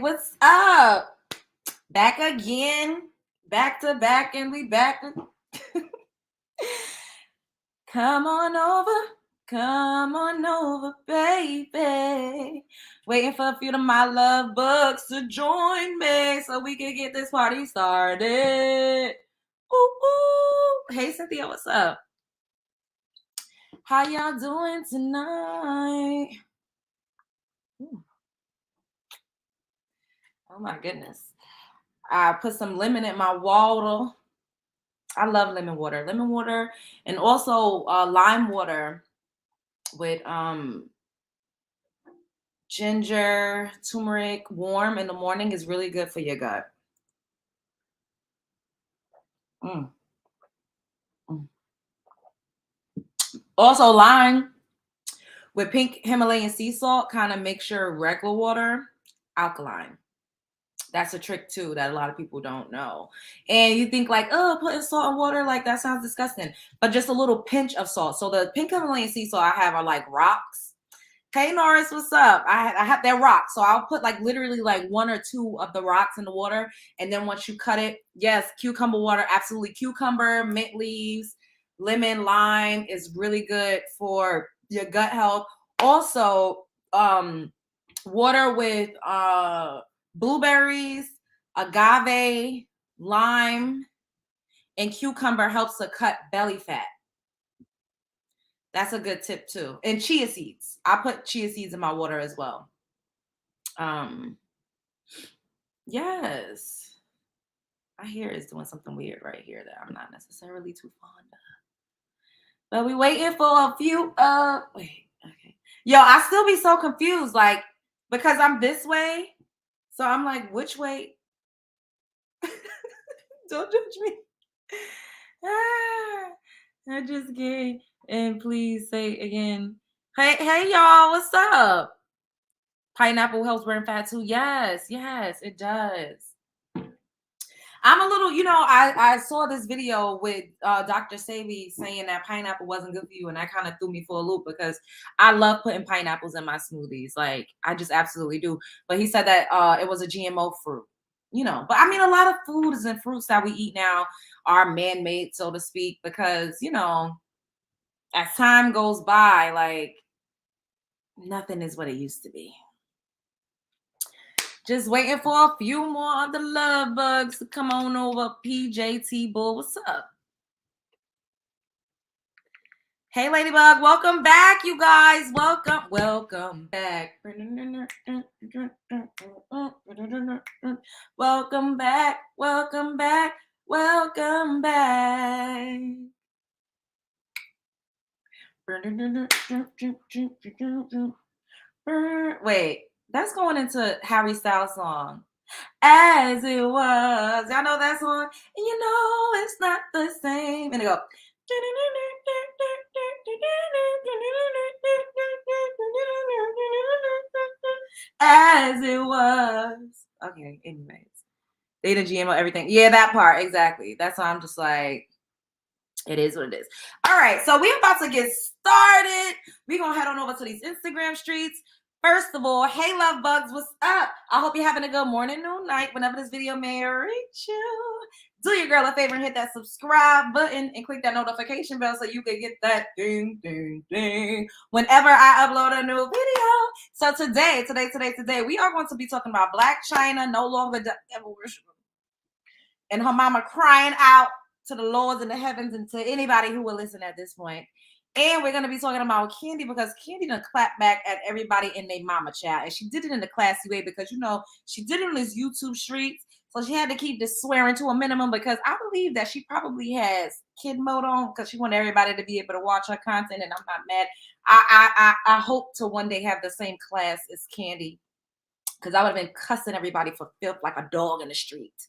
What's up? Back again. Back to back, and we back. Come on over. Come on over, baby. Waiting for a few of my love bugs to join me so we can get this party started. Ooh, ooh. Hey, Cynthia, what's up? How y'all doing tonight? Ooh. Oh, my goodness. I put some lemon in my water. I love lemon water, and also lime water with ginger, turmeric, warm in the morning is really good for your gut. Mm. Mm. Also, lime with pink Himalayan sea salt kind of makes your regular water alkaline. That's a trick too that a lot of people don't know. And you think like, oh, putting salt in water, like that sounds disgusting. But just a little pinch of salt. So the pink Himalayan sea salt I have are like rocks. Hey Norris, what's up? I have that rock. So I'll put like literally like one or two of the rocks in the water. And then once you cut it, yes, cucumber water, absolutely. Cucumber, mint leaves, lemon, lime is really good for your gut health. Also, water with blueberries, agave, lime, and cucumber helps to cut belly fat. That's a good tip too. And chia seeds. I put chia seeds in my water as well. Yes. I hear it's doing something weird right here that I'm not necessarily too fond of. But we waiting for a few wait, okay. Yo, I still be so confused, like, because I'm this way. So I'm like, which way? Don't judge me. I just kidding. And please say again. Hey y'all, what's up? Pineapple helps burn fat too. Yes, it does. I'm a little, I saw this video with Dr. Sebi saying that pineapple wasn't good for you, and that kind of threw me for a loop because I love putting pineapples in my smoothies. Like, I just absolutely do. But he said that it was a GMO fruit, But I mean, a lot of foods and fruits that we eat now are man-made, so to speak, because, as time goes by, like, nothing is what it used to be. Just waiting for a few more of the love bugs to come on over. PJT Bull, what's up? Hey, Ladybug, welcome back, you guys. Welcome back. Welcome back. Wait, that's going into Harry Styles' song. As it was. Y'all know that song? And it's not the same. And it go. As it was. Okay, anyways. Data GMO, everything. Yeah, that part. Exactly. That's why I'm just like, it is what it is. All right, so we're about to get started. We're going to head on over to these Instagram streets. First of all, hey, love bugs, what's up? I hope you're having a good morning, noon, night, whenever this video may reach you. Do your girl a favor and hit that subscribe button and click that notification bell so you can get that ding, ding, ding whenever I upload a new video. So today, we are going to be talking about Blac Chyna, no longer devil worshiper, and her mama crying out to the Lords in the heavens and to anybody who will listen at this point. And we're going to be talking about Kandi because Kandi done clapped back at everybody in their mama chat. And she did it in the classy way because, she did it on this YouTube streets. So she had to keep this swearing to a minimum because I believe that she probably has kid mode on because she wanted everybody to be able to watch her content. And I'm not mad. I hope to one day have the same class as Kandi because I would have been cussing everybody for filth like a dog in the street.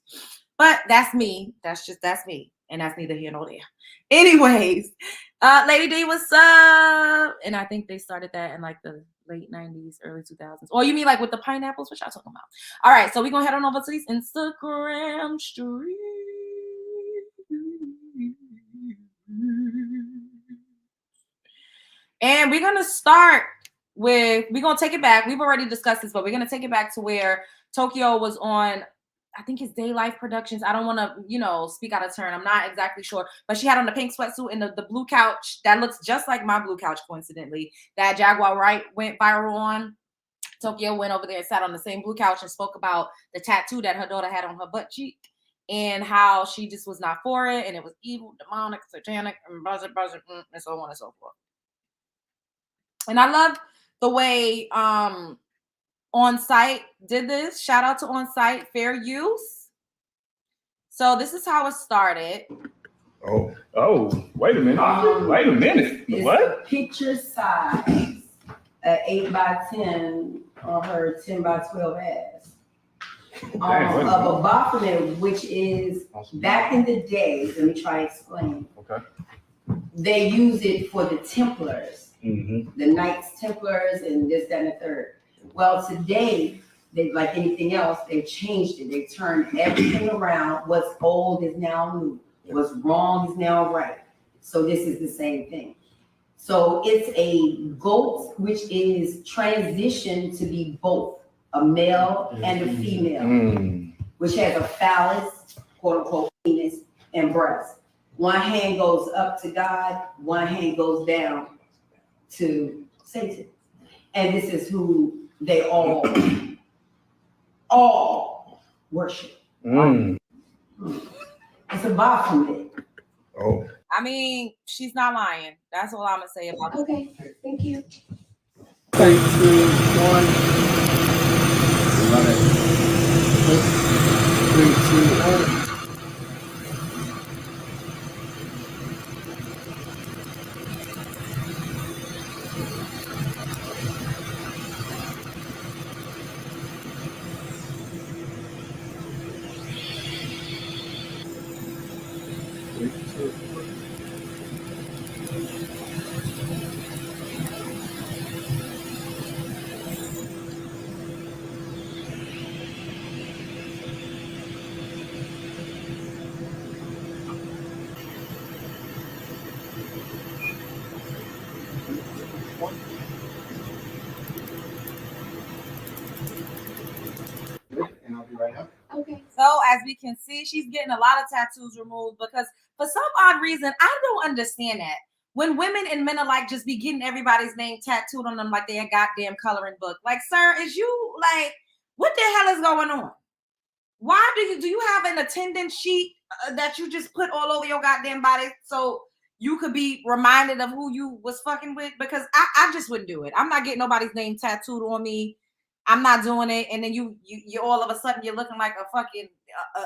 But that's me. That's me. And that's neither here nor there. Anyways, Lady D, what's up? And I think they started that in like the late 90s, early 2000s. Or you mean like with the pineapples? What y'all talking about? All right, so we're going to head on over to these Instagram streets. And we're going to start we're gonna take it back. We've already discussed this, but we're gonna take it back to where Tokyo was on, I think it's Day Life Productions. I don't want to, speak out of turn. I'm not exactly sure. But she had on the pink sweatsuit and the blue couch that looks just like my blue couch, coincidentally, that Jaguar Wright went viral on. Tokyo went over there and sat on the same blue couch and spoke about the tattoo that her daughter had on her butt cheek and how she just was not for it. And it was evil, demonic, satanic, and buzzer, and so on and so forth. And I love the way On Site did this. Shout out to On Site, fair use. So this is how it started. Oh, wait a minute. It's What? a picture size, 8x10 on her 10x12 ass. Of a Baphomet, which is back in the day, let me try to explain. Okay. They use it for the Templars, the Knights Templars, and this, that, and the third. Well, today, they, like anything else, they've changed it. They've turned everything around. What's old is now new. What's wrong is now right. So this is the same thing. So it's a goat, which is transitioned to be both a male and a female, which has a phallus, quote unquote, penis, and breast. One hand goes up to God, one hand goes down to Satan. And this is who they all worship. It's a Baphomet. Oh. I mean, she's not lying. That's all I'm gonna say about it. Okay, thank you. 3, 2, 1. Run it. 3, 2, 1. And I'll be right up. Okay. So as we can see, she's getting a lot of tattoos removed because for some odd reason, I don't understand that. When women and men alike just be getting everybody's name tattooed on them like they're a goddamn coloring book. Like, sir, is you like, what the hell is going on? Why do you have an attendance sheet that you just put all over your goddamn body so you could be reminded of who you was fucking with? Because I just wouldn't do it. I'm not getting nobody's name tattooed on me. I'm not doing it. And then you all of a sudden you're looking like a fucking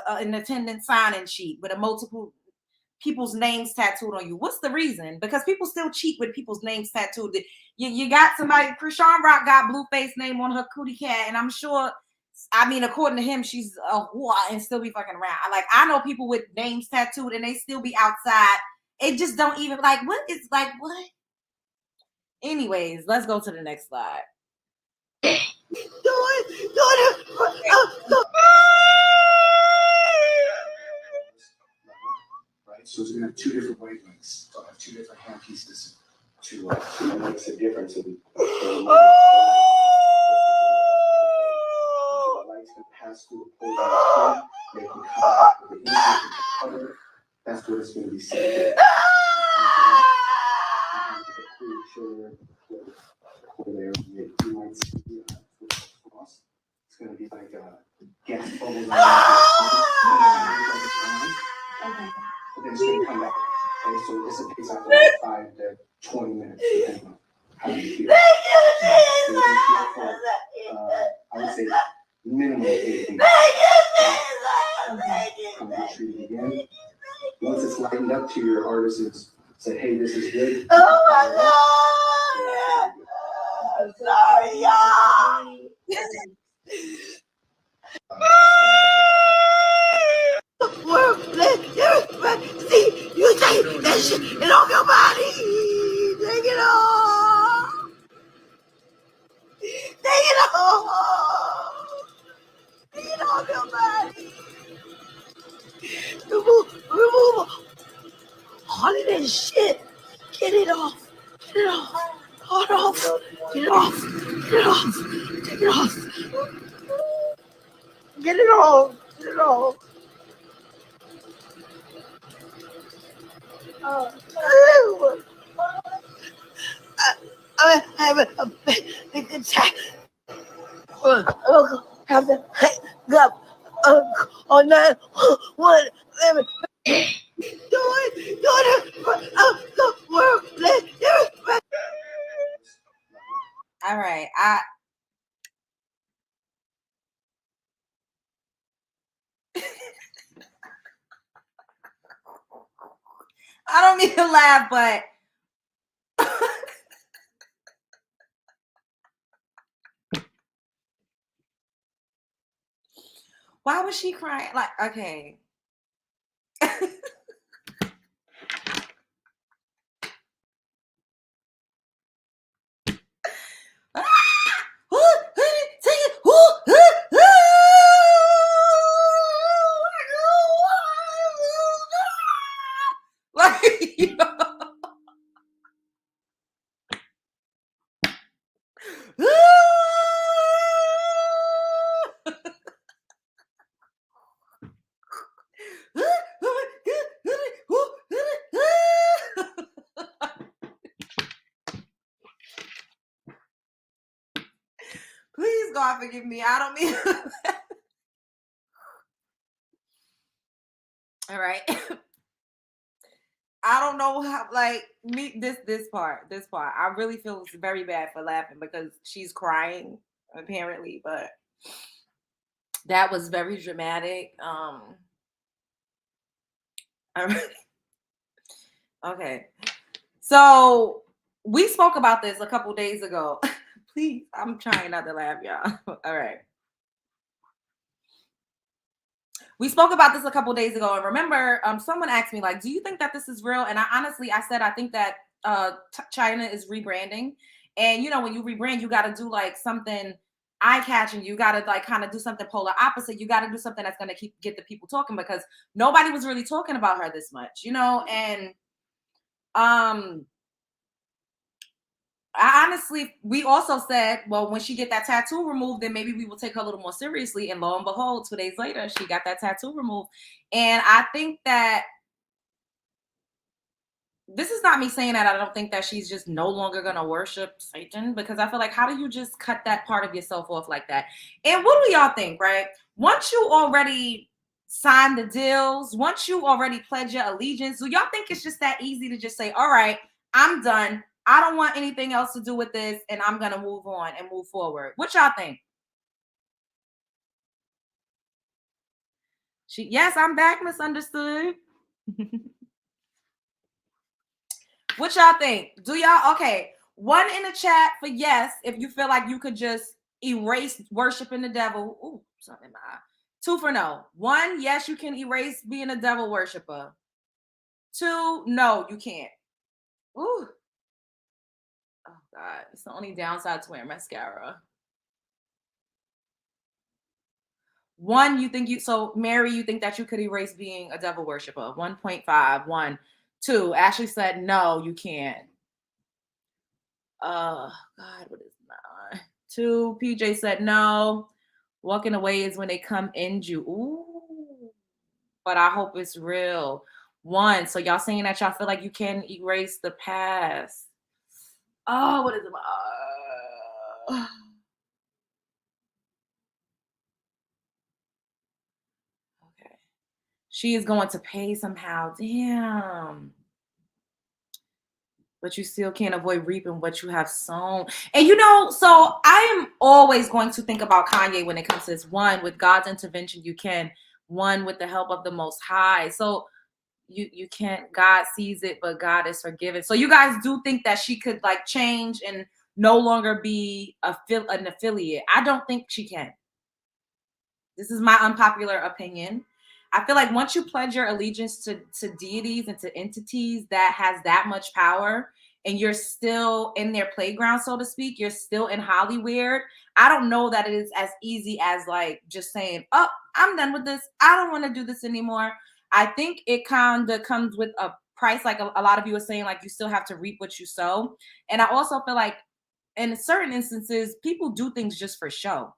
an attendance sign-in sheet with a multiple people's names tattooed on you. What's the reason? Because people still cheat with people's names tattooed. You got somebody, Krishan Rock got Blueface name on her cootie cat, and I'm sure, I mean, according to him, she's a whore and still be fucking around. Like, I know people with names tattooed and they still be outside. It just don't even, like, what? Anyways, let's go to the next slide. Right, so it's gonna have 2 different wavelengths. So I have 2 different hand pieces to that makes a difference in the light's gonna pass through the pole of the skin, making contact with the images of the color. That's what it's gonna be saying. There, you might see it's gonna be like gas bubbles. Okay. But then it's gonna come back. Okay, so it dissipates after like 5 to 20 minutes, depending on how you feel. I would say minimum 8 weeks. Come back, treat it again. Once it's lightened up to your artisans, say, hey, this is good. Oh my God! I'm sorry, y'all. See, you take that shit and off your body. Take it off. Take it off. Take it off your body. Remove all of that shit. Get it off. Get it off. Get it off. Get it off. Get it on. Get it on. I have a big attack. Have to hang up on 911. Do it. All right. I don't mean to laugh, but why was she crying? Like, okay. Like, you know. Please, God, forgive me. I don't mean. All right. I don't know how, like, me, this part. I really feel it's very bad for laughing because she's crying, apparently, but that was very dramatic. Okay. So we spoke about this a couple days ago. Please, I'm trying not to laugh, y'all. All right. We spoke about this a couple days ago, and remember, someone asked me, like, do you think that this is real? And I said, I think that Chyna is rebranding. And, you know, when you rebrand, you got to do like something eye-catching. You got to like kind of do something polar opposite. You got to do something that's going to get the people talking, because nobody was really talking about her this much, you know? And I honestly, we also said, well, when she get that tattoo removed, then maybe we will take her a little more seriously. And lo and behold, 2 days later, she got that tattoo removed. And I think that this is not me saying that I don't think that she's just no longer going to worship Satan, because I feel like, how do you just cut that part of yourself off like that? And what do y'all think, right? Once you already signed the deals, once you already pledge your allegiance, do y'all think it's just that easy to just say, all right, I'm done. I don't want anything else to do with this, and I'm going to move on and move forward? What y'all think? Yes, I'm back, misunderstood. What y'all think? Do y'all, okay, 1 in the chat for yes, if you feel like you could just erase worshiping the devil. Ooh, something in my eye. 2 for no. 1, yes, you can erase being a devil worshiper. 2, no, you can't. Ooh. Oh God, it's the only downside to wearing mascara. 1, you think so Mary, you think that you could erase being a devil worshiper? 1.5. 1. 2. Ashley said no, you can't. God, what is 9? 2. PJ said no. Walking away is when they come in you. Ooh, but I hope it's real. 1. So y'all saying that y'all feel like you can erase the past. Oh, what is it? Okay. She is going to pay somehow. Damn. But you still can't avoid reaping what you have sown. And you know, so I am always going to think about Kanye when it comes to this. 1, with God's intervention, you can. 1, with the help of the Most High. So you can't, God sees it, but God is forgiven. So you guys do think that she could like change and no longer be an affiliate? I don't think she can. This is my unpopular opinion. I feel like once you pledge your allegiance to deities and to entities that has that much power, and you're still in their playground, so to speak, you're still in Hollywood, I don't know that it is as easy as like just saying, oh, I'm done with this. I don't want to do this anymore. I think it kind of comes with a price, like a lot of you are saying, like you still have to reap what you sow. And I also feel like in certain instances, people do things just for show.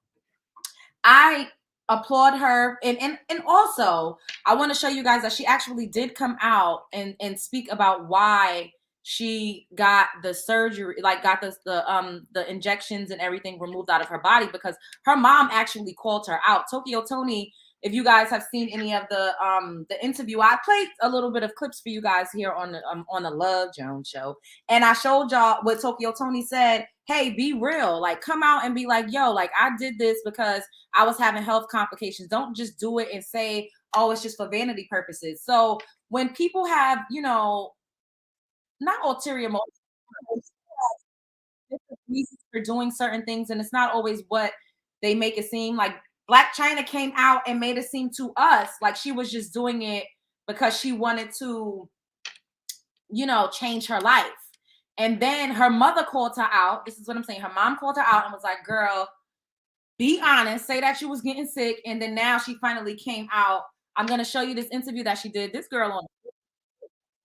I applaud her, and also I want to show you guys that she actually did come out and speak about why she got the surgery, like got the injections and everything removed out of her body, because her mom actually called her out. Tokyo Toni, if you guys have seen any of the interview, I played a little bit of clips for you guys here on the Love Jones show, and I showed y'all what Tokyo Toni said. Hey, be real, like come out and be like, yo, like I did this because I was having health complications. Don't just do it and say, oh, it's just for vanity purposes. So when people have, you know, not ulterior motives, different reasons for doing certain things, and it's not always what they make it seem. Like Blac Chyna came out and made it seem to us like she was just doing it because she wanted to, you know, change her life. And then her mother called her out. This is what I'm saying. Her mom called her out and was like, girl, be honest, say that you was getting sick. And then now she finally came out. I'm going to show you this interview that she did. This girl on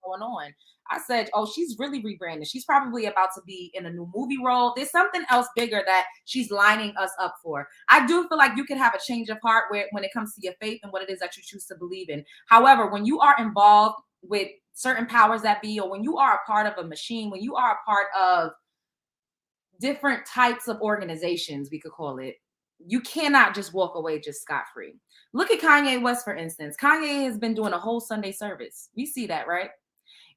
going on. I said, oh, she's really rebranding. She's probably about to be in a new movie role. There's something else bigger that she's lining us up for. I do feel like you can have a change of heart when it comes to your faith and what it is that you choose to believe in. However, when you are involved with certain powers that be, or when you are a part of a machine, when you are a part of different types of organizations, we could call it, you cannot just walk away just scot-free. Look at Kanye West, for instance. Kanye has been doing a whole Sunday service. We see that, right?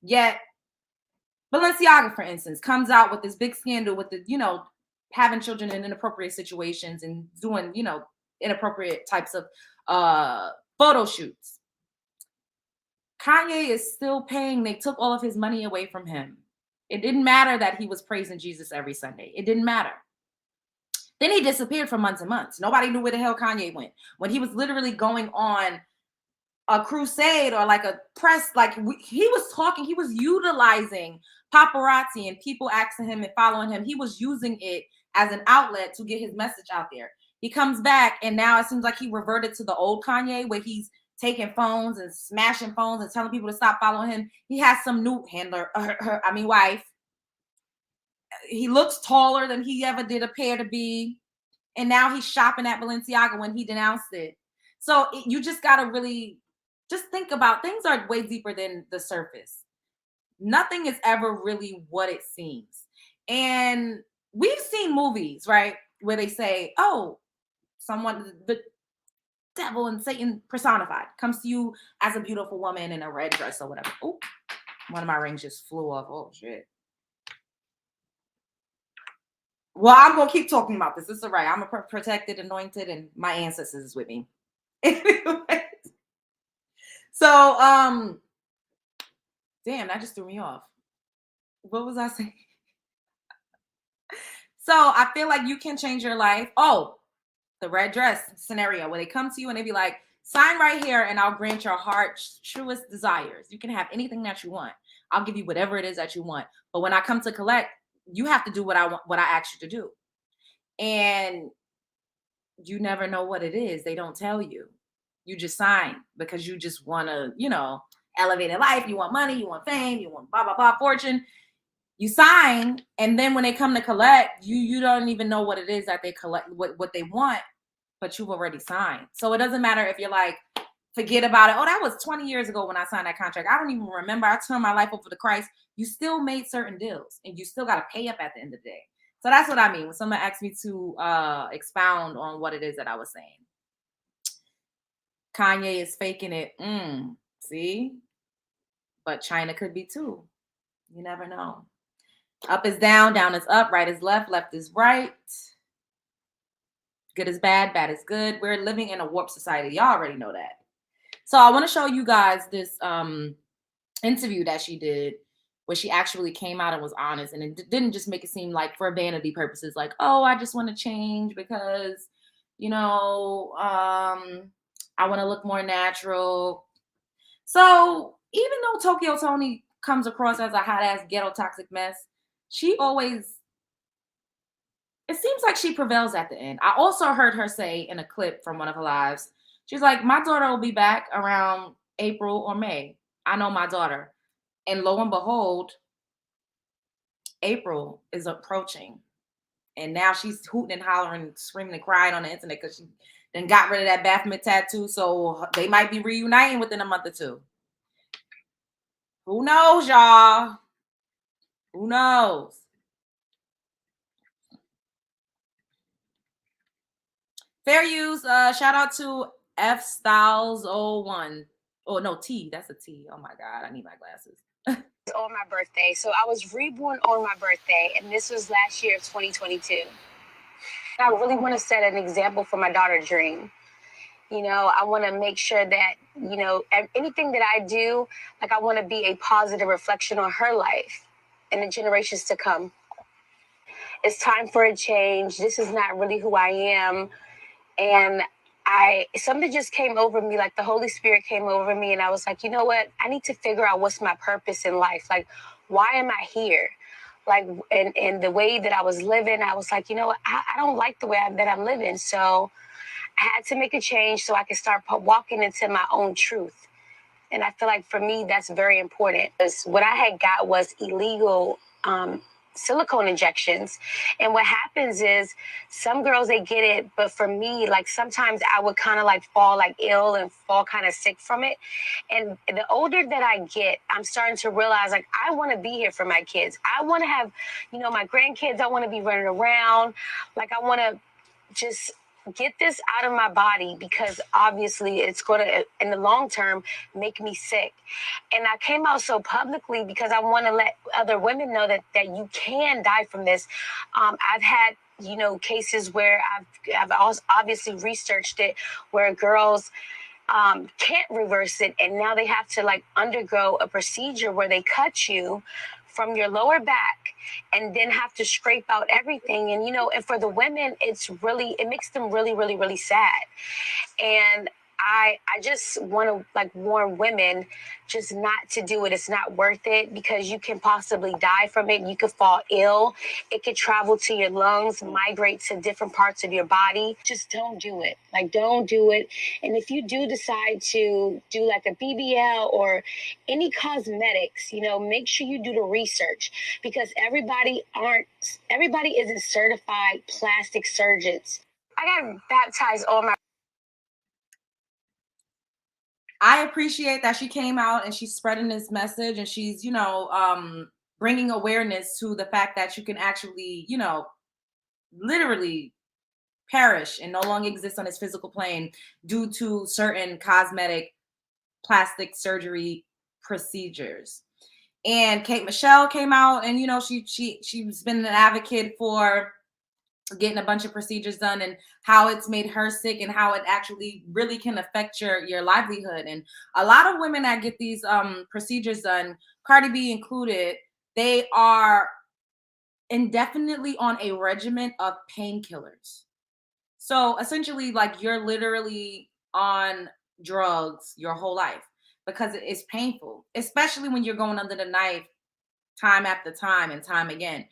Yet Balenciaga, for instance, comes out with this big scandal with the, you know, having children in inappropriate situations and doing, you know, inappropriate types of photo shoots. Kanye is still paying. They took all of his money away from him. It didn't matter that he was praising Jesus every Sunday. It didn't matter. Then he disappeared for months and months. Nobody knew where the hell Kanye went when he was literally going on a crusade or like a press, like he was talking, he was utilizing paparazzi and people asking him and following him. He was using it as an outlet to get his message out there. He comes back and now it seems like he reverted to the old Kanye where he's taking phones and smashing phones and telling people to stop following him. He has some new handler, wife. He looks taller than he ever did appear to be. And now he's shopping at Balenciaga when he denounced it. So you just got to really just think about, things are way deeper than the surface. Nothing is ever really what it seems. And we've seen movies, right, where they say, oh, someone, the devil and Satan personified, comes to you as a beautiful woman in a red dress or whatever. Oh, one of my rings just flew off. Oh, shit. Well, I'm going to keep talking about this. It's all right. I'm a protected, anointed, and my ancestors is with me. Anyway. So, damn, that just threw me off. What was I saying? So I feel like you can change your life. Oh, the red dress scenario where they come to you and they be like, sign right here and I'll grant your heart's truest desires. You can have anything that you want. I'll give you whatever it is that you want. But when I come to collect, you have to do what I want, what I asked you to do. And you never know what it is. They don't tell you. You just sign because you just want to, you know, elevate in life. You want money, you want fame, you want blah, blah, blah, fortune. You sign, and then when they come to collect, you don't even know what it is that they collect, what they want, but you've already signed. So it doesn't matter if you're like, forget about it. Oh, that was 20 years ago when I signed that contract. I don't even remember. I turned my life over to Christ. You still made certain deals, and you still got to pay up at the end of the day. So that's what I mean when someone asks me to expound on what it is that I was saying. Kanye is faking it. See? But China could be too. You never know. Up is down, down is up, right is left, left is right. Good is bad, bad is good. We're living in a warped society. Y'all already know that. So I want to show you guys this interview that she did where she actually came out and was honest. And it didn't just make it seem like for vanity purposes, like, oh, I just want to change because, you know, I want to look more natural. So even though Tokyo Toni comes across as a hot-ass ghetto toxic mess, she always, it seems like she prevails at the end. I also heard her say in a clip from one of her lives, she's like, my daughter will be back around April or May. I know my daughter. And lo and behold, April is approaching. And now she's hooting and hollering, screaming and crying on the internet because she then got rid of that Baphomet tattoo. So they might be reuniting within a month or two. Who knows, y'all? Who knows? Fair use. Shout out to F Styles 01. Oh no, T. That's a T. Oh my God, I need my glasses. On my birthday. So I was reborn on my birthday, and this was last year of 2022. I really want to set an example for my daughter Dream. You know, I want to make sure that, you know, anything that I do, like I want to be a positive reflection on her life and the generations to come. It's time for a change. This is not really who I am. And something just came over me, like the Holy Spirit came over me, and I was like, you know what? I need to figure out what's my purpose in life. Like, why am I here? Like, and the way that I was living, I was like, you know what? I don't like the way that I'm living. So I had to make a change so I could start walking into my own truth. And I feel like for me, that's very important. Because what I had got was illegal silicone injections. And what happens is some girls, they get it. But for me, like sometimes I would kind of like fall like ill and fall kind of sick from it. And the older that I get, I'm starting to realize like I want to be here for my kids. I want to have, you know, my grandkids. I want to be running around. Like I want to just get this out of my body because obviously it's going to, in the long term, make me sick. And I came out so publicly because I want to let other women know that you can die from this. I've had, you know, cases where I've also obviously researched it where girls can't reverse it. And now they have to like undergo a procedure where they cut you from your lower back and then have to scrape out everything. And, you know, and for the women, it makes them really, really, really sad. And I just want to like warn women just not to do it. It's not worth it because you can possibly die from it. You could fall ill. It could travel to your lungs, migrate to different parts of your body. Just don't do it. Like, don't do it. And if you do decide to do like a BBL or any cosmetics, you know, make sure you do the research because everybody isn't certified plastic surgeons. I got baptized on my I appreciate that she came out and she's spreading this message and she's, you know, bringing awareness to the fact that you can actually, you know, literally perish and no longer exist on this physical plane due to certain cosmetic plastic surgery procedures. And Kate Michelle came out and, you know, she's been an advocate for getting a bunch of procedures done and how it's made her sick and how it actually really can affect your livelihood. And a lot of women that get these procedures done, Cardi B included, they are indefinitely on a regimen of painkillers. So essentially, like you're literally on drugs your whole life because it's painful, especially when you're going under the knife time after time and time again.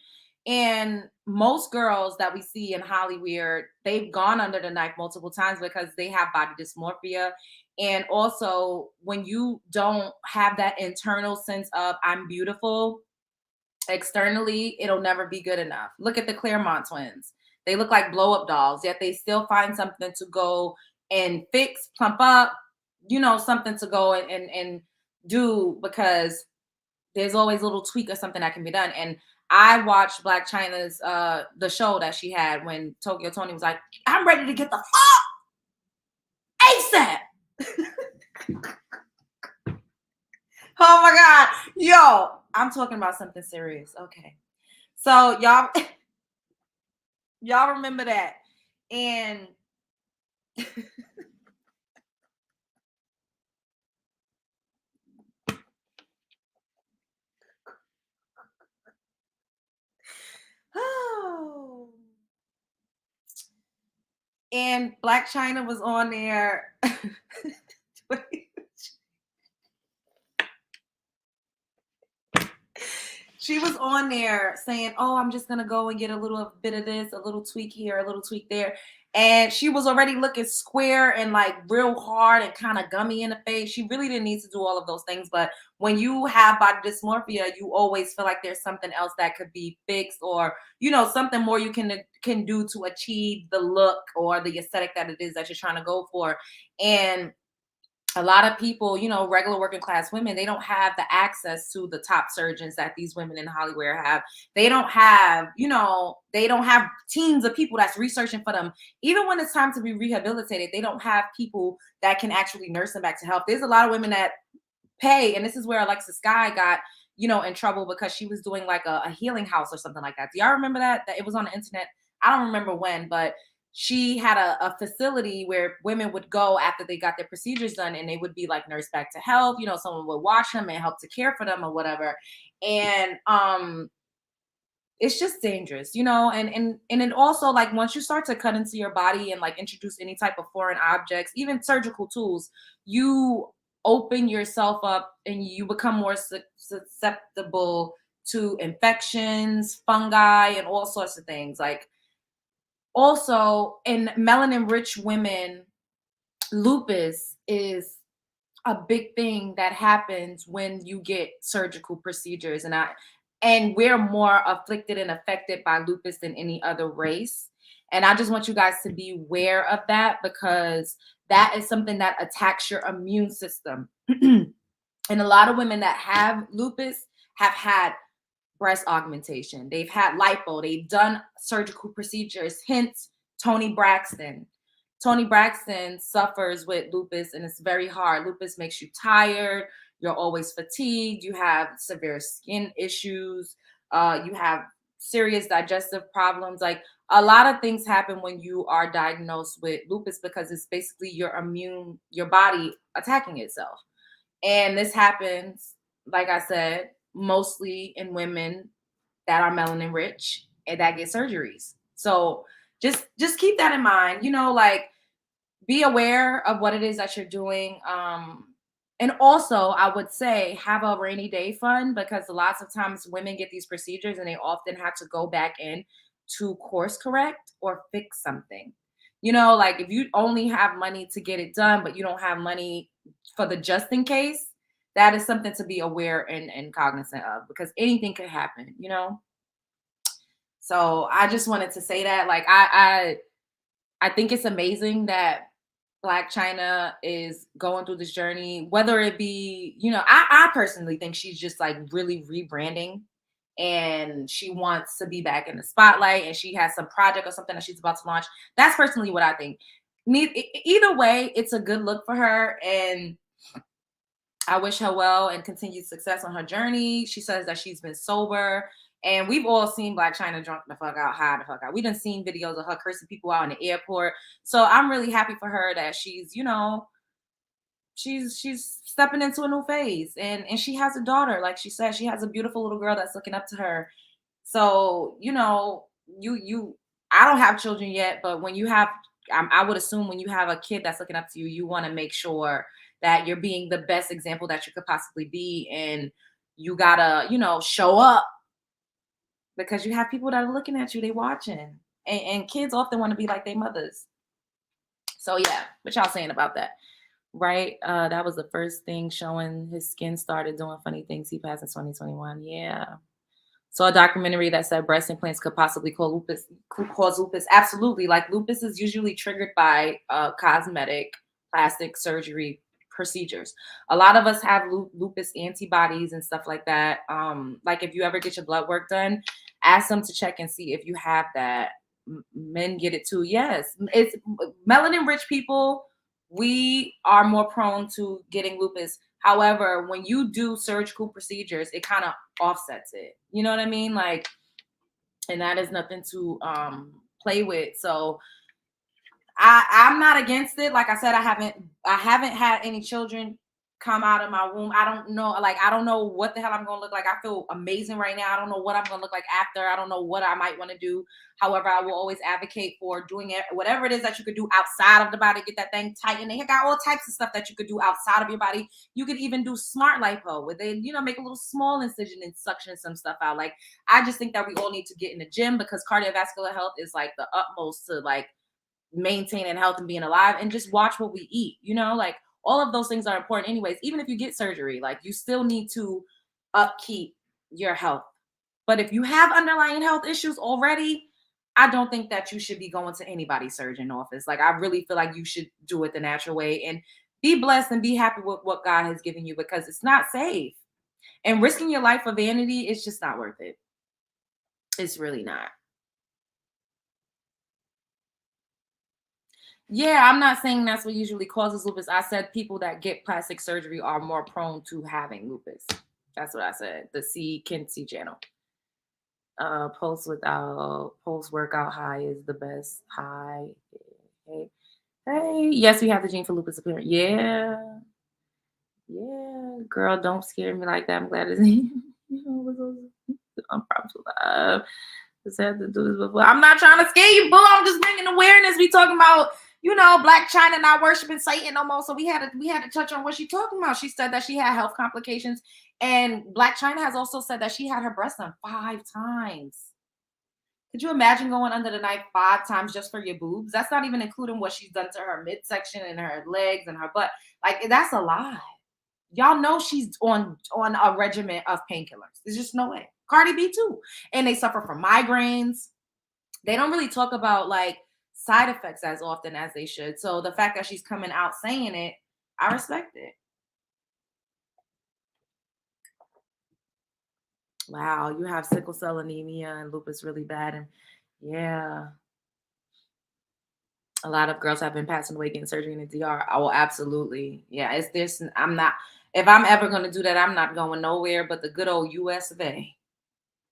And most girls that we see in Hollywood, they've gone under the knife multiple times because they have body dysmorphia. And also, when you don't have that internal sense of I'm beautiful externally, it'll never be good enough. Look at the Claremont twins. They look like blow up dolls, yet they still find something to go and fix, plump up, you know, something to go and do because there's always a little tweak or something that can be done. And I watched Blac Chyna's the show that she had when Tokyo Toni was like, I'm ready to get the fuck ASAP. Oh my God. Yo, I'm talking about something serious. Okay. So y'all remember that. And and Blac Chyna was on there. She was on there saying, oh, I'm just going to go and get a little bit of this, a little tweak here, a little tweak there. And she was already looking square and like real hard and kind of gummy in the face. She really didn't need to do all of those things. But when you have body dysmorphia, you always feel like there's something else that could be fixed, or, you know, something more you can do to achieve the look or the aesthetic that it is that you're trying to go for. And a lot of people, you know, regular working class women, they don't have the access to the top surgeons that these women in Hollywood have. They don't have, you know, they don't have teams of people that's researching for them. Even when it's time to be rehabilitated, they don't have people that can actually nurse them back to health. There's a lot of women that pay, and this is where Alexis Sky got, you know, in trouble because she was doing like a healing house or something like that. Do y'all remember that? That it was on the internet. I don't remember when, but she had a facility where women would go after they got their procedures done, and they would be like nursed back to health. You know, someone would watch them and help to care for them or whatever. And it's just dangerous, you know. And it also, like, once you start to cut into your body and like introduce any type of foreign objects, even surgical tools, you open yourself up and you become more susceptible to infections, fungi, and all sorts of things. Like, also, in melanin rich women, lupus is a big thing that happens when you get surgical procedures. And we're more afflicted and affected by lupus than any other race. And I just want you guys to be aware of that, because that is something that attacks your immune system. And a lot of women that have lupus have had breast augmentation. They've had lipo. They've done surgical procedures. Hence, Toni Braxton. Toni Braxton suffers with lupus, and it's very hard. Lupus makes you tired. You're always fatigued. You have severe skin issues. You have serious digestive problems. Like, a lot of things happen when you are diagnosed with lupus, because it's basically your body attacking itself. And this happens, like I said, mostly in women that are melanin rich and that get surgeries. So just keep that in mind, you know, like, be aware of what it is that you're doing. And also, I would say, have a rainy day fund, because lots of times women get these procedures and they often have to go back in to course correct or fix something. You know, like, if you only have money to get it done, but you don't have money for the just in case, that is something to be aware and cognizant of, because anything could happen, you know? So I just wanted to say that, like, I think it's amazing that Blac Chyna is going through this journey, whether it be, you know, I personally think she's just like really rebranding, and she wants to be back in the spotlight, and she has some project or something that she's about to launch. That's personally what I think. Either way, it's a good look for her, and I wish her well and continued success on her journey. She says that she's been sober, and we've all seen Blac Chyna drunk the fuck out, high the fuck out. We done seen videos of her cursing people out in the airport. So I'm really happy for her that she's, you know, she's stepping into a new phase, and she has a daughter. Like she said, she has a beautiful little girl that's looking up to her. So, you know, I don't have children yet, but when you have, I would assume when you have a kid that's looking up to you, you want to make sure that you're being the best example that you could possibly be. And you gotta, you know, show up, because you have people that are looking at you, they watching. And kids often want to be like their mothers. So yeah, what y'all saying about that? Right? That was the first thing showing his skin started doing funny things. He passed in 2021. Yeah. So a documentary that said breast implants could possibly cause lupus. Absolutely. Like, lupus is usually triggered by cosmetic plastic surgery procedures. A lot of us have lupus antibodies and stuff like that. Like, if you ever get your blood work done, ask them to check and see if you have that. Men get it too. Yes. It's melanin rich people. We are more prone to getting lupus. However, when you do surgical procedures, it kind of offsets it. You know what I mean? Like, and that is nothing to play with. So I'm not against it. Like I said, I haven't had any children come out of my womb. I don't know. Like, I don't know what the hell I'm going to look like. I feel amazing right now. I don't know what I'm going to look like after. I don't know what I might want to do. However, I will always advocate for doing it. Whatever it is that you could do outside of the body, get that thing tight. And they got all types of stuff that you could do outside of your body. You could even do smart lipo, where they, you know, make a little small incision and suction some stuff out. Like, I just think that we all need to get in the gym, because cardiovascular health is like the utmost to like maintaining health and being alive, and just watch what we eat, you know, like all of those things are important anyways. Even if you get surgery, like you still need to upkeep your health. But if you have underlying health issues already, I don't think that you should be going to anybody's surgeon office. Like I really feel like you should do it the natural way and be blessed and be happy with what God has given you, because it's not safe. And risking your life for vanity is just not worth it. It's really not. Yeah, I'm not saying that's what usually causes lupus. I said people that get plastic surgery are more prone to having lupus. That's what I said. The Kandi channel. Post workout high is the best high. Hey, yes, we have the gene for lupus appearance. Yeah, girl, don't scare me like that. I'm glad it's I'm probably alive. Just had to do this before. I'm not trying to scare you, boo. I'm just bringing awareness. We talking about, you know, Blac Chyna not worshiping Satan no more. So we had to touch on what she talking about. She said that she had health complications, and Blac Chyna has also said that she had her breast done 5 times. Could you imagine going under the knife 5 times just for your boobs? That's not even including what she's done to her midsection and her legs and her butt. Like, that's a lie. Y'all know she's on a regimen of painkillers. There's just no way. Cardi B too. And they suffer from migraines. They don't really talk about like side effects as often as they should. So the fact that she's coming out saying it, I respect it. Wow, you have sickle cell anemia and lupus really bad. And yeah, a lot of girls have been passing away getting surgery in the DR. Oh, absolutely. Yeah, it's this. If I'm ever going to do that, I'm not going nowhere but the good old US of A.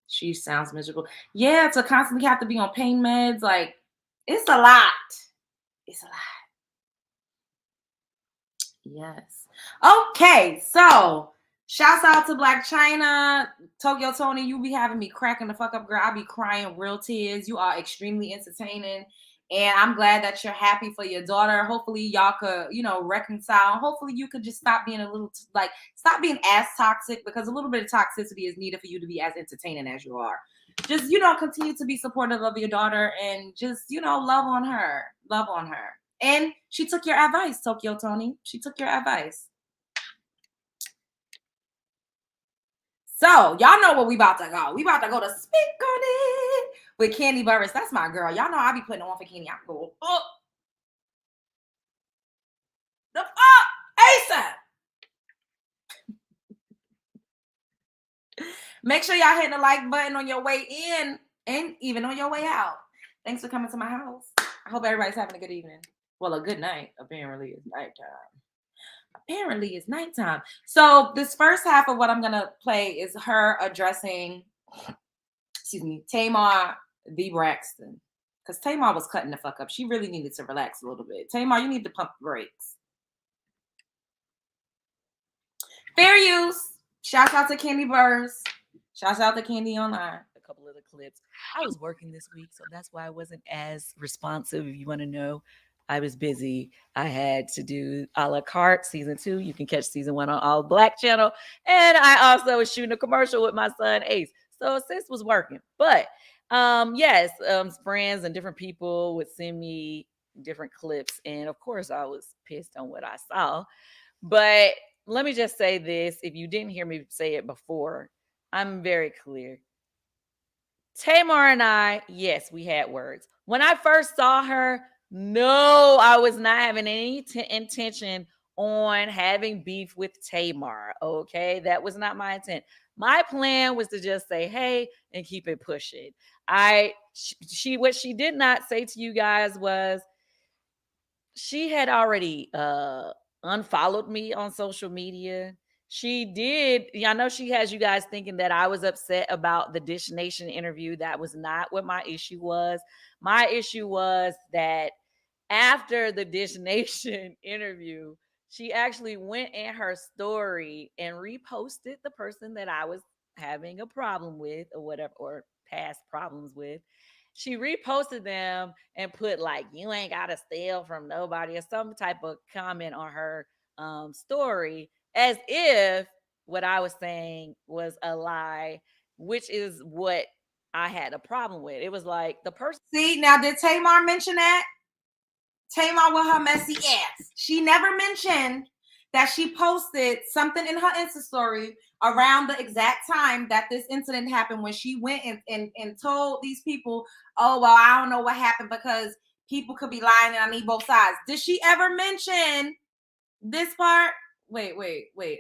She sounds miserable. Yeah, to constantly have to be on pain meds, like, it's a lot. It's a lot. Yes. Okay, so shouts out to Blac Chyna. Tokyo Toni, you be having me cracking the fuck up, girl. I be crying real tears. You are extremely entertaining. And I'm glad that you're happy for your daughter. Hopefully y'all could, you know, reconcile. Hopefully you could just stop being stop being as toxic, because a little bit of toxicity is needed for you to be as entertaining as you are. Just, you know, continue to be supportive of your daughter and just, you know, love on her. Love on her. And she took your advice, Tokyo Toni. She took your advice. So y'all know where we about to go. We about to go to Speak on It with Kandi Burruss. That's my girl. Y'all know I be putting on for Kandi. I go up. The fuck ASAP. Make sure y'all hitting the like button on your way in and even on your way out. Thanks for coming to my house. I hope everybody's having a good evening. Well, a good night. Apparently it's nighttime. So this first half of what I'm going to play is her addressing, Tamar v. Braxton. Because Tamar was cutting the fuck up. She really needed to relax a little bit. Tamar, you need to pump the brakes. Fair use. Shout out to Kandi Burruss. Shout out to Kandi Online. A couple of the clips. I was working this week, so that's why I wasn't as responsive. If you want to know, I was busy. I had to do a la carte season 2. You can catch season 1 on All Black channel. And I also was shooting a commercial with my son Ace. So sis was working. But friends and different people would send me different clips. And of course, I was pissed on what I saw. But let me just say this. If you didn't hear me say it before, I'm very clear. Tamar and I, yes, we had words. When I first saw her, no, I was not having any intention on having beef with Tamar. Okay, that was not my intent. My plan was to just say hey and keep it pushing. What she did not say to you guys was she had already unfollowed me on social media. She did. I know she has you guys thinking that I was upset about the Dish Nation interview. That was not what my issue was. My issue was that after the Dish Nation interview, she actually went in her story and reposted the person that I was having a problem with or whatever, or past problems with. She reposted them and put like, you ain't got to steal from nobody, or some type of comment on her story, as if what I was saying was a lie, which is what I had a problem with. It was like the person. See, now did Tamar mention that? Tamar with her messy ass. She never mentioned that she posted something in her Insta story around the exact time that this incident happened, when she went and told these people, oh, well, I don't know what happened because people could be lying and I need both sides. Did she ever mention this part? Wait.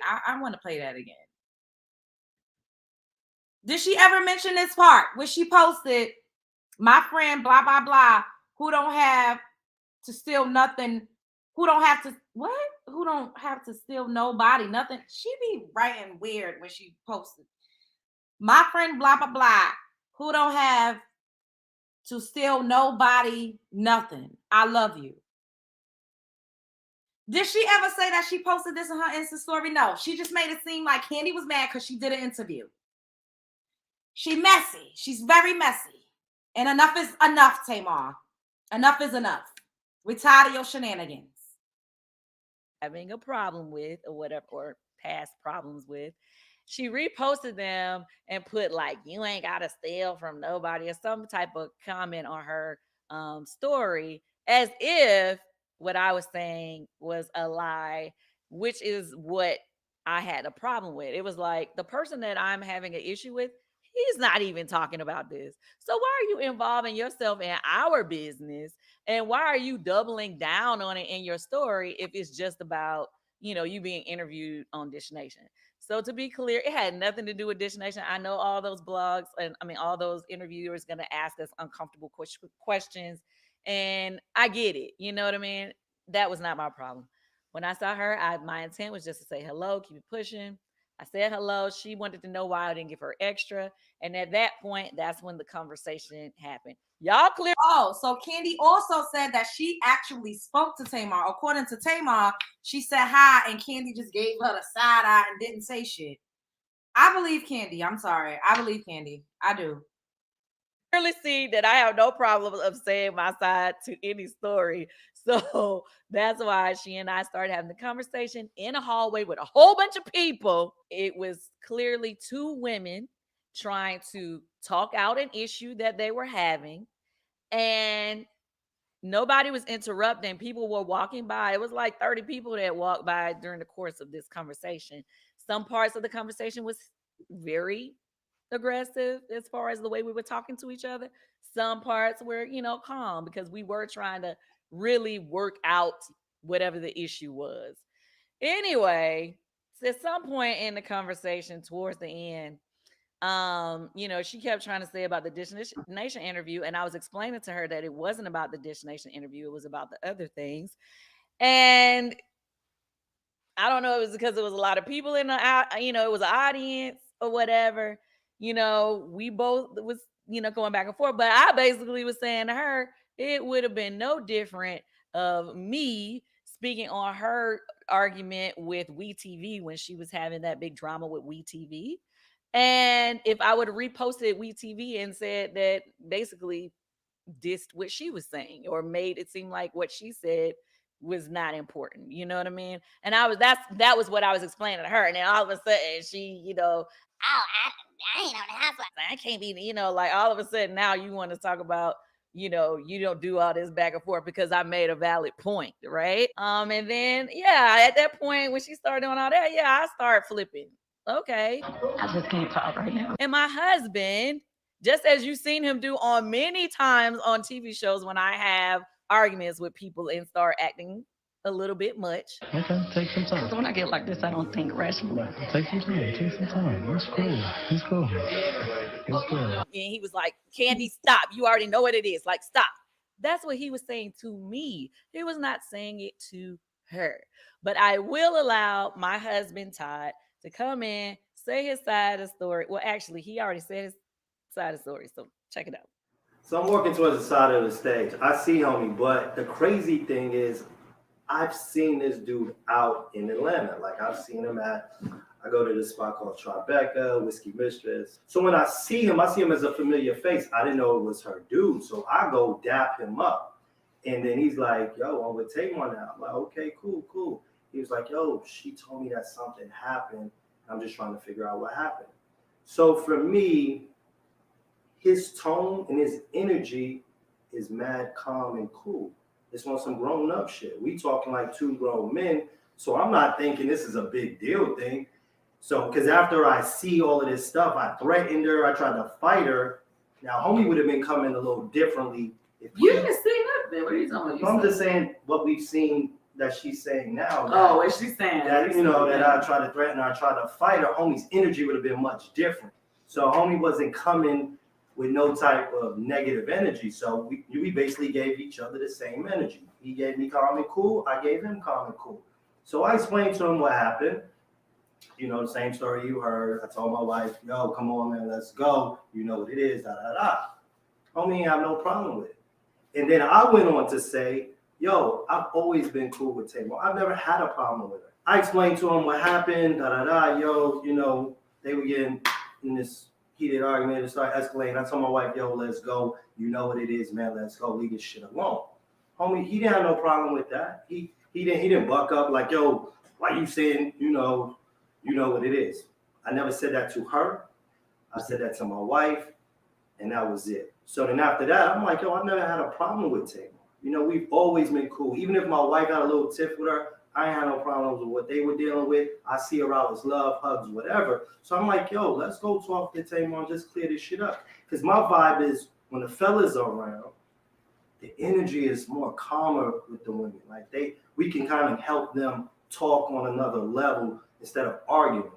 I want to play that again. Did she ever mention this part where she posted, my friend, blah, blah, blah, who don't have to steal nothing, who don't have to, what? Who don't have to steal nobody, nothing. She be writing weird when she posted. My friend, blah, blah, blah, who don't have to steal nobody, nothing. I love you. Did she ever say that she posted this in her Insta story? No, she just made it seem like Kandi was mad because she did an interview. She messy. She's very messy. And enough is enough, Tamar. Enough is enough. We're tired of your shenanigans. Having a problem with, or whatever, or past problems with, she reposted them and put like, you ain't gotta steal from nobody, or some type of comment on her story, as if what I was saying was a lie, which is what I had a problem with. It was like, the person that I'm having an issue with, he's not even talking about this. So why are you involving yourself in our business? And why are you doubling down on it in your story if it's just about, you being interviewed on Dish Nation? So to be clear, it had nothing to do with Dish Nation. I know all those blogs and all those interviewers going to ask us uncomfortable questions. And I get it. You know what I mean? That was not my problem. When I saw her, my intent was just to say hello, keep it pushing. I said hello. She wanted to know why I didn't give her extra. And at that point, that's when the conversation happened. Y'all clear? Oh, so Kandi also said that she actually spoke to Tamar. According to Tamar, she said hi, and Kandi just gave her the side eye and didn't say shit. I believe Kandi. I'm sorry. I believe Kandi. I do. Clearly see that I have no problem of saying my side to any story. So that's why she and I started having the conversation in a hallway with a whole bunch of people. It was clearly two women trying to talk out an issue that they were having, and nobody was interrupting. People were walking by. It was like 30 people that walked by during the course of this conversation. Some parts of the conversation was very aggressive as far as the way we were talking to each other. Some parts were, calm, because we were trying to really work out whatever the issue was. Anyway, at some point in the conversation towards the end, she kept trying to say about the Dish Nation interview, and I was explaining to her that it wasn't about the Dish Nation interview, it was about the other things. And I don't know, it was because there was a lot of people in the, it was an audience or whatever. We both was, going back and forth, but I basically was saying to her, it would have been no different of me speaking on her argument with WeTV when she was having that big drama with WeTV. And if I would have reposted WeTV and said that, basically dissed what she was saying or made it seem like what she said was not important. You know what I mean? And that was what I was explaining to her. And then all of a sudden she, oh, I ain't on the house. I can't be, like all of a sudden now you want to talk about, you don't do all this back and forth because I made a valid point, right? And then, at that point when she started doing all that, I started flipping. Okay. I just can't talk right now. And my husband, just as you've seen him do on many times on TV shows when I have arguments with people and start acting a little bit much. Okay, take some time. When I get like this, I don't think rationally. Take some time. It's cool. It's cool. And he was like, Kandi, stop. You already know what it is. Like, stop. That's what he was saying to me. He was not saying it to her. But I will allow my husband, Todd, to come in, say his side of the story. Well, actually, he already said his side of the story. So check it out. So I'm walking towards the side of the stage. I see homie, but the crazy thing is I've seen this dude out in Atlanta. Like I've seen him I go to this spot called Tribeca, Whiskey Mistress. So when I see him as a familiar face. I didn't know it was her dude. So I go dap him up. And then he's like, yo, I'm with Tamar now. I'm like, okay, cool. He was like, yo, she told me that something happened. I'm just trying to figure out what happened. So for me, his tone and his energy is mad calm and cool. It's on some grown up shit. We talking like 2 grown men. So I'm not thinking this is a big deal thing. So, because after I see all of this stuff, I threatened her, I tried to fight her. Now, homie would have been coming a little differently. If You didn't see nothing. What are you talking about? I'm just saying what we've seen that she's saying now. Oh, what she's saying? That, you know, that I tried to threaten her, I tried to fight her. Homie's energy would have been much different. So, homie wasn't coming with no type of negative energy. So, we basically gave each other the same energy. He gave me calm and cool. I gave him calm and cool. So, I explained to him what happened. You know, the same story you heard. I told my wife, yo, come on, man, let's go. You know what it is, da-da-da. Homie, I have no problem with it. And then I went on to say, yo, I've always been cool with Tamar. I've never had a problem with her. I explained to him what happened, da-da-da, yo, you know, they were getting in this heated argument. It started escalating. I told my wife, yo, let's go. You know what it is, man, let's go. Leave this shit alone. Homie, he didn't have no problem with that. He didn't buck up like, yo, why you saying, you know what it is. I never said that to her. I said that to my wife, and that was it. So then after that, I'm like, yo, I've never had a problem with Tamar. You know, we've always been cool. Even if my wife had a little tiff with her, I ain't had no problems with what they were dealing with. I see her out as love, hugs, whatever. So I'm like, yo, let's go talk to Tamar and just clear this shit up. Because my vibe is when the fellas are around, the energy is more calmer with the women. Like we can kind of help them talk on another level instead of arguing.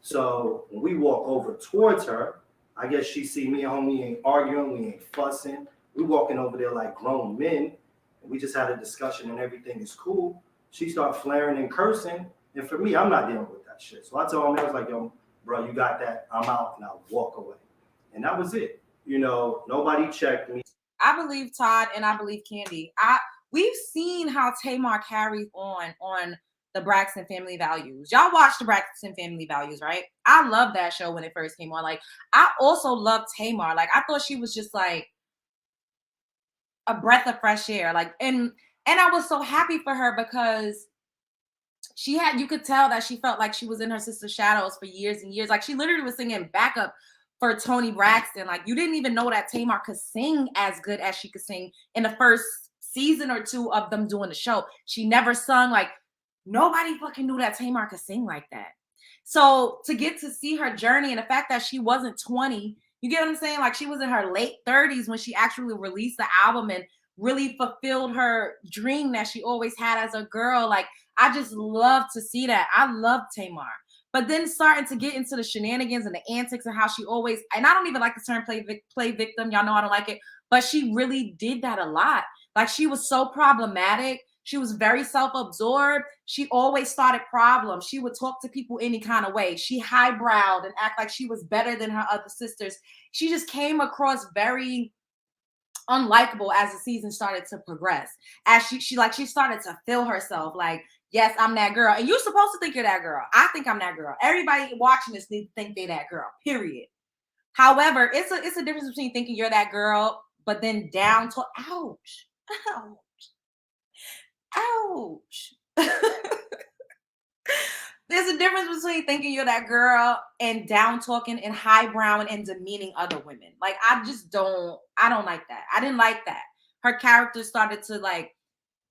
So when we walk over towards her, I guess she see me and homie ain't arguing, we ain't fussing. We walking over there like grown men, and we just had a discussion and everything is cool. She start flaring and cursing, and for me, I'm not dealing with that shit. So I told him, I was like, yo, bro, you got that, I'm out, and I'll walk away. And that was it. You know, nobody checked me. I believe Todd and I believe Kandi. We've seen how Tamar carries on the Braxton Family Values. Y'all watched the Braxton Family Values, right? I loved that show when it first came on. Like, I also loved Tamar. Like, I thought she was just like a breath of fresh air. Like, and I was so happy for her because you could tell that she felt like she was in her sister's shadows for years and years. Like, she literally was singing backup for Toni Braxton. Like, you didn't even know that Tamar could sing as good as she could sing in the first season or 2 of them doing the show. She never sung. Like, nobody fucking knew that Tamar could sing like that. So to get to see her journey and the fact that she wasn't 20, you get what I'm saying? Like, she was in her late 30s when she actually released the album and really fulfilled her dream that she always had as a girl. Like, I just love to see that. I love Tamar. But then starting to get into the shenanigans and the antics and how she always, and I don't even like the term play victim. Y'all know I don't like it. But she really did that a lot. Like, she was so problematic. She was very self-absorbed. She always started problems. She would talk to people any kind of way. She highbrowed and act like she was better than her other sisters. She just came across very unlikable as the season started to progress. As she started to feel herself like, yes, I'm that girl. And you're supposed to think you're that girl. I think I'm that girl. Everybody watching this needs to think they're that girl, period. However, it's a difference between thinking you're that girl, but then down to, ouch. There's a difference between thinking you're that girl and down talking and highbrowing and demeaning other women. Like, I don't like that. I didn't like that. Her character started to like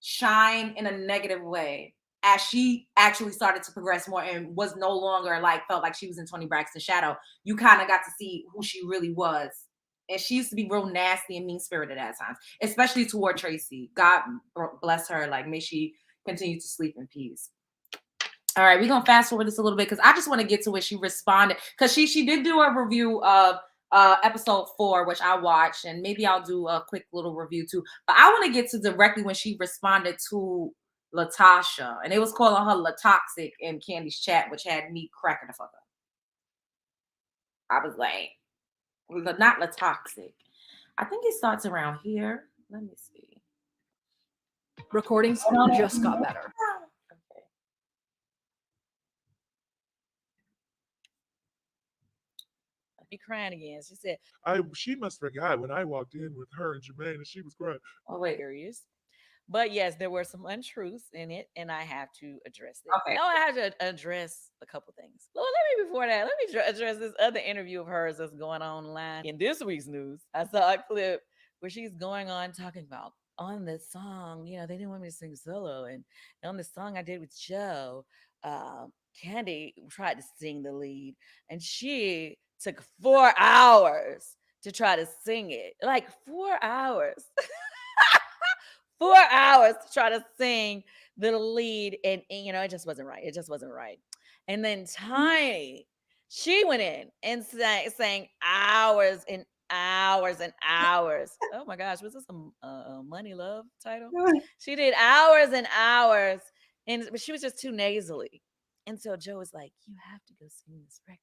shine in a negative way as she actually started to progress more and was no longer like, felt like she was in Toni Braxton's shadow. You kind of got to see who she really was. And she used to be real nasty and mean-spirited at times, especially toward Tracy. God bless her. Like, may she continue to sleep in peace. All right, we're going to fast forward this a little bit because I just want to get to where she responded. Because she did do a review of episode 4, which I watched. And maybe I'll do a quick little review too. But I want to get to directly when she responded to Latasha. And it was calling her Latoxic in Kandi's chat, which had me cracking the fuck up. I was like, not Latoxic. I think it starts around here. Let me see. Recordings just got better. Okay. Be crying again. She said, she must forgot when I walked in with her and Jermaine and she was crying. Oh, wait, curious. But yes, there were some untruths in it, and I have to address it. Okay. No, I have to address a couple things. Well, before that, let me address this other interview of hers that's going online. In this week's news, I saw a clip where she's going on talking about on the song, they didn't want me to sing solo. And on the song I did with Joe, Kandi tried to sing the lead, and she took 4 hours to try to sing it. Like 4 hours. 4 hours to try to sing the lead. And it just wasn't right. It just wasn't right. And then Tiny, she went in and sang hours and hours and hours. Oh my gosh, was this a Money Love title? She did hours and hours, but she was just too nasally. And so Joe was like, you have to go sing this record.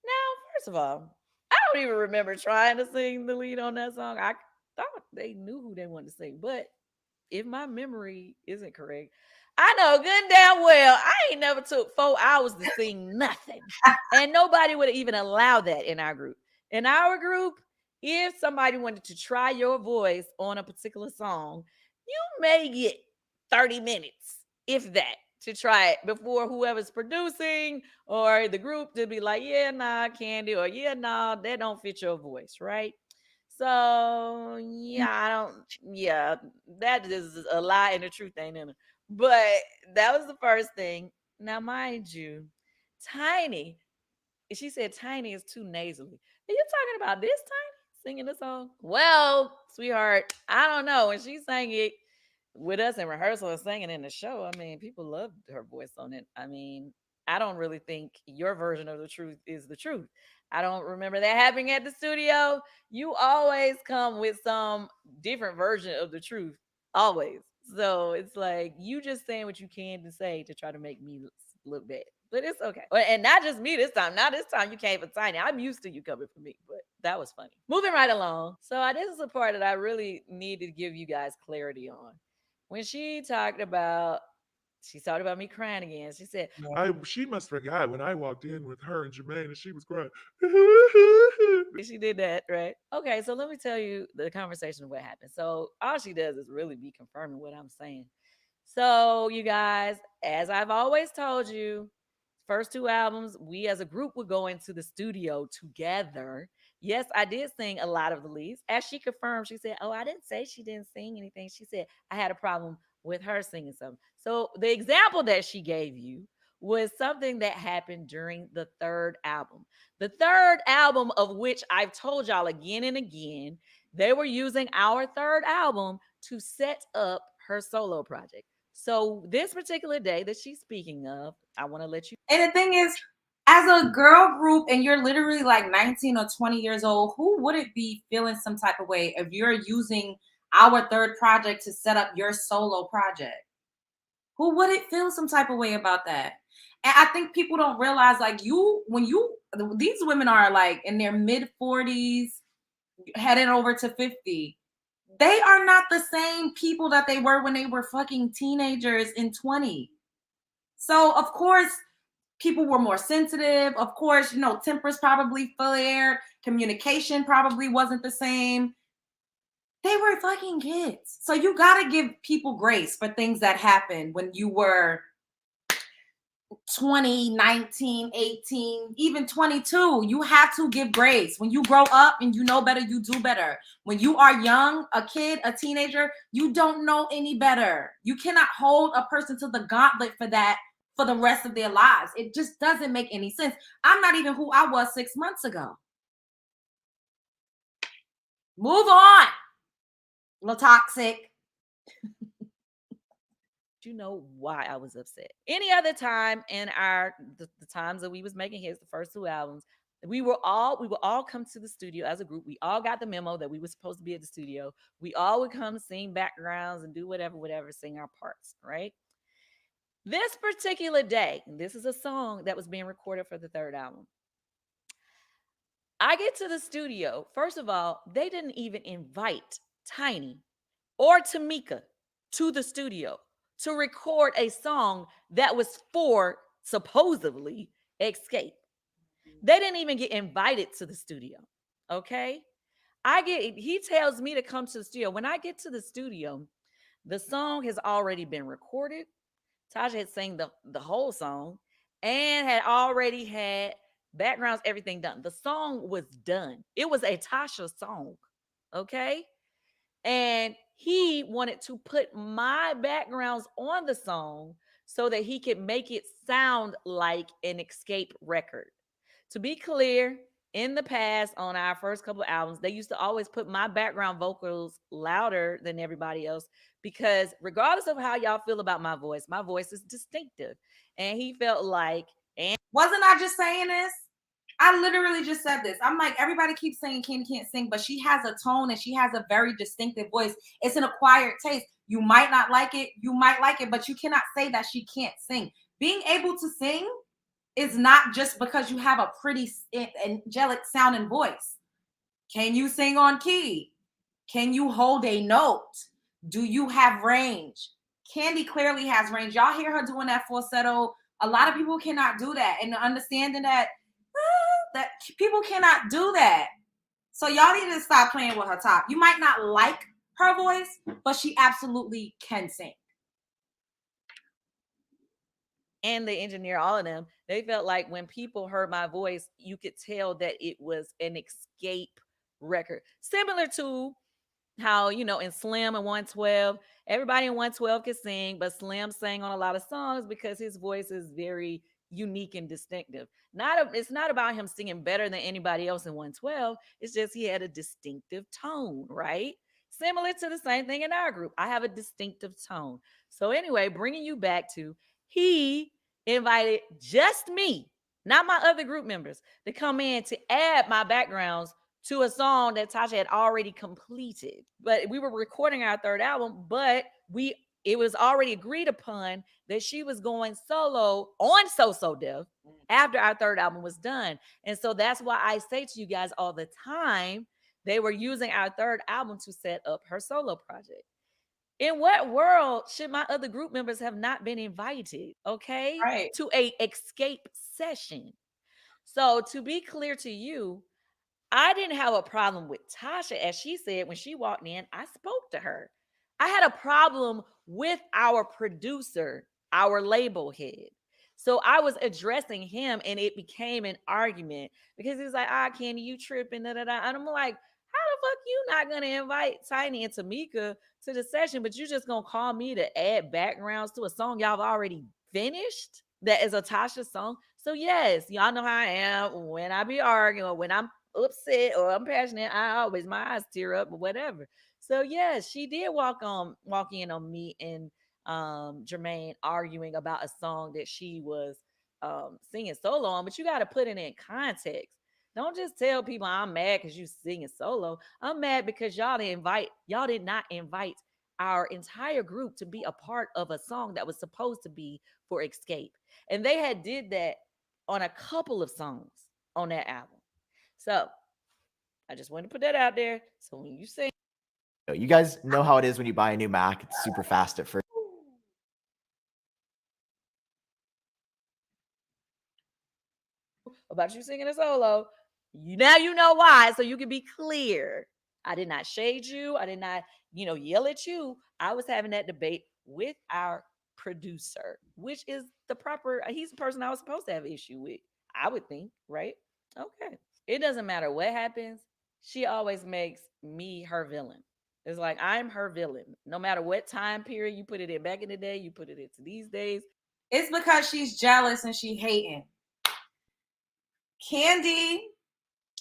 Now, first of all, I don't even remember trying to sing the lead on that song. I thought they knew who they wanted to sing, but if my memory isn't correct, I know good and damn well I ain't never took 4 hours to sing nothing. And nobody would even allow that in our group. In our group, if somebody wanted to try your voice on a particular song, you may get 30 minutes, if that, to try it before whoever's producing or the group to be like, yeah, nah, Kandi, or yeah, nah, that don't fit your voice, right? So yeah, that is a lie and the truth ain't in it. But that was the first thing. Now, mind you, Tiny, she said Tiny is too nasally. Are you talking about this Tiny singing the song? Well, sweetheart, I don't know. When she sang it with us in rehearsal and singing in the show, I mean, people loved her voice on it. I mean, I don't really think your version of the truth is the truth. I don't remember that happening at the studio. You always come with some different version of the truth, always. So it's like you just saying what you can to say to try to make me look bad. But it's okay. And not just me this time. Not this time you came for Tiny. I'm used to you coming for me, but that was funny. Moving right along. So this is the part that I really need to give you guys clarity on. When she talked about me crying again. She said, She must forgot when I walked in with her and Jermaine and she was crying. She did that, right? Okay, so let me tell you the conversation of what happened. So all she does is really be confirming what I'm saying. So you guys, as I've always told you, first 2 albums, we as a group would go into the studio together. Yes, I did sing a lot of the leads. As she confirmed, she said, oh, I didn't say she didn't sing anything. She said, I had a problem with her singing something. So the example that she gave you was something that happened during the 3rd album. The 3rd album, of which I've told y'all again and again, they were using our 3rd album to set up her solo project. So this particular day that she's speaking of, I want to let you. And the thing is, as a girl group and you're literally like 19 or 20 years old, who wouldn't be feeling some type of way if you're using our 3rd project to set up your solo project? Who wouldn't feel some type of way about that? And I think people don't realize, like, these women are like in their mid 40s, heading over to 50. They are not the same people that they were when they were fucking teenagers in 20. So of course, people were more sensitive. Of course, tempers probably flared. Communication probably wasn't the same. They were fucking kids. So you got to give people grace for things that happened when you were 20, 19, 18, even 22. You have to give grace. When you grow up and you know better, you do better. When you are young, a kid, a teenager, you don't know any better. You cannot hold a person to the gauntlet for that for the rest of their lives. It just doesn't make any sense. I'm not even who I was 6 months ago. Move on. Little toxic. You know why I was upset. Any other time in the times that we was making hits, the first 2 albums, we would all come to the studio as a group. We all got the memo that we were supposed to be at the studio. We all would come sing backgrounds and do whatever, sing our parts, right? This particular day, this is a song that was being recorded for the 3rd album. I get to the studio. First of all, they didn't even invite Tiny or Tamika to the studio to record a song that was for supposedly Escape. They didn't even get invited to the studio. Okay. He tells me to come to the studio. When I get to the studio, the song has already been recorded. Tasha had sang the whole song and had already had backgrounds, everything done. The song was done. It was a Tasha song. Okay. And he wanted to put my backgrounds on the song so that he could make it sound like an Escape record. To be clear, in the past, on our first couple of albums, they used to always put my background vocals louder than everybody else because regardless of how y'all feel about my voice is distinctive. And he felt like, and wasn't I just saying this? I literally just said this. I'm like, everybody keeps saying Kandi can't sing, but she has a tone and she has a very distinctive voice. It's an acquired taste. You might not like it, you might like it, but you cannot say that she can't sing. Being able to sing is not just because you have a pretty angelic sounding voice. Can you sing on key? Can you hold a note? Do you have range? Kandi clearly has range. Y'all hear her doing that falsetto. A lot of people cannot do that. And understanding that people cannot do that. So y'all need to stop playing with her top. You might not like her voice, but she absolutely can sing. And the engineer, all of them, they felt like when people heard my voice, you could tell that it was an Escape record. Similar to how, in Slim and 112, everybody in 112 could sing, but Slim sang on a lot of songs because his voice is very unique and distinctive. It's not about him singing better than anybody else in 112. It's just he had a distinctive tone, right? Similar to the same thing in our group. I have a distinctive tone. So anyway, bringing you back to, he invited just me, not my other group members, to come in to add my backgrounds to a song that Tasha had already completed. But we were recording our third album, but it was already agreed upon that she was going solo on So Def after our third album was done. And so that's why I say to you guys all the time, they were using our third album to set up her solo project. In what world should my other group members have not been invited, okay, right, to a Escape session? So to be clear to you, I didn't have a problem with Tasha. As she said, when she walked in, I spoke to her. I had a problem with our producer, our label head. So I was addressing him and it became an argument because he was like, Kandi, you tripping, da, da, da. And I'm like, how the fuck you not going to invite Tiny and Tamika to the session, but you just going to call me to add backgrounds to a song y'all have already finished that is a Tasha song? So yes, y'all know how I am when I be arguing or when I'm upset or I'm passionate, my eyes tear up or whatever. So yes, she did walk in on me and Jermaine arguing about a song that she was singing solo on, but you got to put it in context. Don't just tell people I'm mad because you singing solo. I'm mad because y'all did not invite our entire group to be a part of a song that was supposed to be for Escape. And they had did that on a couple of songs on that album. So I just wanted to put that out there. So when you sing, you guys know how it is when you buy a new Mac. It's super fast at first. about you singing a solo, now you know why. So you can be clear. I did not shade you. I did not, yell at you. I was having that debate with our producer, which is he's the person I was supposed to have an issue with, I would think, right? Okay. It doesn't matter what happens. She always makes me her villain. It's like I'm her villain. No matter what time period you put it in, back in the day, you put it into these days. It's because she's jealous and she hating. Kandi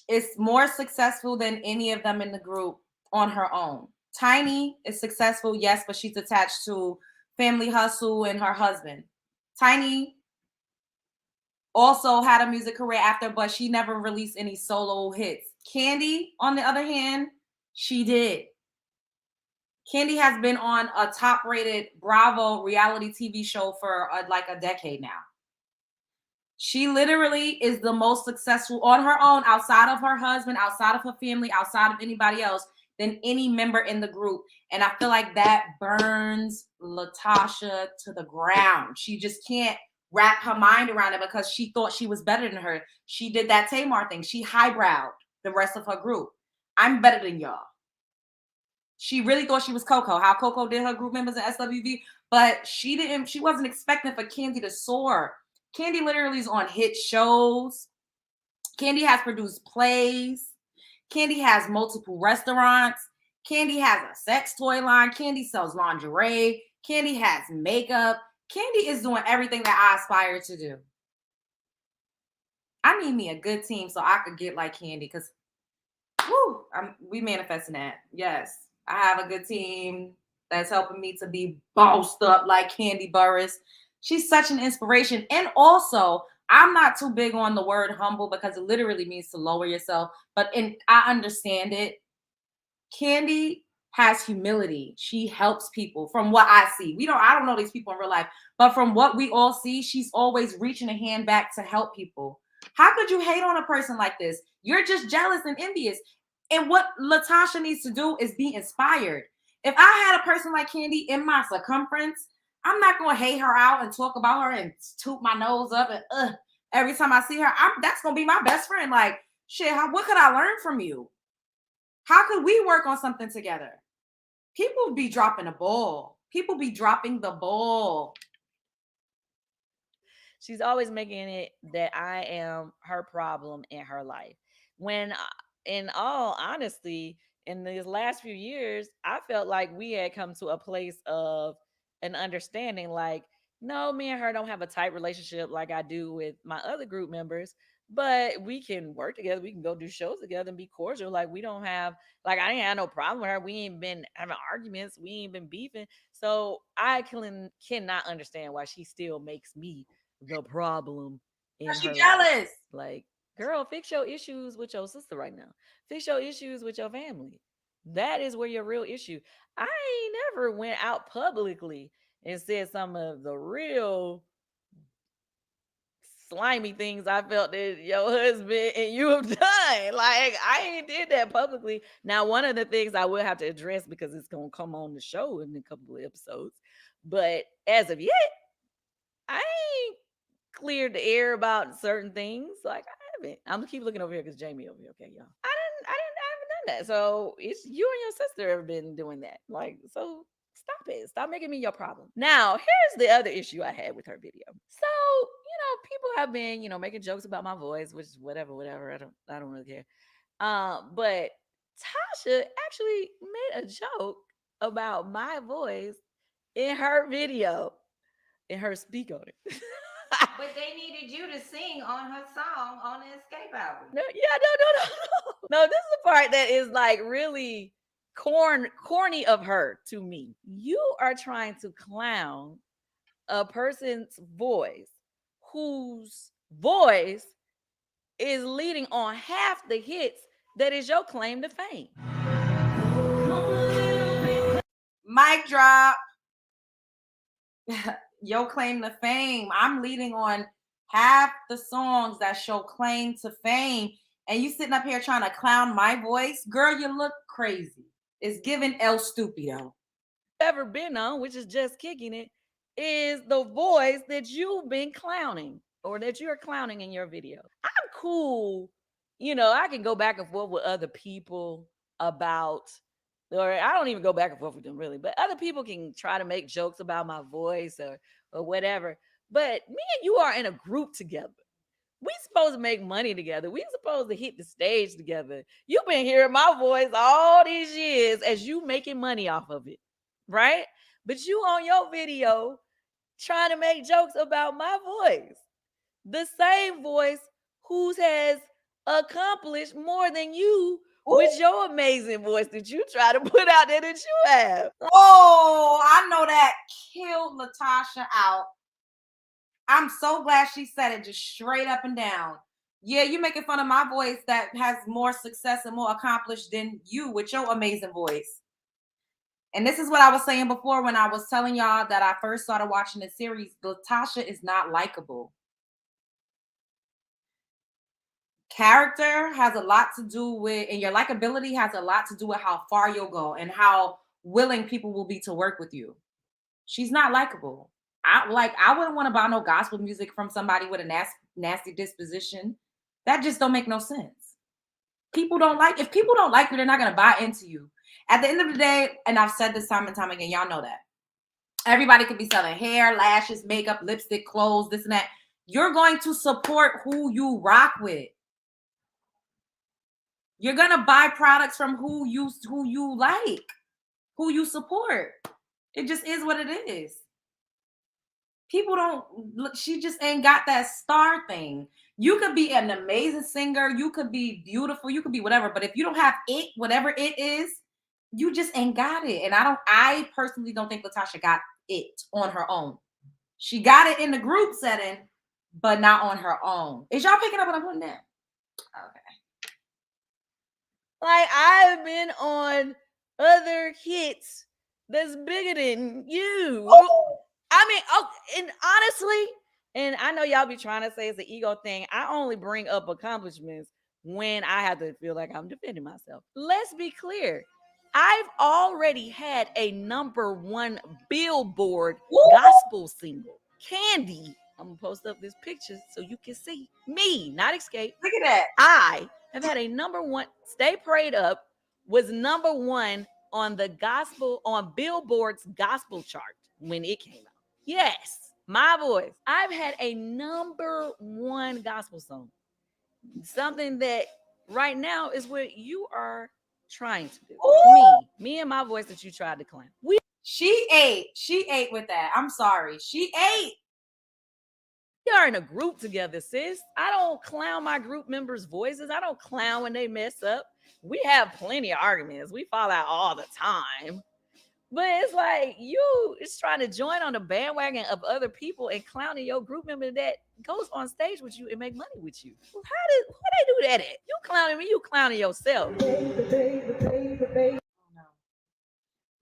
is more successful than any of them in the group on her own. Tiny is successful, yes, but she's attached to Family Hustle and her husband. Tiny also had a music career after, but she never released any solo hits. Kandi, on the other hand, she did. Kandi has been on a top-rated Bravo reality TV show for like a decade now. She literally is the most successful on her own, outside of her husband, outside of her family, outside of anybody else, than any member in the group. And I feel like that burns Latasha to the ground. She just can't wrap her mind around it because she thought she was better than her. She did that Tamar thing. She highbrowed the rest of her group. I'm better than y'all. She really thought she was Coco, how Coco did her group members in SWV, but she wasn't expecting for Kandi to soar. Kandi literally is on hit shows. Kandi has produced plays. Kandi has multiple restaurants. Kandi has a sex toy line. Kandi sells lingerie. Kandi has makeup. Kandi is doing everything that I aspire to do. I need me a good team so I could get like Kandi, because we manifesting that. Yes, I have a good team that's helping me to be bossed up like Kandi Burruss. She's such an inspiration. And also, I'm not too big on the word humble because it literally means to lower yourself. But I understand it. Kandi has humility. She helps people from what I see. I don't know these people in real life, but from what we all see, she's always reaching a hand back to help people. How could you hate on a person like this? You're just jealous and envious. And what Latasha needs to do is be inspired. If I had a person like Kandi in my circumference, I'm not going to hate her out and talk about her and toot my nose up and every time I see her. That's going to be my best friend. Like, shit, what could I learn from you? How could we work on something together? People be dropping the ball. People be dropping the ball. She's always making it that I am her problem in her life. When, in all honesty, in these last few years, I felt like we had come to a place of an understanding. Like, no, me and her don't have a tight relationship like I do with my other group members, but we can work together. We can go do shows together and be cordial. Like, we don't have, like, I ain't had no problem with her. We ain't been having arguments. We ain't been beefing. So I cannot understand why she still makes me the problem in She her jealous. life. Like, girl, fix your issues with your sister right now. Fix your issues with your family. That is where your real issue. I ain't never went out publicly and said some of the real slimy things I felt that your husband and you have done. Like, I ain't did that publicly. Now, one of the things I will have to address, because it's going to come on the show in a couple of episodes, but as of yet, I ain't cleared the air about certain things. Like, I haven't. I'm gonna keep looking over here because Jamie over here. Okay, y'all. I haven't done that. So it's you and your sister have been doing that. Like, so stop it. Stop making me your problem. Now, here's the other issue I had with her video. So, people have been, making jokes about my voice, which is whatever. I don't really care. But Tasha actually made a joke about my voice in her video, in her speak on it. But they needed you to sing on her song on the Escape album. No. No, this is the part that is like really corny of her to me. You are trying to clown a person's voice whose voice is leading on half the hits that is your claim to fame. Mic drop. Your claim to fame. I'm leading on half the songs that show claim to fame, and you sitting up here trying to clown my voice. Girl, you look crazy. It's giving El Stupido. Ever been on, which is just kicking it, is the voice that you've been clowning, or that you're clowning in your video. I'm cool. I can go back and forth with other people about, or I don't even go back and forth with them really, but other people can try to make jokes about my voice or whatever. But me and you are in a group together. We supposed to make money together. We supposed to hit the stage together. You've been hearing my voice all these years as you making money off of it, right? But you on your video trying to make jokes about my voice. The same voice who has accomplished more than you with your amazing voice that you try to put out there that you have. Oh, I know that killed Latasha out. I'm so glad she said it just straight up and down. Yeah, you making fun of my voice that has more success and more accomplished than you with your amazing voice. And this is what I was saying before when I was telling y'all that I first started watching the series. Latasha is not likable. Character has a lot to do with, and your likability has a lot to do with how far you'll go and how willing people will be to work with you. She's not likable. I wouldn't want to buy no gospel music from somebody with a nasty disposition. That just don't make no sense. If people don't like you, they're not going to buy into you. At the end of the day, and I've said this time and time again, y'all know that. Everybody could be selling hair, lashes, makeup, lipstick, clothes, this and that. You're going to support who you rock with. You're gonna buy products from who you like, who you support. It just is what it is. People don't look, she just ain't got that star thing. You could be an amazing singer, you could be beautiful, you could be whatever, but if you don't have it, whatever it is, you just ain't got it. And I personally don't think Latasha got it on her own. She got it in the group setting, but not on her own. Is y'all picking up what I'm putting down? Okay. Like, I've been on other hits that's bigger than you. Ooh. I mean, and honestly, and I know y'all be trying to say it's an ego thing. I only bring up accomplishments when I have to feel like I'm defending myself. Let's be clear. I've already had a #1 Billboard gospel single. Kandi. I'm gonna post up this picture so you can see me, not Escape. Look at that. I have had a #1. Stay Prayed Up was #1 on the gospel, on Billboard's gospel chart when it came out. Yes, my voice. I've had a #1 gospel song. Something that right now is what you are trying to do. Me and my voice that you tried to clown. She ate with that. I'm sorry. She ate. We are in a group together, sis. I don't clown my group members' voices. I don't clown when they mess up. We have plenty of arguments. We fall out all the time. But it's like you is trying to join on the bandwagon of other people and clowning your group member that goes on stage with you and make money with you. Well, who they do that at? You clowning me, you clowning yourself.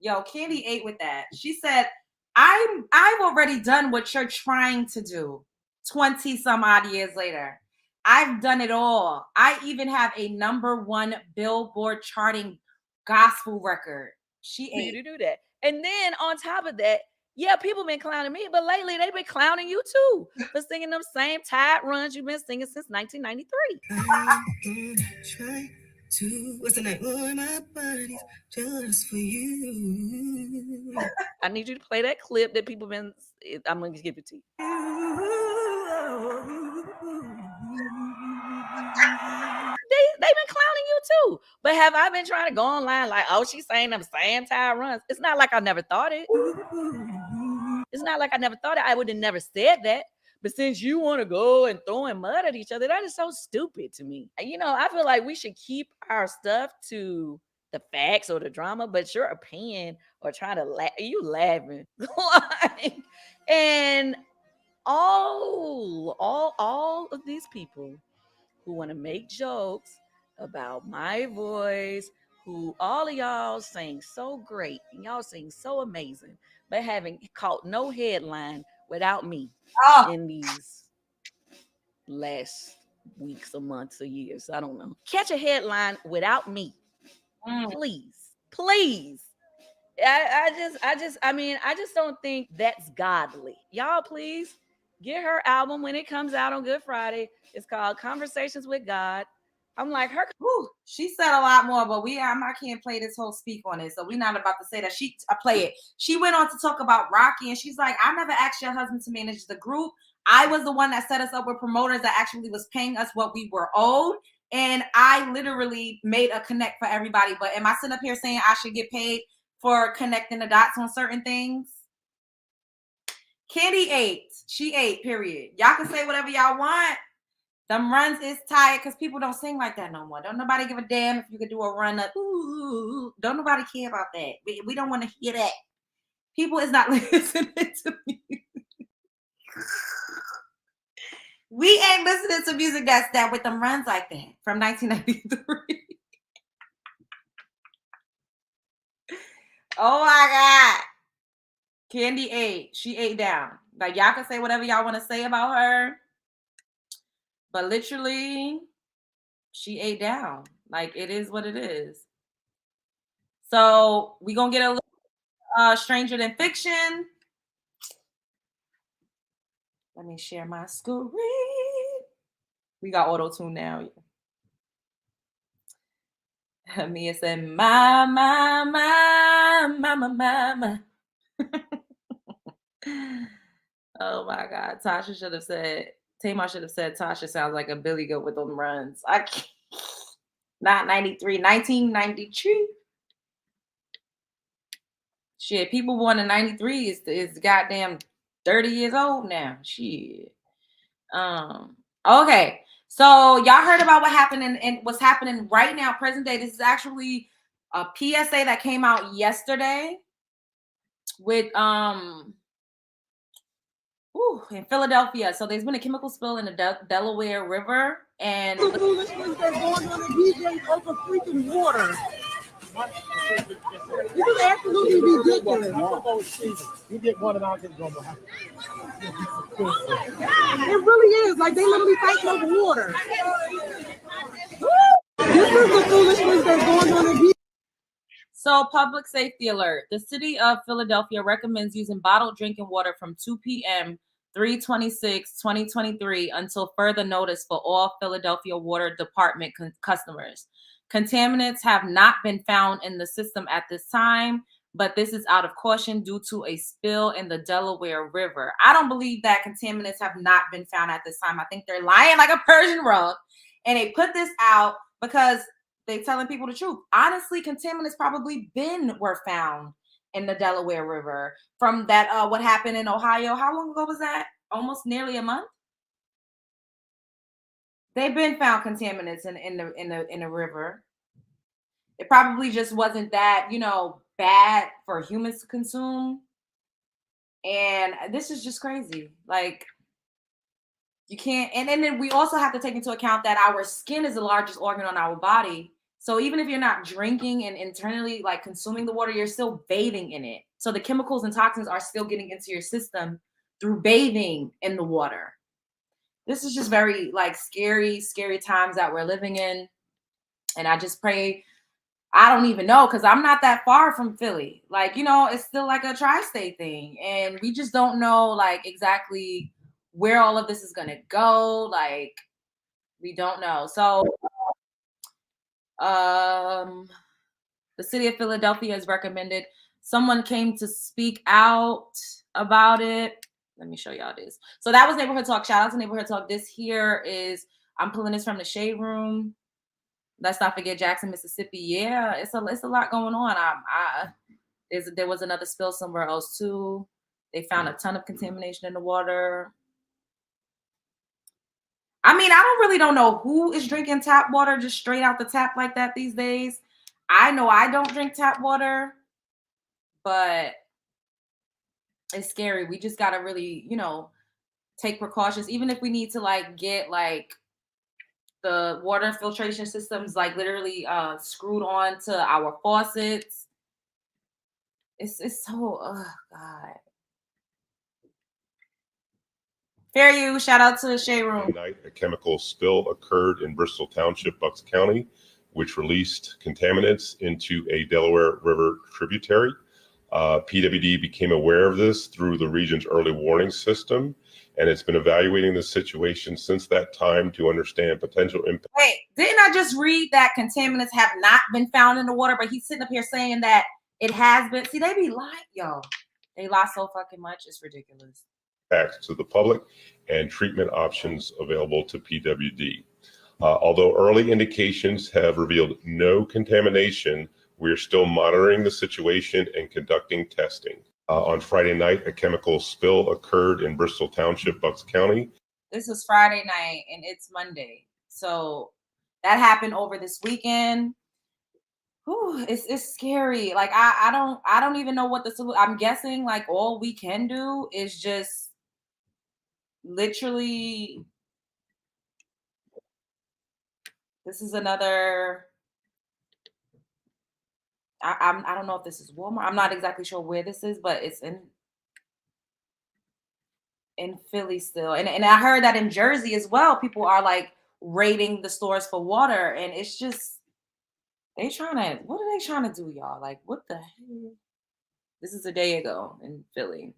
Yo, Kandi ate with that. She said, I've already done what you're trying to do 20 some odd years later. I've done it all. I even have a #1 Billboard charting gospel record. She ate. You to do that. And then on top of that, yeah, people been clowning me, but lately they've been clowning you too for singing them same tide runs you've been singing since 1993. Try to, what's the name? Oh, my body's just for you. I need you to play that clip that people been. I'm gonna give it to you. They've been clowning you too. But have I been trying to go online like, oh, she's saying them same tide runs? It's not like I never thought it. It's not like I never thought it. I would have never said that. But since you want to go and throwing mud at each other, that is so stupid to me. You know, I feel like we should keep our stuff to the facts or the drama, but your opinion or trying to laugh, you laughing. And all of these people who want to make jokes about my voice, who all of y'all sing so great and y'all sing so amazing, but having caught no headline without me in these last weeks or months or years. I don't know. Catch a headline without me. Please. I just don't think that's godly. Y'all, please get her album when it comes out on Good Friday. It's called Conversations with God. I'm like, her. She said a lot more, but I can't play this whole speak on it. So we're not about to say that. I play it. She went on to talk about Rocky, and she's like, I never asked your husband to manage the group. I was the one that set us up with promoters that actually was paying us what we were owed. And I literally made a connect for everybody. But am I sitting up here saying I should get paid for connecting the dots on certain things? Kandi ate. She ate, period. Y'all can say whatever y'all want. Them runs is tired because people don't sing like that no more. Don't nobody give a damn if you could do a run up. Ooh, don't nobody care about that. We don't want to hear that. People is not listening to music. We ain't listening to music that's that with them runs like that from 1993. Oh my God. Kandi ate. She ate down. Like, y'all can say whatever y'all want to say about her. But literally, she ate down. Like, it is what it is. So we're going to get a little Stranger Than Fiction. Let me share my screen. We got auto-tune now. Mia said, my. Oh my God. Tamar should have said, Tasha sounds like a Billy Goat with them runs. I can't. Not 93, 1993. Shit, people born in 93 is goddamn 30 years old now. Shit. Okay. So y'all heard about what happened and what's happening right now, present day. This is actually a PSA that came out yesterday with in Philadelphia. So there's been a chemical spill in the Delaware River, and The foolishness that's going on in DJ over freaking water. This is absolutely ridiculous. You get one and I'll get one. It really is. Like they literally fighting over water. This is the foolishness that's going on in DJ. So, public safety alert. The city of Philadelphia recommends using bottled drinking water from 2 p.m. 3/26/2023 until further notice for all Philadelphia Water Department customers. Contaminants have not been found in the system at this time, but this is out of caution due to a spill in the Delaware River. I don't believe that contaminants have not been found at this time. I think they're lying like a Persian rug, and they put this out because they're telling people the truth. Honestly, contaminants probably were found in the Delaware River from that what happened in Ohio. How long ago was that? Almost nearly a month. They've been found contaminants in the river. It probably just wasn't that, bad for humans to consume. And this is just crazy. Like, you can't, and then we also have to take into account that our skin is the largest organ on our body. So even if you're not drinking and internally like consuming the water, you're still bathing in it. So the chemicals and toxins are still getting into your system through bathing in the water. This is just very like scary times that we're living in. And I just pray, I don't even know, because I'm not that far from Philly. Like, it's still like a tri-state thing. And we just don't know like exactly where all of this is going to go. Like, we don't know. So the city of Philadelphia has recommended. Someone came to speak out about it. Let me show y'all this. So that was Neighborhood Talk. Shout out to Neighborhood Talk. This here is, I'm pulling this from the Shade Room. Let's not forget Jackson, Mississippi. Yeah, it's a lot going on. There was another spill somewhere else too. They found a ton of contamination in the water. I mean, I don't know who is drinking tap water just straight out the tap like that these days. I know I don't drink tap water, but it's scary. We just got to really, take precautions. Even if we need to like get like the water filtration systems like literally screwed on to our faucets. It's so, oh God. Fair you, shout out to the Shade Room. Night, a chemical spill occurred in Bristol Township, Bucks County, which released contaminants into a Delaware River tributary. PWD became aware of this through the region's early warning system, and it's been evaluating the situation since that time to understand potential impact. Wait, didn't I just read that contaminants have not been found in the water, but he's sitting up here saying that it has been? See, they be lying, yo. They lie so fucking much, it's ridiculous. To the public and treatment options available to PWD. Although early indications have revealed no contamination, we are still monitoring the situation and conducting testing. On Friday night, a chemical spill occurred in Bristol Township, Bucks County. This is Friday night and it's Monday. So that happened over this weekend. Whew, it's scary. Like I don't even know what the solution. I'm guessing like all we can do is just literally, this is another, I don't know if this is Walmart. I'm not exactly sure where this is, but it's in Philly still. And I heard that in Jersey as well, people are like raiding the stores for water. And it's just, what are they trying to do, y'all? Like, what the hell? This is a day ago in Philly.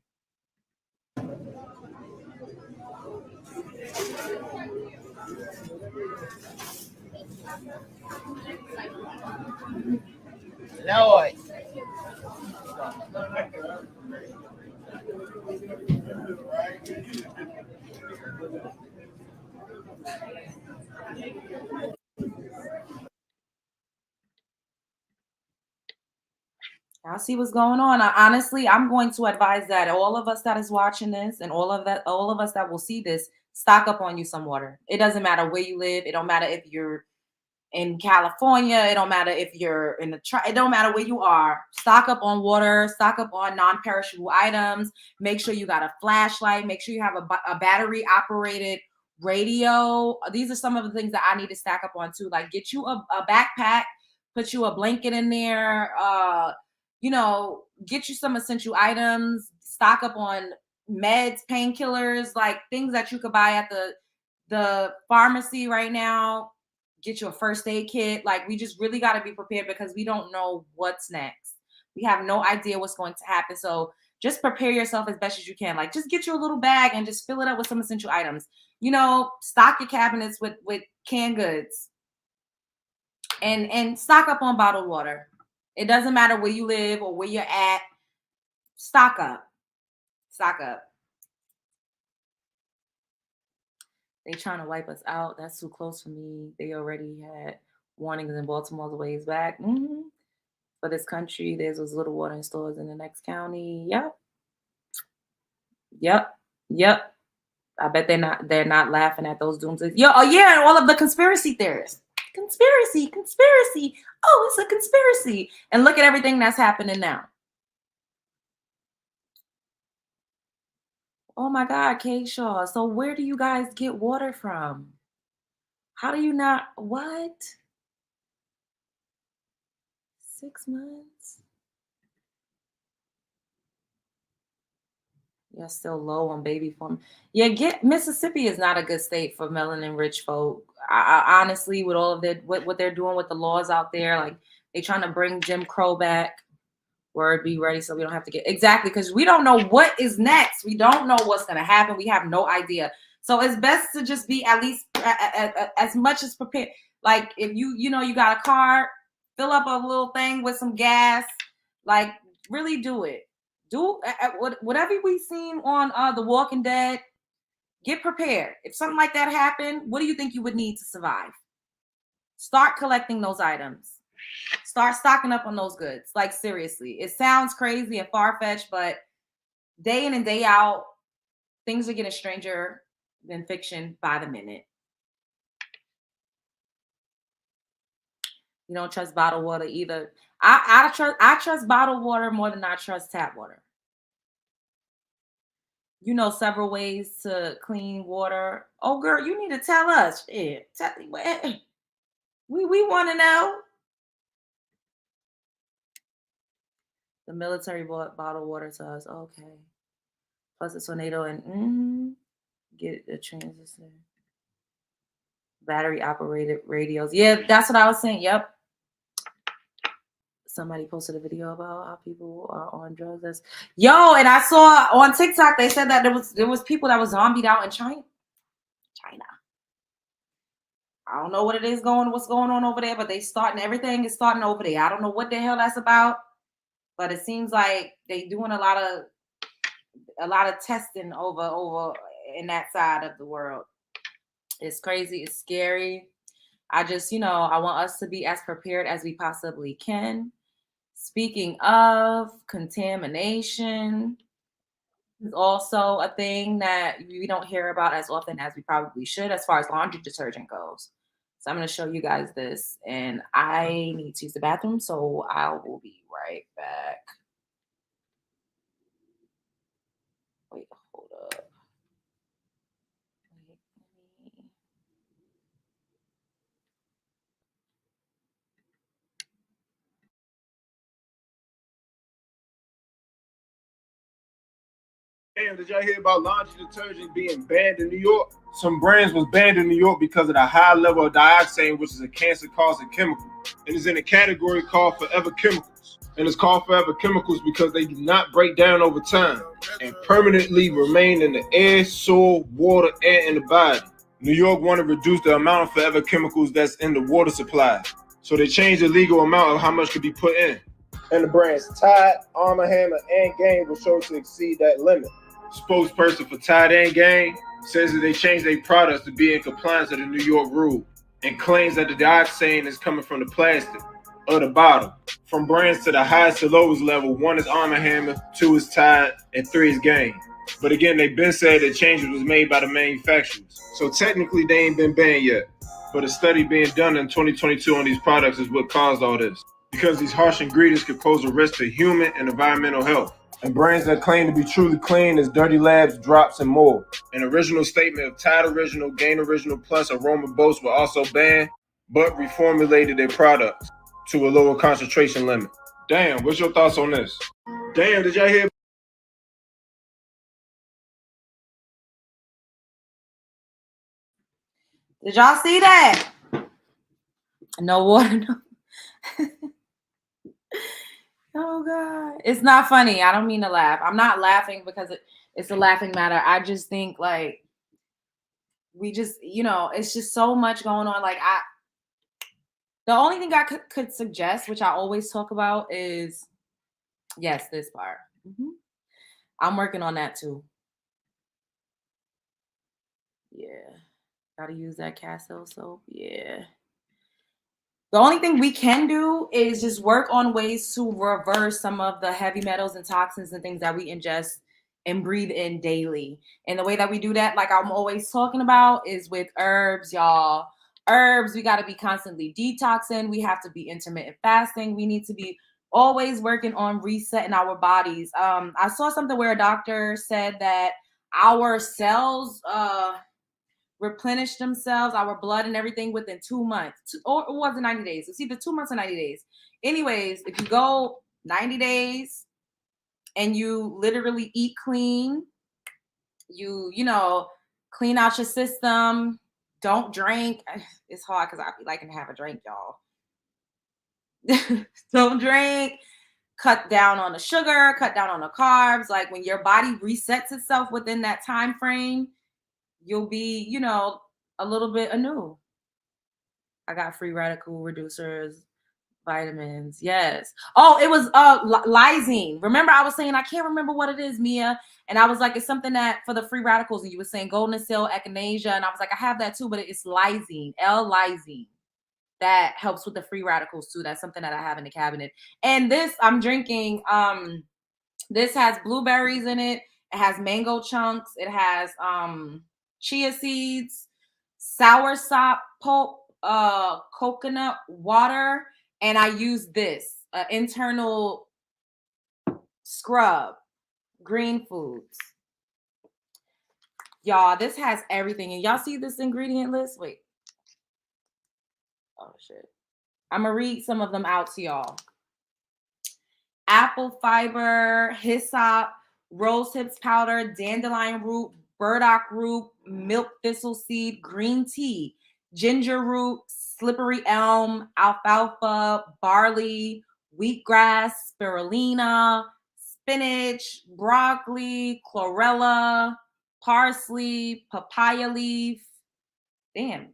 Lord. I'll see what's going on. Honestly, I'm going to advise that all of us that is watching this and all of us that will see this, stock up on you some water. It doesn't matter where you live. It don't matter if you're in California. It don't matter if you're in it don't matter where you are. Stock up on water, stock up on non-perishable items. Make sure you got a flashlight. Make sure you have a battery operated radio. These are some of the things that I need to stack up on too. Like get you a backpack, put you a blanket in there, get you some essential items, stock up on meds, painkillers, like things that you could buy at the pharmacy right now. Get you a first aid kit. Like we just really got to be prepared because we don't know what's next. We have no idea what's going to happen. So just prepare yourself as best as you can. Like just get you a little bag and just fill it up with some essential items. Stock your cabinets with canned goods and stock up on bottled water. It doesn't matter where you live or where you're at. Stock up. Stock up. They trying to wipe us out. That's too close for me. They already had warnings in Baltimore the ways back. For this country, there's those little watering stores in the next county. Yep. I bet they're not laughing at those doomsdays. And all of the conspiracy theorists. Conspiracy. Oh, it's a conspiracy. And look at everything that's happening now. Oh my God, Kay Shaw. So where do you guys get water from? How do you not? What? 6 months? You're still low on baby formula. Yeah, Mississippi is not a good state for melanin rich folk. I honestly, with all of what they're doing with the laws out there, like they trying to bring Jim Crow back. Word, be ready so we don't have to get exactly because we don't know what is next. We don't know what's gonna happen. We have no idea. So it's best to just be at least as much as prepared. Like if you got a car, fill up a little thing with some gas. Like really do it. Do whatever we've seen on The Walking Dead. Get prepared. If something like that happened, what do you think you would need to survive? Start collecting those items. Start stocking up on those goods. Like seriously, it sounds crazy and far-fetched, but day in and day out, things are getting stranger than fiction by the minute. You don't trust bottled water either. I trust bottled water more than I trust tap water. You know several ways to clean water. Oh, girl, you need to tell us. Yeah, we want to know. The military bought bottled water to us. Okay. Plus a tornado and get a transistor. Battery operated radios. Yeah, that's what I was saying. Yep. Somebody posted a video about how people are on drugs. And I saw on TikTok they said that there was people that was zombied out in China. I don't know what's going on over there, but everything is starting over there. I don't know what the hell that's about, but it seems like they doing a lot of testing over in that side of the world. It's crazy. It's scary. I just, I want us to be as prepared as we possibly can. Speaking of contamination, is also a thing that we don't hear about as often as we probably should as far as laundry detergent goes. So I'm going to show you guys this, and I need to use the bathroom, so I will be right back. Wait, hold up. Damn, did y'all hear about laundry detergent being banned in New York? Some brands was banned in New York because of the high level of dioxane, which is a cancer-causing chemical. And it's in a category called forever chemicals. And it's called forever chemicals because they do not break down over time and permanently remain in the air, soil, water, air, and the body. New York want to reduce the amount of forever chemicals that's in the water supply. So they changed the legal amount of how much could be put in. And the brands Tide, Arm & Hammer, and Gain will show to exceed that limit. Spokesperson for Tide and Gain says that they changed their products to be in compliance with the New York rule and claims that the dioxane is coming from the plastic. of the bottle. From brands to the highest to lowest level, 1 is Arm & Hammer, 2 is Tide, and 3 is Game. But again, they've been said that changes was made by the manufacturers. So technically they ain't been banned yet. But a study being done in 2022 on these products is what caused all this. Because these harsh ingredients could pose a risk to human and environmental health. And brands that claim to be truly clean is Dirty Labs, Drops, and more. An original statement of Tide Original, Gain Original Plus, Aroma Boast were also banned, but reformulated their products to a lower concentration limit. Damn, what's your thoughts on this? Damn, did y'all hear? Did y'all see that? No water. No. Oh God, it's not funny. I don't mean to laugh. I'm not laughing because it's a laughing matter. I just think like we just, it's just so much going on. Like the only thing I could suggest, which I always talk about, is yes, this part. I'm working on that too. Yeah, gotta use that Castle soap. Yeah. The only thing we can do is just work on ways to reverse some of the heavy metals and toxins and things that we ingest and breathe in daily. And the way that we do that, like I'm always talking about, is with herbs, y'all. Herbs, we got to be constantly detoxing. We have to be intermittent fasting. We need to be always working on resetting our bodies. I saw something where a doctor said that our cells, replenish themselves, our blood and everything within 2 months, or was it 90 days? It's either 2 months or 90 days. Anyways, if you go 90 days and you literally eat clean, you clean out your system, don't drink. It's hard because I be liking to have a drink, y'all. Don't drink. Cut down on the sugar, cut down on the carbs. Like when your body resets itself within that time frame, you'll be, a little bit anew. I got free radical reducers, vitamins. Yes. Oh, it was lysine. Remember, I was saying I can't remember what it is, Mia. And I was like, it's something that for the free radicals. And you were saying golden seal, echinacea, and I was like, I have that too, but it's lysine, L-lysine. That helps with the free radicals too. That's something that I have in the cabinet. And this I'm drinking. This has blueberries in it. It has mango chunks. It has chia seeds, soursop pulp, coconut water, and I use this internal scrub, green foods. Y'all, this has everything. And y'all see this ingredient list? Wait. Oh, shit. I'm going to read some of them out to y'all. Apple fiber, hyssop, rose hips powder, dandelion root, burdock root, milk thistle seed, green tea, ginger root, slippery elm, alfalfa, barley, wheatgrass, spirulina, spinach, broccoli, chlorella, parsley, papaya leaf,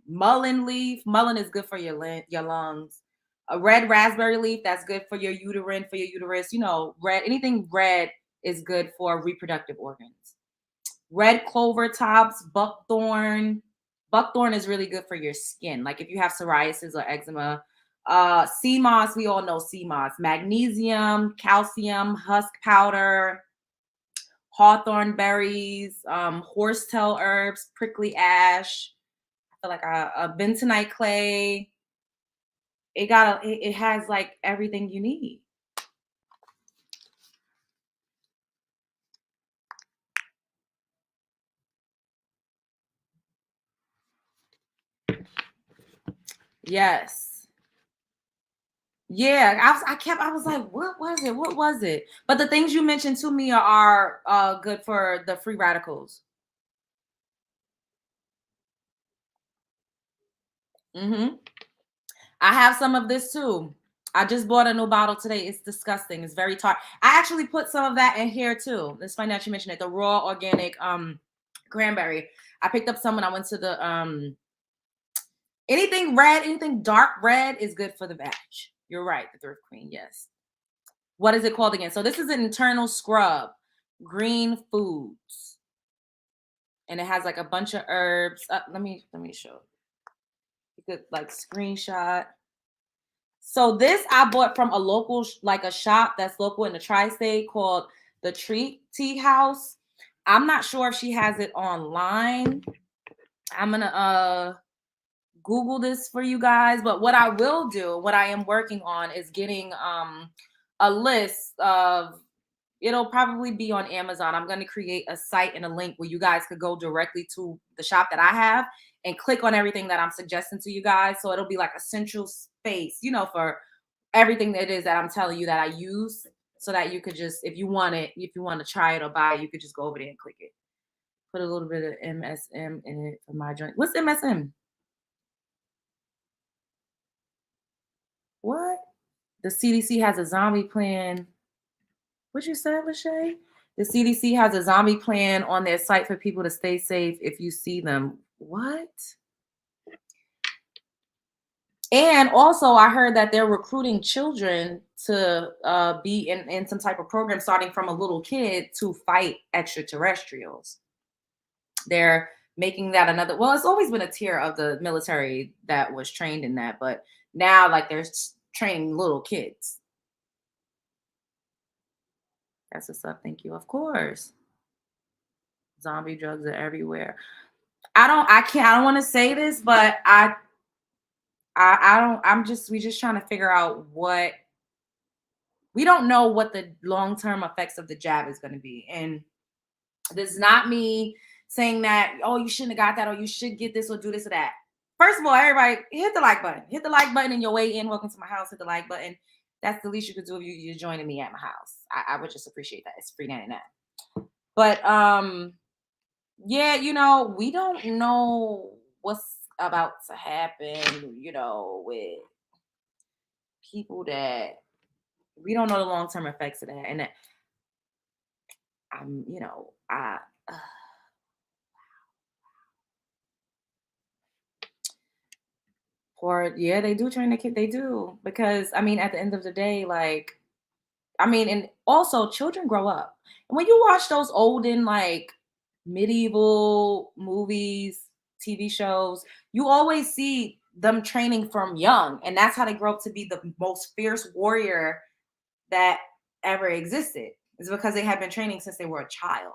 mullein leaf. Mullein is good for your lungs. A red raspberry leaf, that's good for your uterine, for your uterus. Anything red is good for reproductive organs. Red clover tops, buckthorn. Buckthorn is really good for your skin. Like if you have psoriasis or eczema. Sea moss, we all know sea moss. Magnesium, calcium, husk powder, hawthorn berries, horsetail herbs, prickly ash. I feel like a bentonite clay. It has like everything you need. Yes. Yeah, I was like, what was it? But the things you mentioned to me are good for the free radicals. I have some of this too. I just bought a new bottle today. It's disgusting. It's very tart. I actually put some of that in here too. It's funny that you mentioned it. The raw organic cranberry. I picked up some when I went to the anything red, anything dark red is good for the vag. You're right, the Thrift Queen. Yes. What is it called again? So this is an internal scrub, green foods, and it has like a bunch of herbs. Let me show. You could like screenshot. So this I bought from a local, like a shop that's local in the tri-state called the Treat Tea House. I'm not sure if she has it online. I'm gonna Google this for you guys, but what I will do, what I am working on is getting a list of, it'll probably be on Amazon. I'm going to create a site and a link where you guys could go directly to the shop that I have and click on everything that I'm suggesting to you guys. So it'll be like a central space, you know, for everything that it is that I'm telling you that I use, so that you could just, if you want it, if you want to try it or buy it, you could just go over there and click it. Put a little bit of MSM in it for my joint. What's MSM? What? The CDC has a zombie plan. What you said, Lachey? The CDC has a zombie plan on their site for people to stay safe if you see them. What? And also, I heard that they're recruiting children to be in some type of program starting from a little kid to fight extraterrestrials. They're making that another, well, it's always been a tier of the military that was trained in that, but now like they're training little kids. That's what's up. Thank you. Of course. Zombie drugs are everywhere. I don't want to say this, but we just trying to figure out what, we don't know what the long-term effects of the jab is going to be. And this is not me saying that, oh, you shouldn't have got that, or you should get this or do this or that. First of all, everybody hit the like button. Hit the like button in your way in. Welcome to my house. Hit the like button. That's the least you could do if you're joining me at my house. I would just appreciate that. It's free 99. But yeah, you know, we don't know what's about to happen, you know, with people that we don't know the long-term effects of that. And that you know, or yeah, they do train the kid. They do, because I mean, at the end of the day, like, I mean, and also children grow up. And when you watch those olden, like medieval movies, TV shows, you always see them training from young. And that's how they grow up to be the most fierce warrior that ever existed. Is because they have been training since they were a child.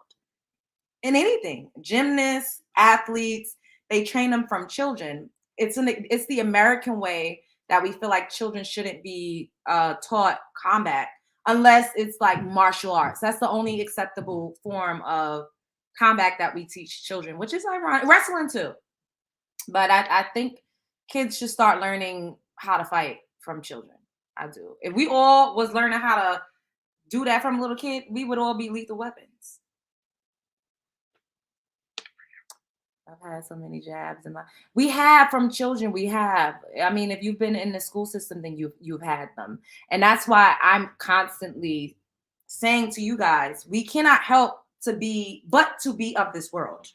In anything, gymnasts, athletes, they train them from children. It's the American way that we feel like children shouldn't be taught combat unless it's like martial arts. That's the only acceptable form of combat that we teach children, which is ironic. Wrestling too. But I think kids should start learning how to fight from children. I do. If we all was learning how to do that from a little kid, we would all be lethal weapons. I've had so many jabs in my. We have from children. We have. I mean, if you've been in the school system, then you've had them, and that's why I'm constantly saying to you guys, we cannot help to be of this world.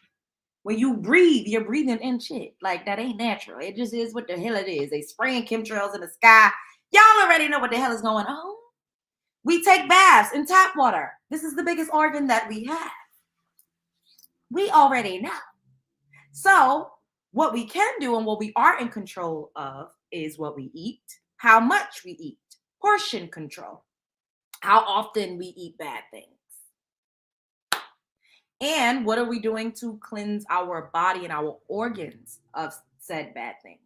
When you breathe, you're breathing in shit. Like, that ain't natural. It just is what the hell it is. They spraying chemtrails in the sky. Y'all already know what the hell is going on. We take baths in tap water. This is the biggest organ that we have. We already know. So what we can do and what we are in control of is what we eat, how much we eat, portion control, how often we eat bad things. And what are we doing to cleanse our body and our organs of said bad things?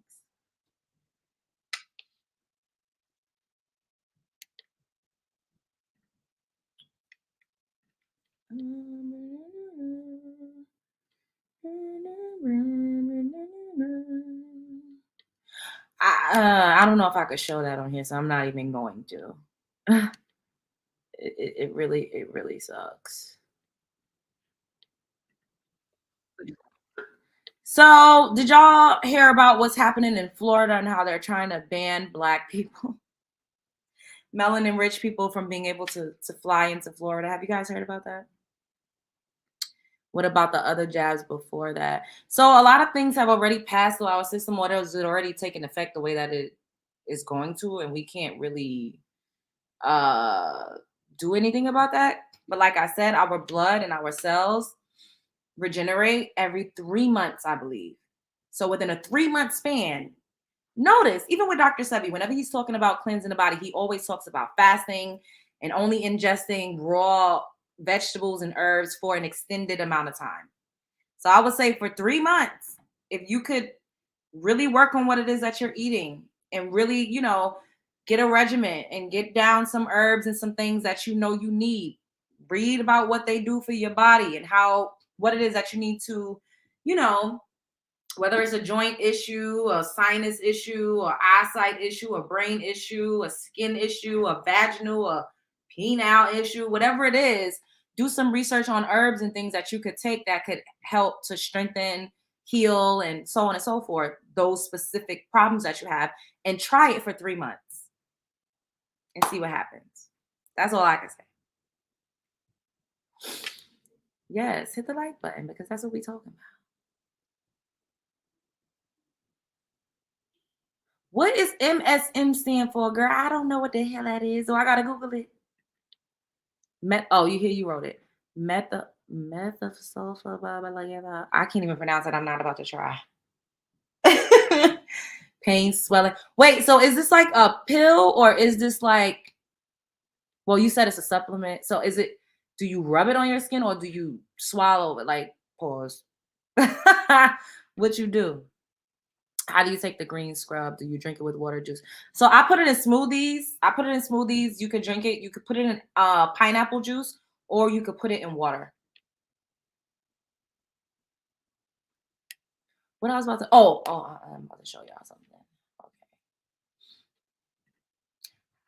I don't know if I could show that on here, so I'm not even going to. It really sucks. So, did y'all hear about what's happening in Florida and how they're trying to ban Black people, melanin rich people, from being able to fly into Florida? Have you guys heard about that? What about the other jabs before that? So a lot of things have already passed through our system, or has it already taken effect the way that it is going to, and we can't really do anything about that. But like I said, our blood and our cells regenerate every 3 months, I believe. So within a 3-month span, Notice, even with Dr. Sebi, whenever he's talking about cleansing the body, he always talks about fasting and only ingesting raw vegetables and herbs for an extended amount of time. So I would say for 3 months, if you could really work on what it is that you're eating and really, get a regimen and get down some herbs and some things that you know you need. Read about what they do for your body and what it is that you need to, whether it's a joint issue, a sinus issue, a eyesight issue, a brain issue, a skin issue, a vaginal, a penile issue, whatever it is, do some research on herbs and things that you could take that could help to strengthen, heal, and so on and so forth, those specific problems that you have, and try it for 3 months and see what happens. That's all I can say. Yes, hit the like button because that's what we're talking about. What is MSM stand for, girl? I don't know what the hell that is, so I gotta Google it. You wrote it. Methosulfur, blah, blah, blah, blah. I can't even pronounce it. I'm not about to try. Pain, swelling. Wait, so is this like a pill or is this like, well, you said it's a supplement. So do you rub it on your skin or do you swallow it? Like, pause. What you do? How do you take the green scrub? Do you drink it with water, juice? So I put it in smoothies. You could drink it. You could put it in pineapple juice or you could put it in water. What I was about to, I'm about to show y'all something.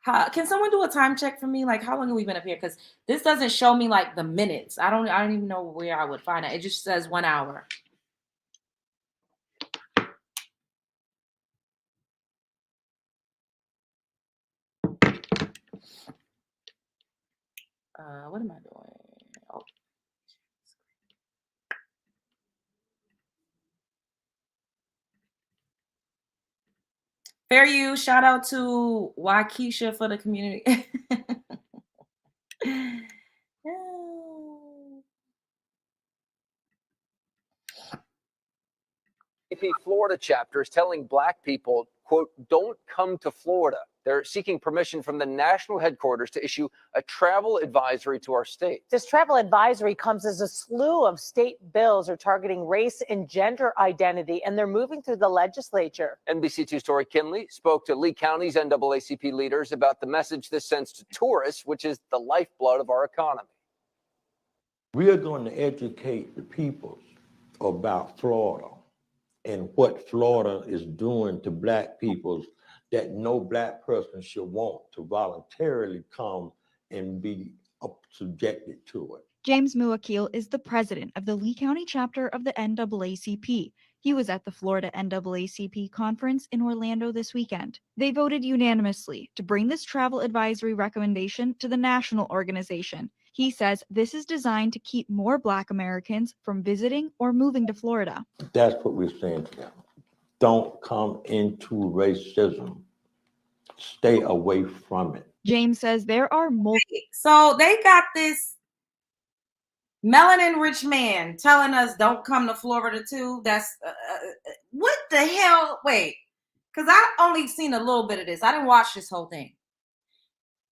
Okay. Can someone do a time check for me? Like, how long have we been up here? Because this doesn't show me like the minutes. I don't even know where I would find it. It just says 1 hour. What am I doing? Oh. Fair you. Shout out to Waukesha for the community. Florida chapter is telling Black people, quote, don't come to Florida. They're seeking permission from the national headquarters to issue a travel advisory to our state. This travel advisory comes as a slew of state bills are targeting race and gender identity, and they're moving through the legislature. NBC2 story Kinley spoke to Lee County's NAACP leaders about the message this sends to tourists, which is the lifeblood of our economy. We are going to educate the people about Florida and what Florida is doing to Black people that no Black person should want to voluntarily come and be subjected to it. James Muakil is the president of the Lee County chapter of the NAACP. He was at the Florida NAACP conference in Orlando this weekend. They voted unanimously to bring this travel advisory recommendation to the national organization. He says this is designed to keep more Black Americans from visiting or moving to Florida. That's what we're saying to them. Don't come into racism. Stay away from it. James says there are multiple. So they got this melanin-rich man telling us don't come to Florida too. That's what the hell? Wait, because I only seen a little bit of this. I didn't watch this whole thing.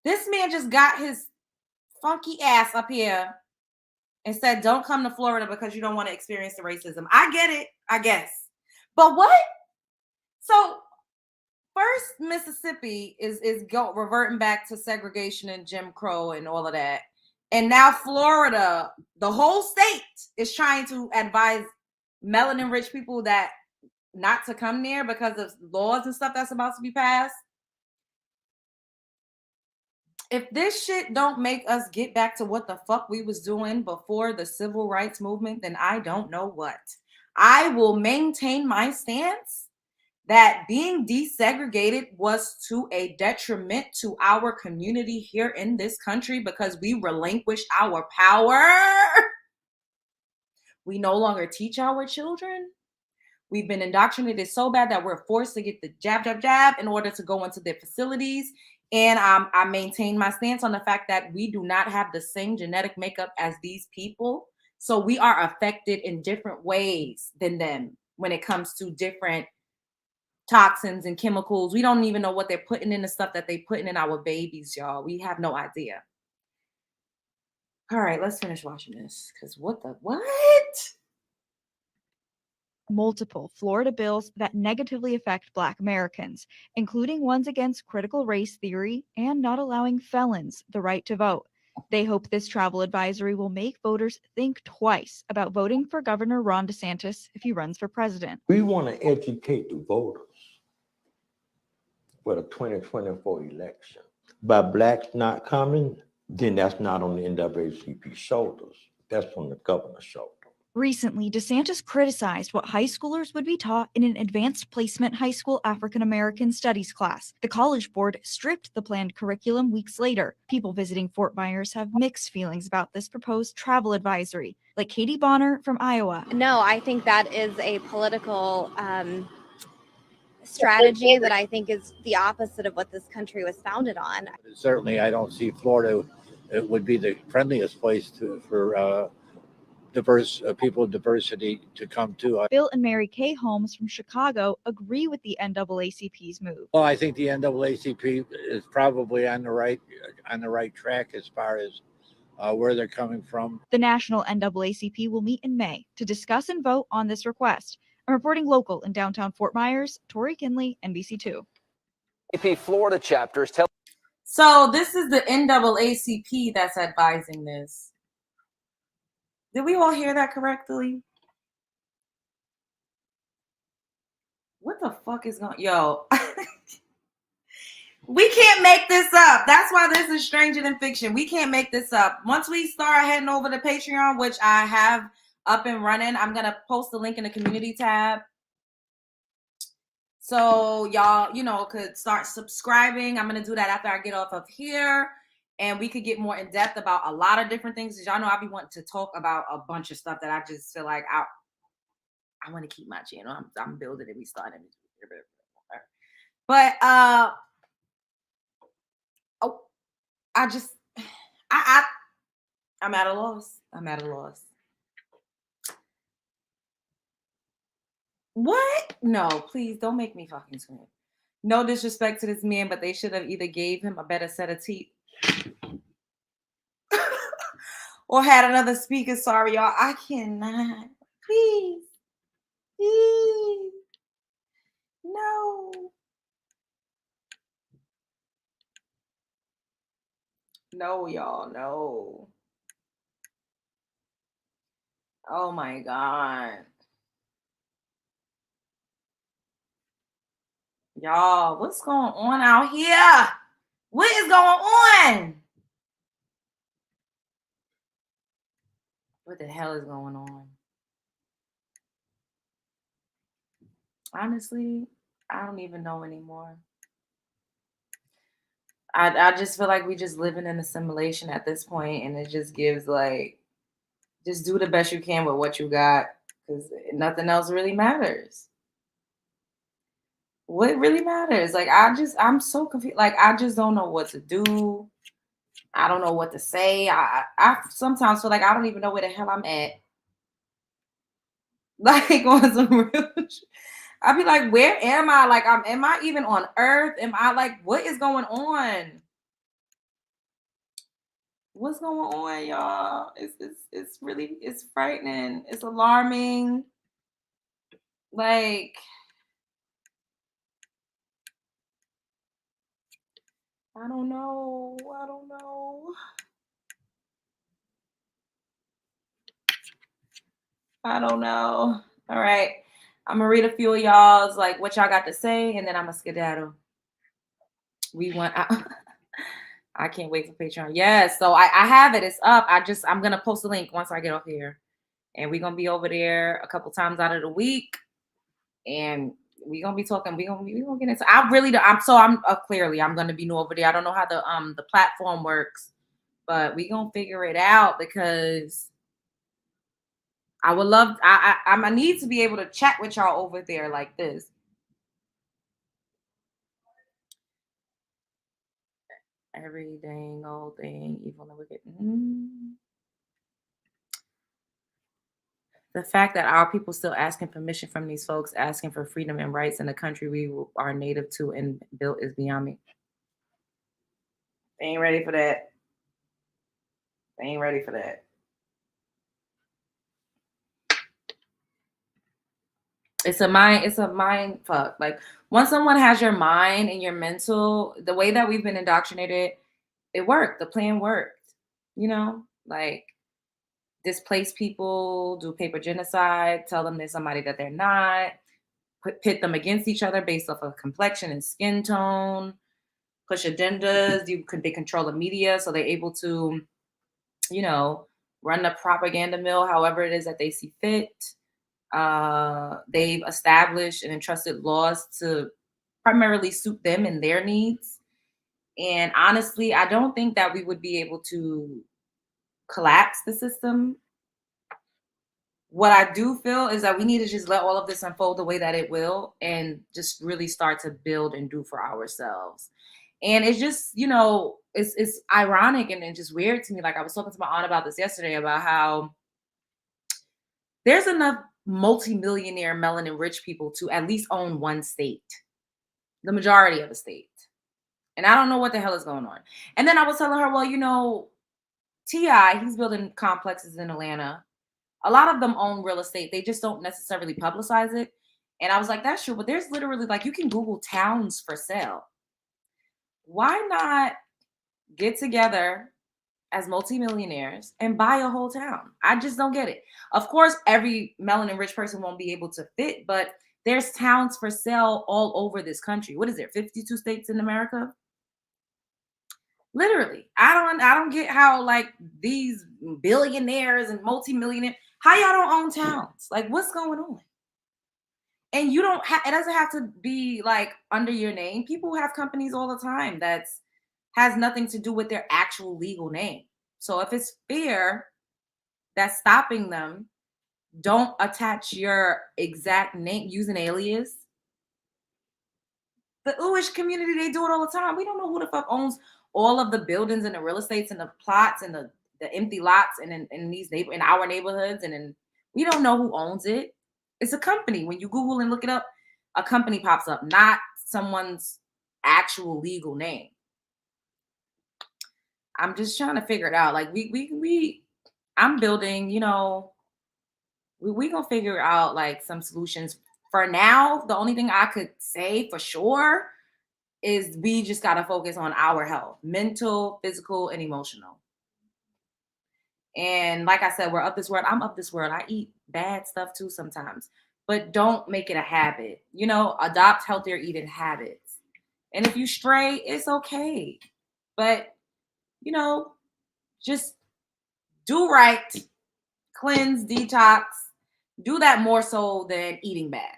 This man just got his funky ass up here and said, don't come to Florida because you don't want to experience the racism. I get it, I guess. But what? So first, Mississippi is reverting back to segregation and Jim Crow and all of that. And now Florida, the whole state is trying to advise melanin-rich people that not to come there because of laws and stuff that's about to be passed. If this shit don't make us get back to what the fuck we was doing before the civil rights movement, then I don't know what. I will maintain my stance that being desegregated was to a detriment to our community here in this country because we relinquished our power. We no longer teach our children. We've been indoctrinated so bad that we're forced to get the jab, jab, jab in order to go into their facilities. And I maintain my stance on the fact that we do not have the same genetic makeup as these people. So we are affected in different ways than them when it comes to different toxins and chemicals. We don't even know what they're putting in the stuff that they're putting in our babies, y'all. We have no idea. All right, let's finish watching this. Because what? Multiple Florida bills that negatively affect Black Americans, including ones against critical race theory and not allowing felons the right to vote. They hope this travel advisory will make voters think twice about voting for Governor Ron DeSantis if he runs for president. We want to educate the voters for the 2024 election. By Blacks not coming, then that's not on the NAACP shoulders. That's on the governor's shoulder. Recently, DeSantis criticized what high schoolers would be taught in an advanced placement high school African American studies class. The College Board stripped the planned curriculum weeks later. People visiting Fort Myers have mixed feelings about this proposed travel advisory, like Katie Bonner from Iowa. No, I think that is a political strategy that I think is the opposite of what this country was founded on. Certainly, I don't see Florida. It would be the friendliest place for diverse people of diversity to come to. Bill and Mary Kay Holmes from Chicago agree with the NAACP's move. Well, I think the NAACP is probably on the right track as far as where they're coming from. The National NAACP will meet in May to discuss and vote on this request. I'm reporting local in downtown Fort Myers, Tori Kinley, NBC2. AP Florida chapter is telling. So this is the NAACP that's advising this. Did we all hear that correctly? What the fuck is going? Yo, we can't make this up. That's why this is stranger than fiction. We can't make this up. Once we start heading over to Patreon, which I have up and running, I'm gonna post the link in the community tab. So y'all, could start subscribing. I'm gonna do that after I get off of here. And we could get more in depth about a lot of different things. Because y'all know I be wanting to talk about a bunch of stuff that I just feel like I want to keep my channel. I'm building it. We started. But I'm at a loss. I'm at a loss. What? No, please don't make me fucking scream. No disrespect to this man, but they should have either gave him a better set of teeth or had another speaker. Sorry, y'all. I cannot. Please. Please. No. No, y'all. No. Oh, my God. Y'all, what's going on out here? What is going on? What the hell is going on? Honestly, I don't even know anymore. I just feel like we just living in a simulation at this point, and it just gives just do the best you can with what you got, because nothing else really matters. What really matters? I'm so confused. I just don't know what to do. I don't know what to say. I sometimes feel like I don't even know where the hell I'm at. On some real shit. I'd be like, where am I? Am I even on Earth? Am I what is going on? What's going on, y'all? It's really frightening. It's alarming. I don't know. I don't know. I don't know. All right. I'm gonna read a few of y'all's what y'all got to say, and then I'm gonna skedaddle. I can't wait for Patreon. Yes, so I have it. It's up. I'm gonna post a link once I get off here, and we're gonna be over there a couple times out of the week, and we're gonna be talking. We're gonna get into. I really don't. I'm clearly I'm gonna be new over there. I don't know how the platform works, but we gonna figure it out because I would love. I need to be able to chat with y'all over there like this. Every dang old thing, evil and wicked. The fact that our people still asking permission from these folks, asking for freedom and rights in the country we are native to and built is beyond me. They ain't ready for that. They ain't ready for that. It's a mind fuck. Like once someone has your mind and your mental, the way that we've been indoctrinated, it worked. The plan worked. You know, like displace people, do paper genocide, tell them they're somebody that they're not, pit them against each other based off of complexion and skin tone, push agendas. They control the media, so they're able to, you know, run the propaganda mill however it is that they see fit. They've established and entrusted laws to primarily suit them and their needs. And honestly, I don't think that we would be able to collapse the system. What I do feel is that we need to just let all of this unfold the way that it will and just really start to build and do for ourselves. And it's just, you know, it's ironic and just weird to me. Like I was talking to my aunt about this yesterday about how there's enough multimillionaire melanin rich people to at least own one state, the majority of a state. And I don't know what the hell is going on. And then I was telling her, well, you know, T.I., he's building complexes in Atlanta. A lot of them own real estate. They just don't necessarily publicize it. And I was like, that's true. But there's literally like, you can Google towns for sale. Why not get together as multimillionaires and buy a whole town? I just don't get it. Of course, every melanin rich person won't be able to fit, but there's towns for sale all over this country. What is there? 52 states in America? Literally. I don't get how like these billionaires and multimillionaires, how y'all don't own towns? Like what's going on? And you don't have, it doesn't have to be like under your name. People have companies all the time that's has nothing to do with their actual legal name. So if it's fear that's stopping them, don't attach your exact name, use an alias. The Uish community, they do it all the time. We don't know who the fuck owns all of the buildings and the real estates and the plots and the empty lots and in our neighborhoods, and we don't know who owns it. It's a company. When you Google and look it up, a company pops up, not someone's actual legal name. I'm just trying to figure it out. Like I'm building, you know, we gonna figure out like some solutions. For now, the only thing I could say for sure is we just gotta focus on our health, mental, physical, and emotional. And like I said, we're of this world. I'm of this world. I eat bad stuff too sometimes, but don't make it a habit. You know, adopt healthier eating habits. And if you stray, it's okay. But you know, just do right, cleanse, detox, do that more so than eating bad.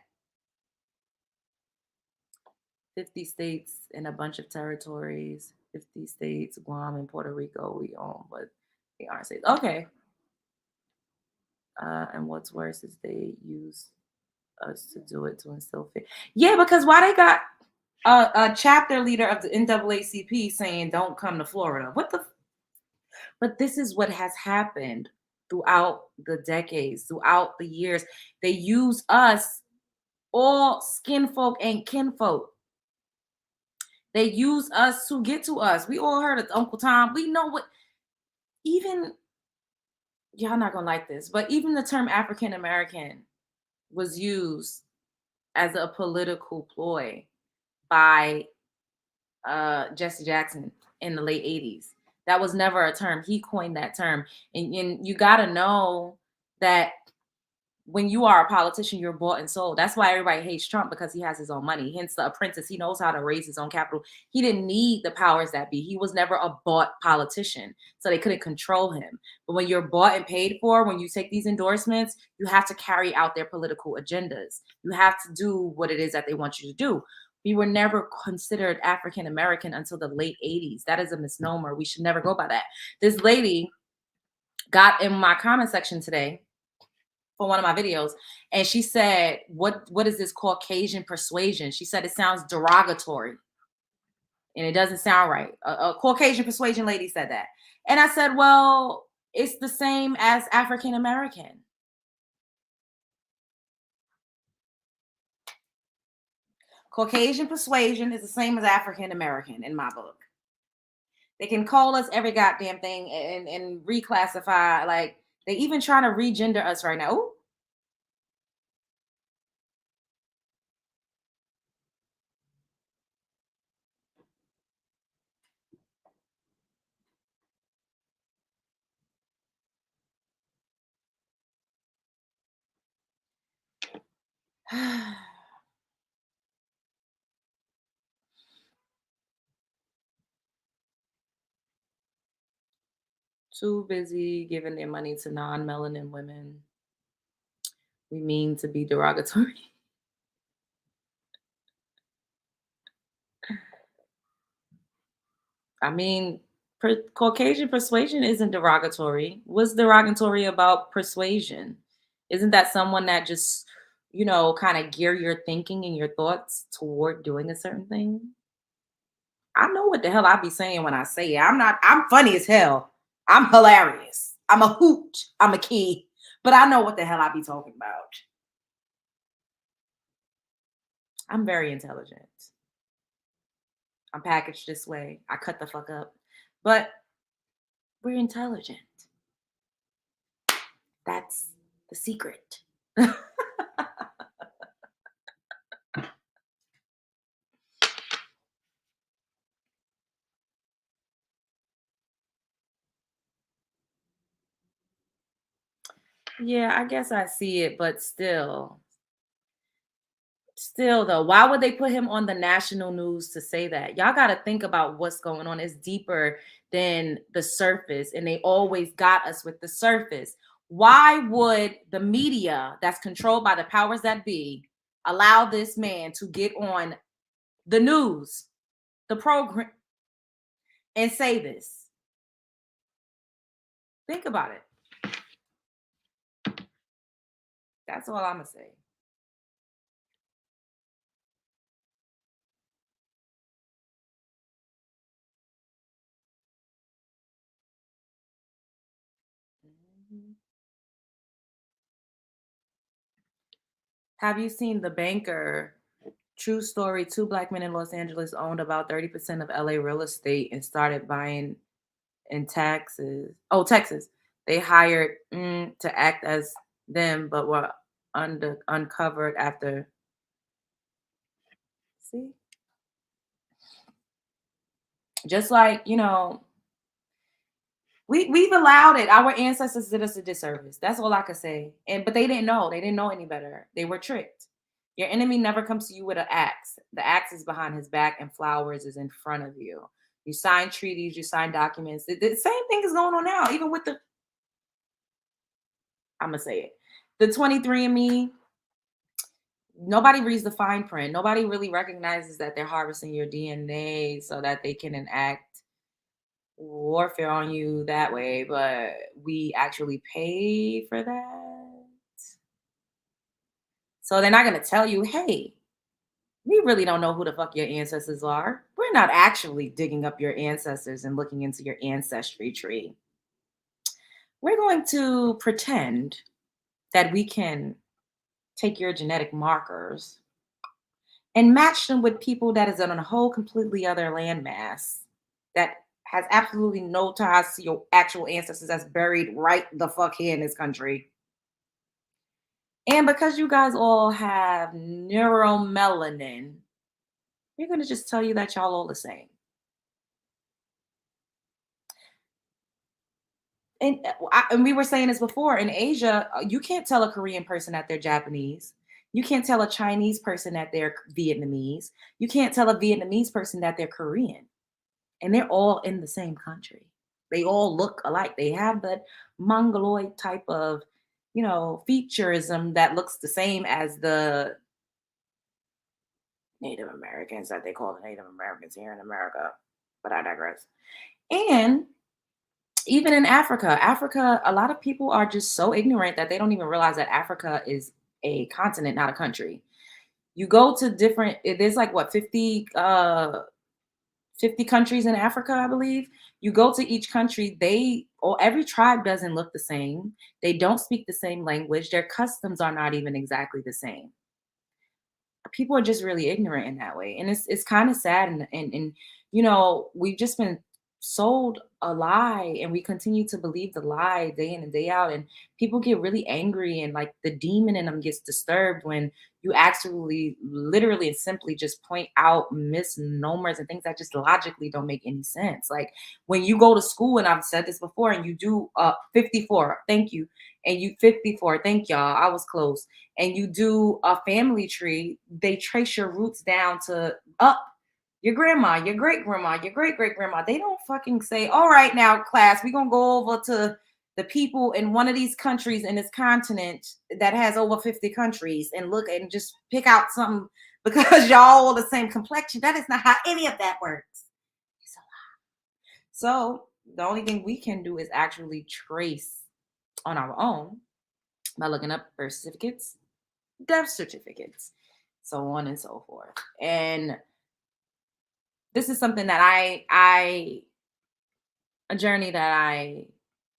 50 states and a bunch of territories, 50 states, Guam and Puerto Rico we own, but they aren't states. Okay. And what's worse is they use us to do it to instill fear. Yeah, because why they got a chapter leader of the NAACP saying don't come to Florida? What the? But this is what has happened throughout the decades, throughout the years. They use us, all skin folk and kinfolk. They use us to get to us. We all heard of Uncle Tom. We know what, even, y'all not gonna like this, but even the term African American was used as a political ploy by Jesse Jackson in the late 80s. That was never a term. He coined that term. And you gotta know that when you are a politician, you're bought and sold. That's why everybody hates Trump, because he has his own money. Hence the apprentice. He knows how to raise his own capital. He didn't need the powers that be. He was never a bought politician, so they couldn't control him. But when you're bought and paid for, when you take these endorsements, you have to carry out their political agendas. You have to do what it is that they want you to do. We were never considered African American until the late 80s. That is a misnomer. We should never go by that. This lady got in my comment section today for one of my videos, and she said, what is this Caucasian persuasion? She said it sounds derogatory and it doesn't sound right. A Caucasian persuasion lady said that. And I said, well, it's the same as African American. Caucasian persuasion is the same as African American in my book. They can call us every goddamn thing and reclassify. Like, they even trying to regender us right now. Ooh. Too busy giving their money to non-melanin women. We mean to be derogatory. I mean, Caucasian persuasion isn't derogatory. What's derogatory about persuasion? Isn't that someone that just, kind of gear your thinking and your thoughts toward doing a certain thing? I know what the hell I be saying when I say it. I'm funny as hell. I'm hilarious. I'm a hoot. I'm a key. But I know what the hell I be talking about. I'm very intelligent. I'm packaged this way. I cut the fuck up. But we're intelligent. That's the secret. Yeah, I guess I see it, but still though, why would they put him on the national news to say that? Y'all got to think about what's going on. It's deeper than the surface, and they always got us with the surface. Why would the media that's controlled by the powers that be allow this man to get on the news, the program, and say this? Think about it. That's all I'm going to say. Have you seen The Banker? True story. 2 Black men in Los Angeles owned about 30% of LA real estate and started buying in Texas. Oh, Texas. They hired to act as them, but were uncovered after. See? Just like, we've allowed it. Our ancestors did us a disservice. That's all I could say. But they didn't know. They didn't know any better. They were tricked. Your enemy never comes to you with an axe. The axe is behind his back and flowers is in front of you. You sign treaties, you sign documents. The same thing is going on now, even with I'm going to say it. The 23andMe, nobody reads the fine print. Nobody really recognizes that they're harvesting your DNA so that they can enact warfare on you that way, but we actually pay for that. So they're not going to tell you, hey, we really don't know who the fuck your ancestors are. We're not actually digging up your ancestors and looking into your ancestry tree. We're going to pretend that we can take your genetic markers and match them with people that is on a whole completely other landmass that has absolutely no ties to your actual ancestors that's buried right the fuck here in this country. And because you guys all have neuromelanin, we're going to just tell you that y'all all the same. And we were saying this before, in Asia, you can't tell a Korean person that they're Japanese. You can't tell a Chinese person that they're Vietnamese. You can't tell a Vietnamese person that they're Korean. And they're all in the same country. They all look alike. They have that mongoloid type of, featureism that looks the same as the Native Americans that they call the Native Americans here in America. But I digress. And even in Africa, a lot of people are just so ignorant that they don't even realize that Africa is a continent, not a country. You go to there's like what, 50 countries in Africa, I believe. You go to each country, every tribe doesn't look the same. They don't speak the same language. Their customs are not even exactly the same. people are just really ignorant in that way. And it's kind of sad. And you know, we've just been sold a lie and we continue to believe the lie day in and day out. And people get really angry and like the demon in them gets disturbed when you actually literally and simply just point out misnomers and things that just logically don't make any sense. Like when you go to school, and I've said this before, and you do 54, thank you. And you 54, thank y'all. I was close. And you do a family tree, they trace your roots down to up your grandma, your great grandma, your great great grandma. They don't fucking say, all right, now class, we're going to go over to the people in one of these countries in this continent that has over 50 countries and look and just pick out something because y'all all the same complexion. That is not how any of that works. It's a lie. So the only thing we can do is actually trace on our own by looking up birth certificates, death certificates, so on and so forth. And this is something that a journey that I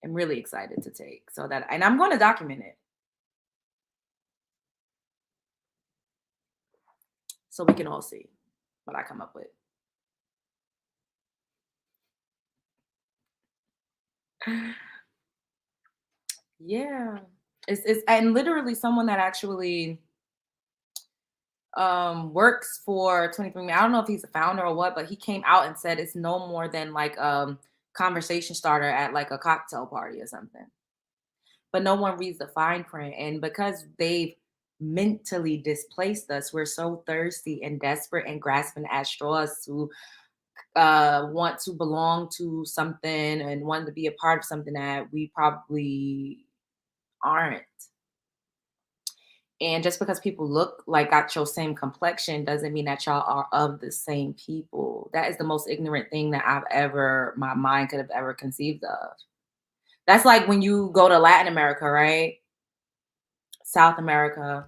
am really excited to take. So that, and I'm going to document it so we can all see what I come up with. Yeah, it's and literally someone that actually works for 23andMe. I don't know if he's a founder or what, but he came out and said it's no more than like conversation starter at like a cocktail party or something. But no one reads the fine print. And because they've mentally displaced us, we're so thirsty and desperate and grasping at straws to want to belong to something and want to be a part of something that we probably aren't. And just because people look like got your same complexion doesn't mean that y'all are of the same people. That is the most ignorant thing that my mind could have ever conceived of. That's like when you go to Latin America, right? South America,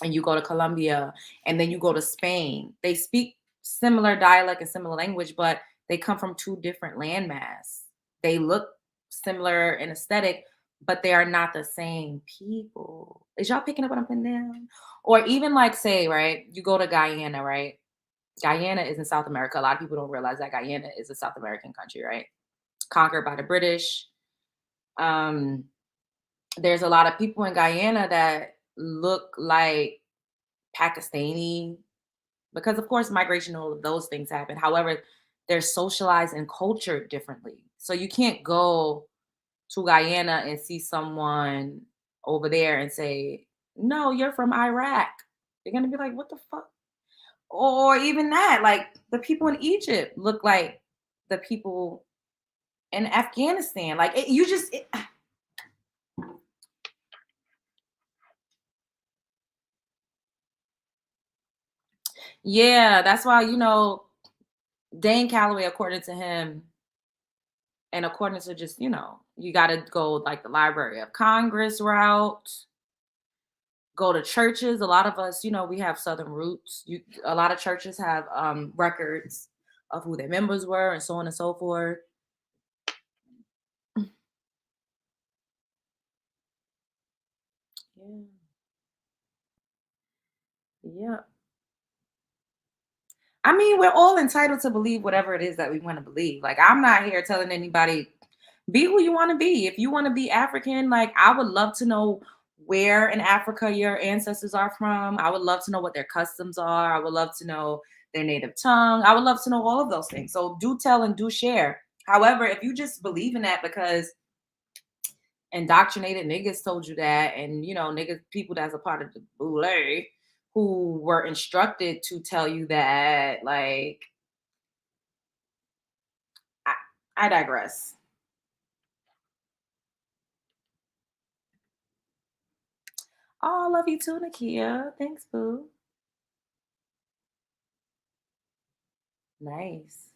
and you go to Colombia, and then you go to Spain. They speak similar dialect and similar language, but they come from two different landmass. They look similar in aesthetic, but they are not the same people. Is y'all picking up what I'm putting down? Or even like, say, right, you go to Guyana, right? Guyana is in South America. A lot of people don't realize that Guyana is a South American country, right? Conquered by the British. There's a lot of people in Guyana that look like Pakistani because, of course, migration, all of those things happen. However, they're socialized and cultured differently. So you can't go to Guyana and see someone over there and say, no, you're from Iraq. They're going to be like, what the fuck? Or even that, like the people in Egypt look like the people in Afghanistan. Like yeah, that's why, Dane Calloway, according to him, and according to just, you got to go like the Library of Congress route, go to churches. A lot of us, we have Southern roots. A lot of churches have records of who their members were and so on and so forth. Yeah. Yeah. I mean, we're all entitled to believe whatever it is that we want to believe. Like, I'm not here telling anybody, be who you want to be. If you want to be African, like, I would love to know where in Africa your ancestors are from. I would love to know what their customs are. I would love to know their native tongue. I would love to know all of those things. So do tell and do share. However, if you just believe in that because indoctrinated niggas told you that, and, niggas, people that's a part of the boule, who were instructed to tell you that, like, I digress. Oh, I love you too, Nakia. Thanks, boo. Nice.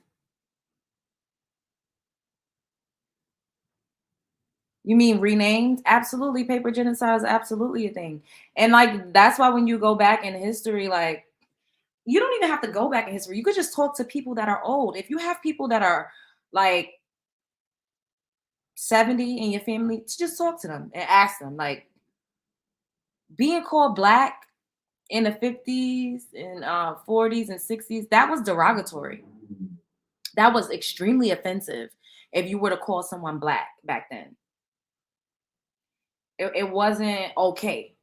You mean renamed? Absolutely. Paper genocide is absolutely a thing. And like, that's why when you go back in history, like, you don't even have to go back in history. You could just talk to people that are old. If you have people that are like 70 in your family, just talk to them and ask them, like, being called Black in the 50s and 40s and 60s, that was derogatory. That was extremely offensive if you were to call someone black back then. It wasn't okay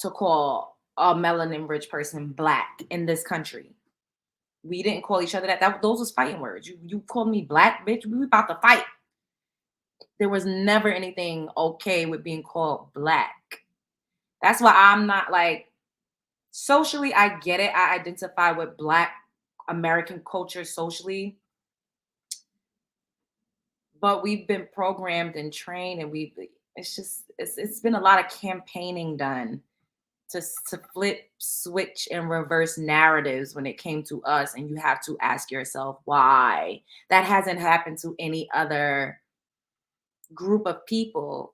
to call a melanin rich person black in this country. We didn't call each other that. Those was fighting words. You called me black, bitch. We about to fight. There was never anything okay with being called black. That's why I'm not like, socially, I get it. I identify with Black American culture socially. But we've been programmed and trained, and it's been a lot of campaigning done to flip, switch, and reverse narratives when it came to us. And you have to ask yourself why. That hasn't happened to any other group of people.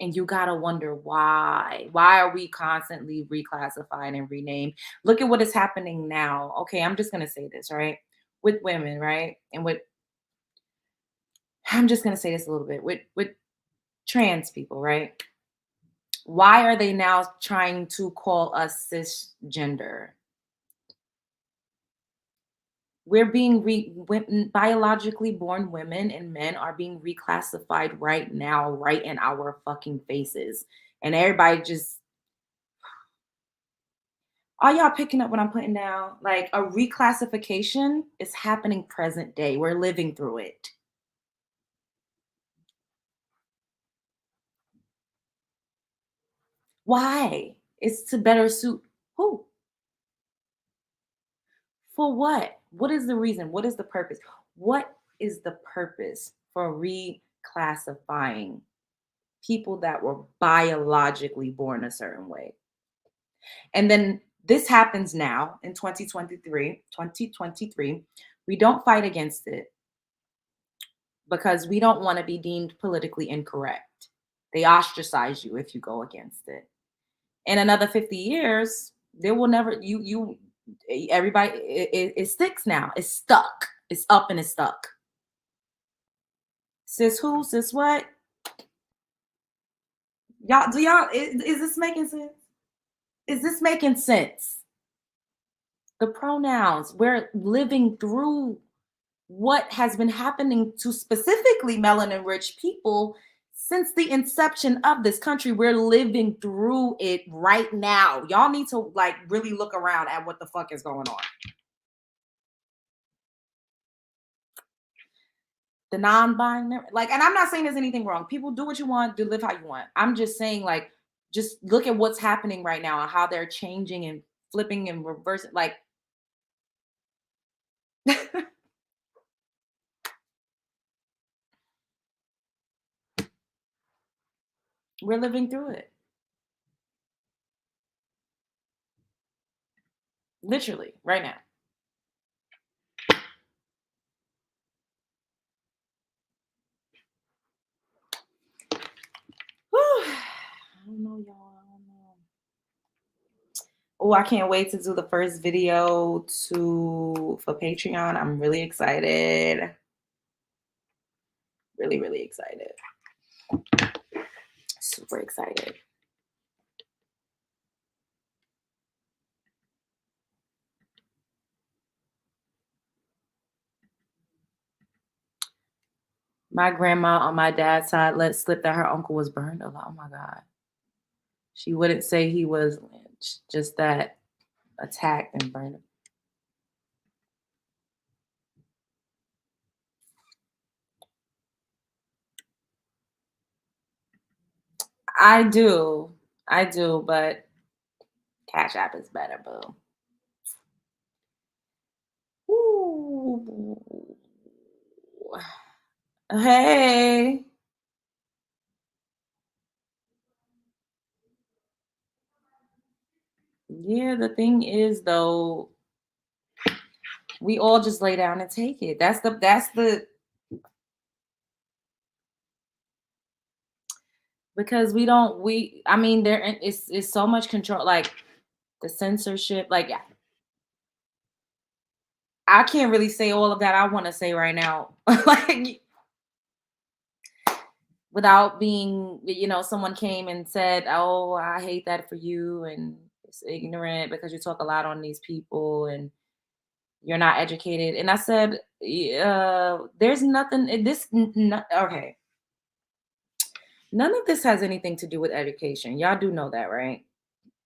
And you gotta wonder why. Why are we constantly reclassified and renamed? Look at what is happening now. Okay, I'm just gonna say this, right? With women, right? And I'm just gonna say this a little bit. With trans people, right? Why are they now trying to call us cisgender? We're being biologically born women and men are being reclassified right now, right in our fucking faces. And everybody just, are y'all picking up what I'm putting down? Like, a reclassification is happening present day. We're living through it. Why? It's to better suit who? For what? What is the reason? What is the purpose? What is the purpose for reclassifying people that were biologically born a certain way? And then this happens now in 2023. We don't fight against it because we don't want to be deemed politically incorrect. They ostracize you if you go against it. In another 50 years, there will never, everybody, it sticks now. It's stuck. It's up and it's stuck. Sis who? Sis what? Is this making sense? Is this making sense? The pronouns, we're living through what has been happening to specifically melanin-rich people since the inception of this country. We're living through it right now. Y'all need to like really look around at what the fuck is going on. The non-binary, like, and I'm not saying there's anything wrong. People do what you want, do live how you want. I'm just saying, like, just look at what's happening right now and how they're changing and flipping and reversing. Like, we're living through it. Literally, right now. I don't know, y'all. I don't know. Oh, I can't wait to do the first video for Patreon. I'm really excited. Really, really excited. Super excited. My grandma on my dad's side let slip that her uncle was burned alive. Oh my God. She wouldn't say he was lynched, just that attacked and burned. I do, but Cash App is better, boo. Ooh. Hey. Yeah, the thing is though, we all just lay down and take it. That's the because I mean there is so much control, like the censorship, like I can't really say all of that I want to say right now. Like, without being, someone came and said, oh, I hate that for you. And it's ignorant because you talk a lot on these people and you're not educated. And I said, there's nothing, okay. None of this has anything to do with education. Y'all do know that, right?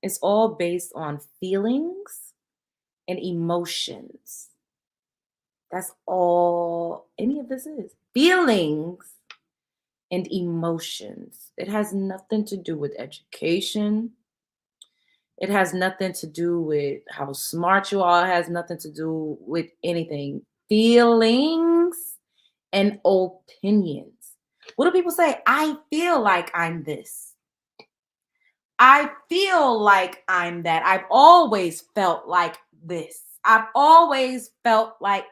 It's all based on feelings and emotions. That's all any of this is. Feelings and emotions. It has nothing to do with education. It has nothing to do with how smart you are. It has nothing to do with anything. Feelings and opinions. What do people say? I feel like I'm this. I feel like I'm that. I've always felt like this. I've always felt like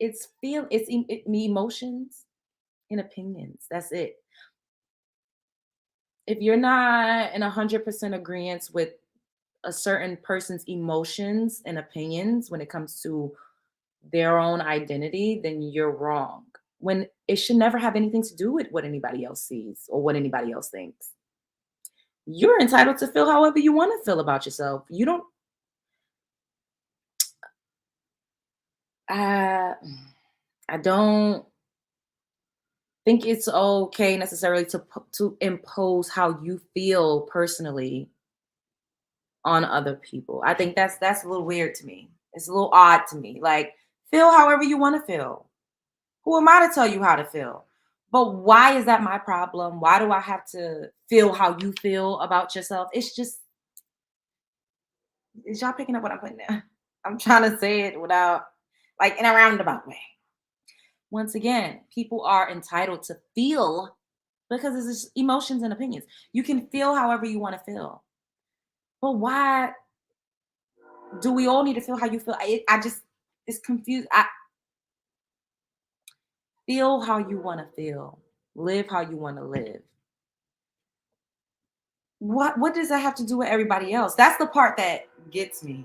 it's emotions and opinions. That's it. If you're not in 100% agreement with a certain person's emotions and opinions when it comes to their own identity, then you're wrong. When it should never have anything to do with what anybody else sees or what anybody else thinks. You're entitled to feel however you want to feel about yourself. You don't. I don't think it's okay necessarily to impose how you feel personally on other people. I think that's a little weird to me. It's a little odd to me. Like, feel however you want to feel. Who am I to tell you how to feel? But why is that my problem? Why do I have to feel how you feel about yourself? It's just, is y'all picking up what I'm putting down? I'm trying to say it without, like, in a roundabout way. Once again, people are entitled to feel because it's just emotions and opinions. You can feel however you want to feel. But why do we all need to feel how you feel? It's confused. Feel how you want to feel. Live how you want to live. What does that have to do with everybody else? That's the part that gets me.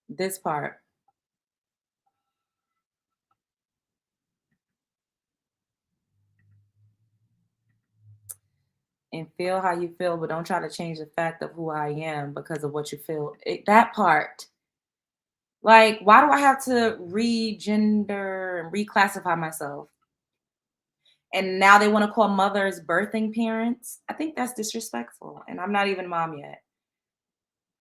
This part. And feel how you feel, but don't try to change the fact of who I am because of what you feel. That part. Like, why do I have to regender and reclassify myself? And now they want to call mothers birthing parents. I think that's disrespectful. And I'm not even mom yet.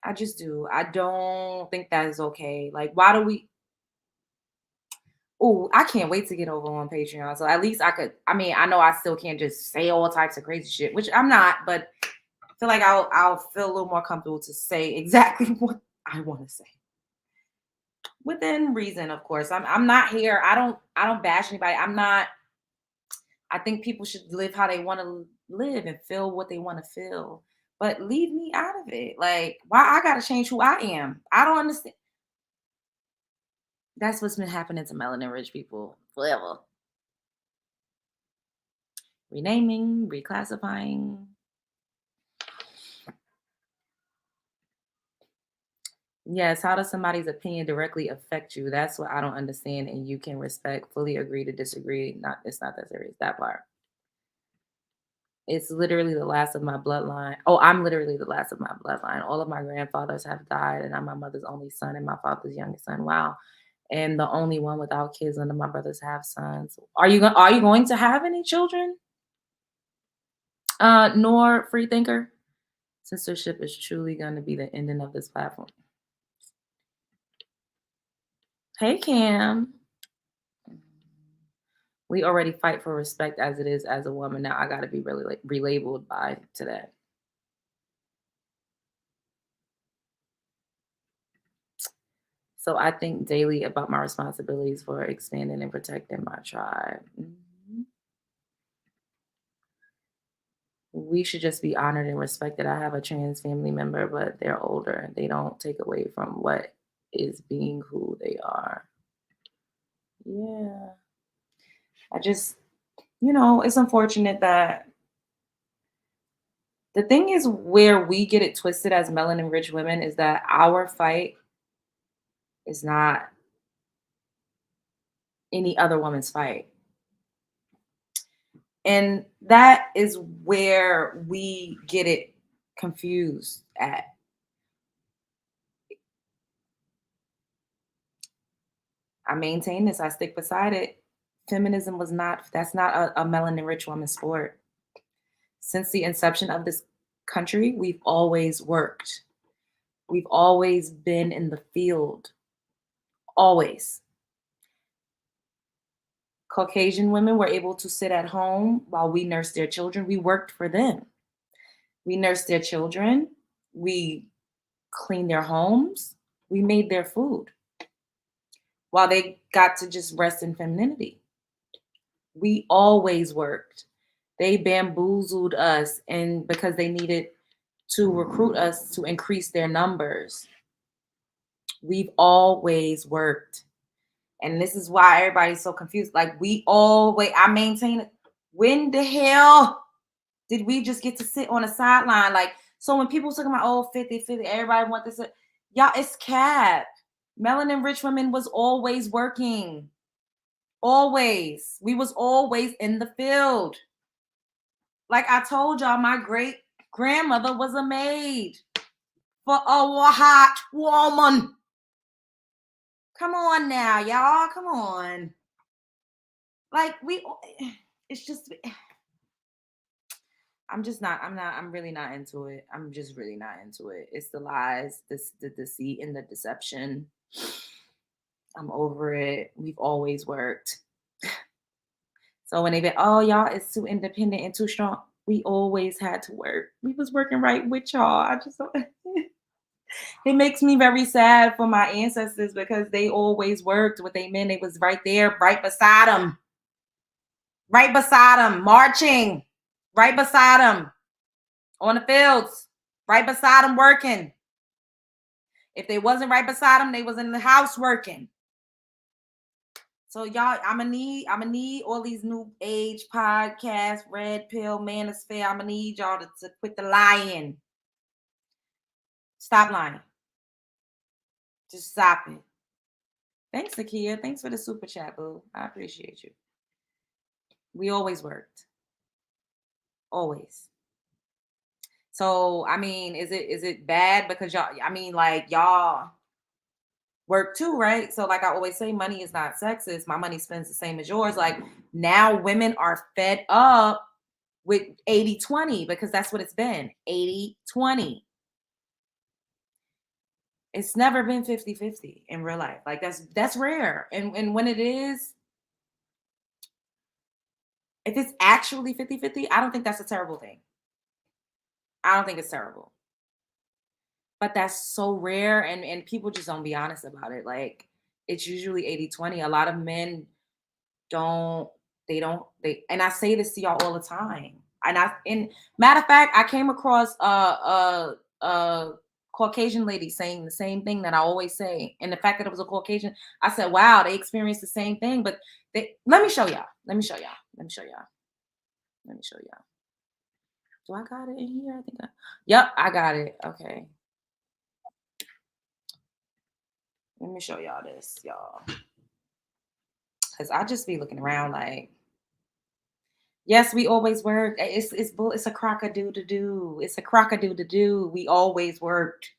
I just do. I don't think that is okay. Like, why do we? Oh, I can't wait to get over on Patreon. So at least I could. I mean, I know I still can't just say all types of crazy shit, which I'm not. But I feel like I'll feel a little more comfortable to say exactly what I want to say. Within reason, of course. I'm not here. I don't bash anybody. I'm not. I think people should live how they want to live and feel what they want to feel. But leave me out of it. Like, why I gotta change who I am? I don't understand. That's what's been happening to melanin rich people forever. Renaming, reclassifying. Yes, how does somebody's opinion directly affect you? That's what I don't understand. And you can respectfully agree to disagree. It's not that serious, that part. It's literally the last of my bloodline. Oh, I'm literally the last of my bloodline. All of my grandfathers have died, and I'm my mother's only son and my father's youngest son. Wow. And the only one without kids. None of my brothers have sons. Are you going to have any children? Nor free thinker. Censorship is truly going to be the ending of this platform. Hey, Cam. We already fight for respect as it is as a woman. Now I got to be really relabeled to that. So I think daily about my responsibilities for expanding and protecting my tribe. We should just be honored and respected. I have a trans family member, but they're older. They don't take away from what is being who they are. Yeah. I just, it's unfortunate that the thing is where we get it twisted as melanin rich women is that our fight It's not any other woman's fight. And that is where we get it confused at. I maintain this. I stick beside it. Feminism that's not a melanin rich woman's sport. Since the inception of this country, we've always worked. We've always been in the field. Always. Caucasian women were able to sit at home while we nursed their children. We worked for them. We nursed their children. We cleaned their homes. We made their food while they got to just rest in femininity. We always worked. They bamboozled us, and because they needed to recruit us to increase their numbers. We've always worked. And this is why everybody's so confused. Like I maintain it. When the hell did we just get to sit on the sideline? Like, so when people talking about 50-50, everybody want this. Y'all, it's cap. Melanin rich women was always working. Always. We was always in the field. Like I told y'all, my great grandmother was a maid for a hot woman. Come on now, y'all. Come on. Like it's just, I'm really not into it. I'm just really not into it. It's the lies, the deceit and the deception. I'm over it. We've always worked. So when they be, y'all, it's too independent and too strong. We always had to work. We was working right with y'all. It makes me very sad for my ancestors because they always worked with their men. They was right there, right beside them. Right beside them, marching. Right beside them. On the fields. Right beside them, working. If they wasn't right beside them, they was in the house working. So y'all, I'm gonna need all these new age podcasts, Red Pill, Manosphere. I'm gonna need y'all to quit the lying. Stop lying. Just stop it. Thanks, Nakia. Thanks for the super chat, boo. I appreciate you. We always worked. Always. So, I mean, is it bad because y'all work too, right? So like I always say, money is not sexist. My money spends the same as yours. Like now women are fed up with 80-20 because that's what it's been. 80-20. It's never been 50-50 in real life. Like that's rare. And when it is, if it's actually 50-50, I don't think that's a terrible thing. I don't think it's terrible. But that's so rare and people just don't be honest about it. Like it's usually 80-20. A lot of men and I say this to y'all all the time. And matter of fact, I came across a Caucasian lady saying the same thing that I always say. And the fact that it was a Caucasian, I said, wow, they experienced the same thing. But let me show y'all. Do I got it in here? Yep, I got it. Okay. Let me show y'all this, y'all. Because I just be looking around like, yes, we always work. It's a crock-a-doo-to-do. It's a crock-a-doo-to-do. We always worked.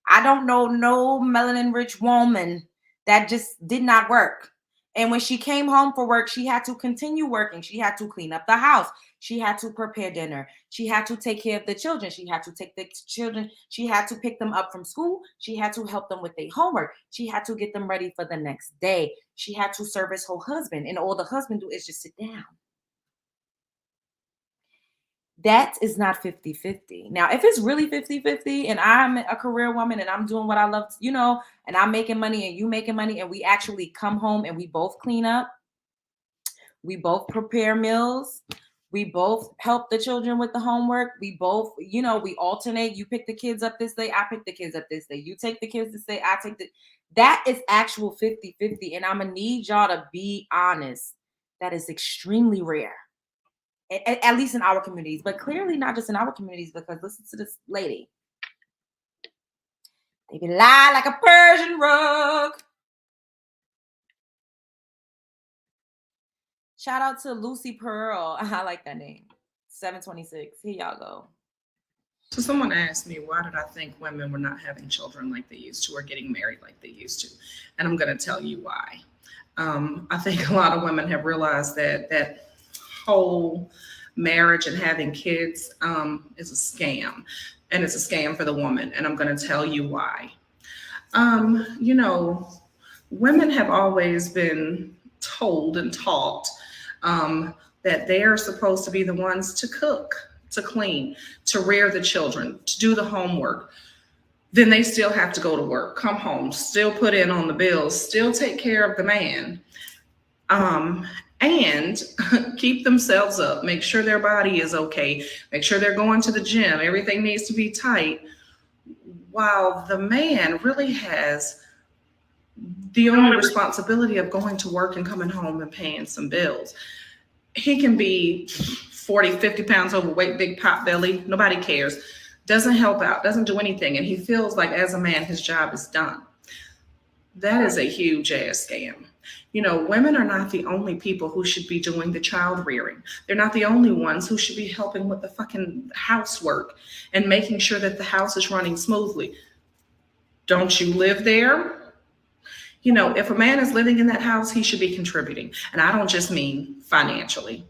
I don't know no melanin-rich woman that just did not work. And when she came home for work, she had to continue working. She had to clean up the house. She had to prepare dinner. She had to take care of the children. She had to take the children. She had to pick them up from school. She had to help them with their homework. She had to get them ready for the next day. She had to service her husband. And all the husband do is just sit down. That is not 50-50. Now, if it's really 50-50 and I'm a career woman and I'm doing what I love, and I'm making money and you making money and we actually come home and we both clean up, we both prepare meals, we both help the children with the homework, we both, we alternate. You pick the kids up this day, I pick the kids up this day. You take the kids this day, I take that is actual 50-50. And I'm gonna need y'all to be honest. That is extremely rare. At least in our communities, but clearly not just in our communities, because listen to this lady. Baby, lie like a Persian rug. Shout out to Lucy Pearl. I like that name. 726. Here y'all go. So someone asked me, why did I think women were not having children like they used to or getting married like they used to? And I'm going to tell you why. I think a lot of women have realized that whole marriage and having kids is a scam. And it's a scam for the woman. And I'm going to tell you why. You know, women have always been told and taught that they're supposed to be the ones to cook, to clean, to rear the children, to do the homework. Then they still have to go to work, come home, still put in on the bills, still take care of the man, and keep themselves up, make sure their body is okay, make sure they're going to the gym, everything needs to be tight, while the man really has the only responsibility of going to work and coming home and paying some bills. He can be 40, 50 pounds overweight, big pot belly, nobody cares, doesn't help out, doesn't do anything. And he feels like as a man, his job is done. That is a huge ass scam. You know, women are not the only people who should be doing the child rearing. They're not the only ones who should be helping with the fucking housework and making sure that the house is running smoothly. Don't you live there? You know, if a man is living in that house, he should be contributing. And I don't just mean financially.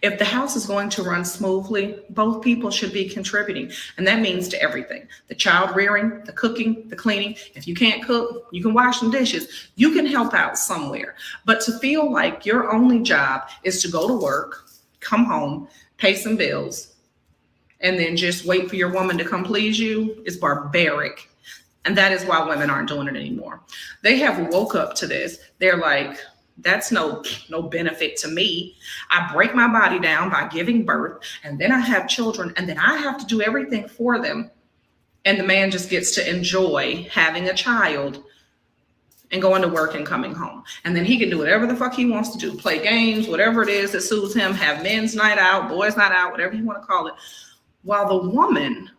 If the house is going to run smoothly, both people should be contributing. And that means to everything. The child rearing, the cooking, the cleaning. If you can't cook, you can wash some dishes. You can help out somewhere. But to feel like your only job is to go to work, come home, pay some bills, and then just wait for your woman to come please you is barbaric. And that is why women aren't doing it anymore. They have woke up to this. They're like, that's no benefit to me. I break my body down by giving birth, and then I have children, and then I have to do everything for them. And the man just gets to enjoy having a child and going to work and coming home. And then he can do whatever the fuck he wants to do, play games, whatever it is that suits him, have men's night out, boys' night out, whatever you want to call it. While the woman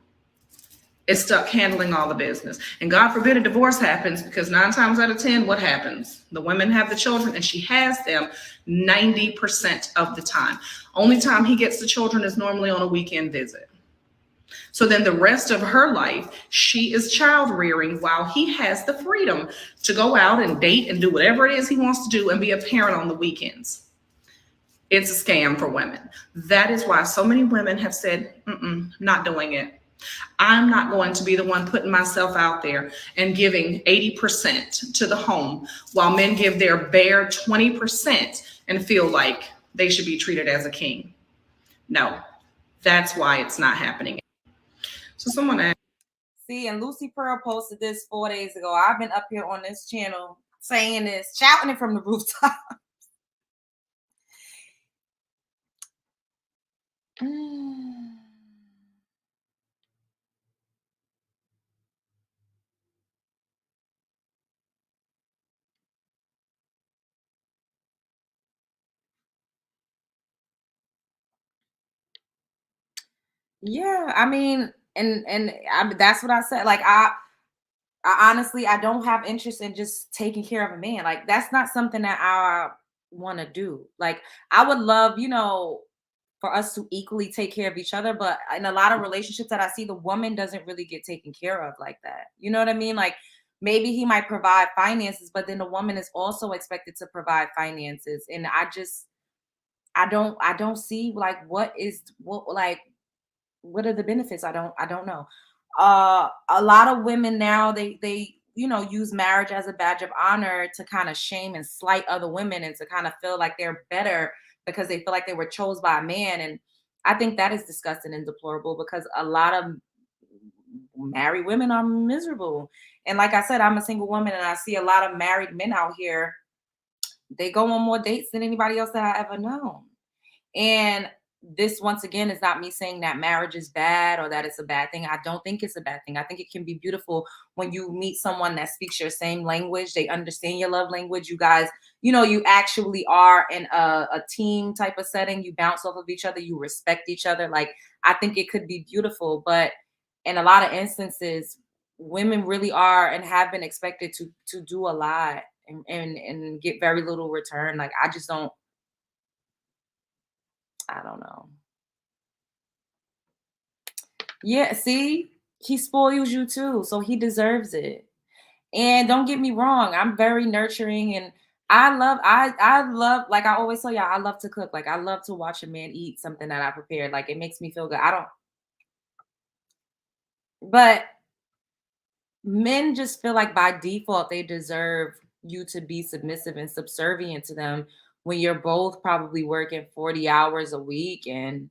is stuck handling all the business. And God forbid a divorce happens, because 9 times out of 10, what happens? The women have the children and she has them 90% of the time. Only time he gets the children is normally on a weekend visit. So then the rest of her life, she is child rearing while he has the freedom to go out and date and do whatever it is he wants to do and be a parent on the weekends. It's a scam for women. That is why so many women have said, not doing it. I'm not going to be the one putting myself out there and giving 80% to the home while men give their bare 20% and feel like they should be treated as a king. No, that's why it's not happening. So someone asked. See, and Lucy Pearl posted this 4 days ago. I've been up here on this channel saying this, shouting it from the rooftop. Yeah, I mean, that's what I said. Like, I honestly, I don't have interest in just taking care of a man. Like, that's not something that I want to do. Like, I would love, you know, for us to equally take care of each other. But in a lot of relationships that I see, the woman doesn't really get taken care of like that. You know what I mean? Like, maybe he might provide finances, but then the woman is also expected to provide finances. And I don't see like what are the benefits? I don't know. A lot of women now, they you know, use marriage as a badge of honor to kind of shame and slight other women and to kind of feel like they're better because they feel like they were chosen by a man. And I think that is disgusting and deplorable, because a lot of married women are miserable. And like I said, I'm a single woman and I see a lot of married men out here. They go on more dates than anybody else that I ever known. And this, once again, is not me saying that marriage is bad or that it's a bad thing. I don't think it's a bad thing. I think it can be beautiful when you meet someone that speaks your same language. They understand your love language. You guys, you know, you actually are in a team type of setting. You bounce off of each other. You respect each other. Like, I think it could be beautiful. But in a lot of instances, women really are and have been expected to do a lot and get very little return. Like I just don't, I don't know. Yeah, see, he spoils you too, so he deserves it. And don't get me wrong, I'm very nurturing and I love, like I always tell y'all, I love to cook. Like I love to watch a man eat something that I prepared. Like it makes me feel good. I don't, but men just feel like by default they deserve you to be submissive and subservient to them when you're both probably working 40 hours a week, and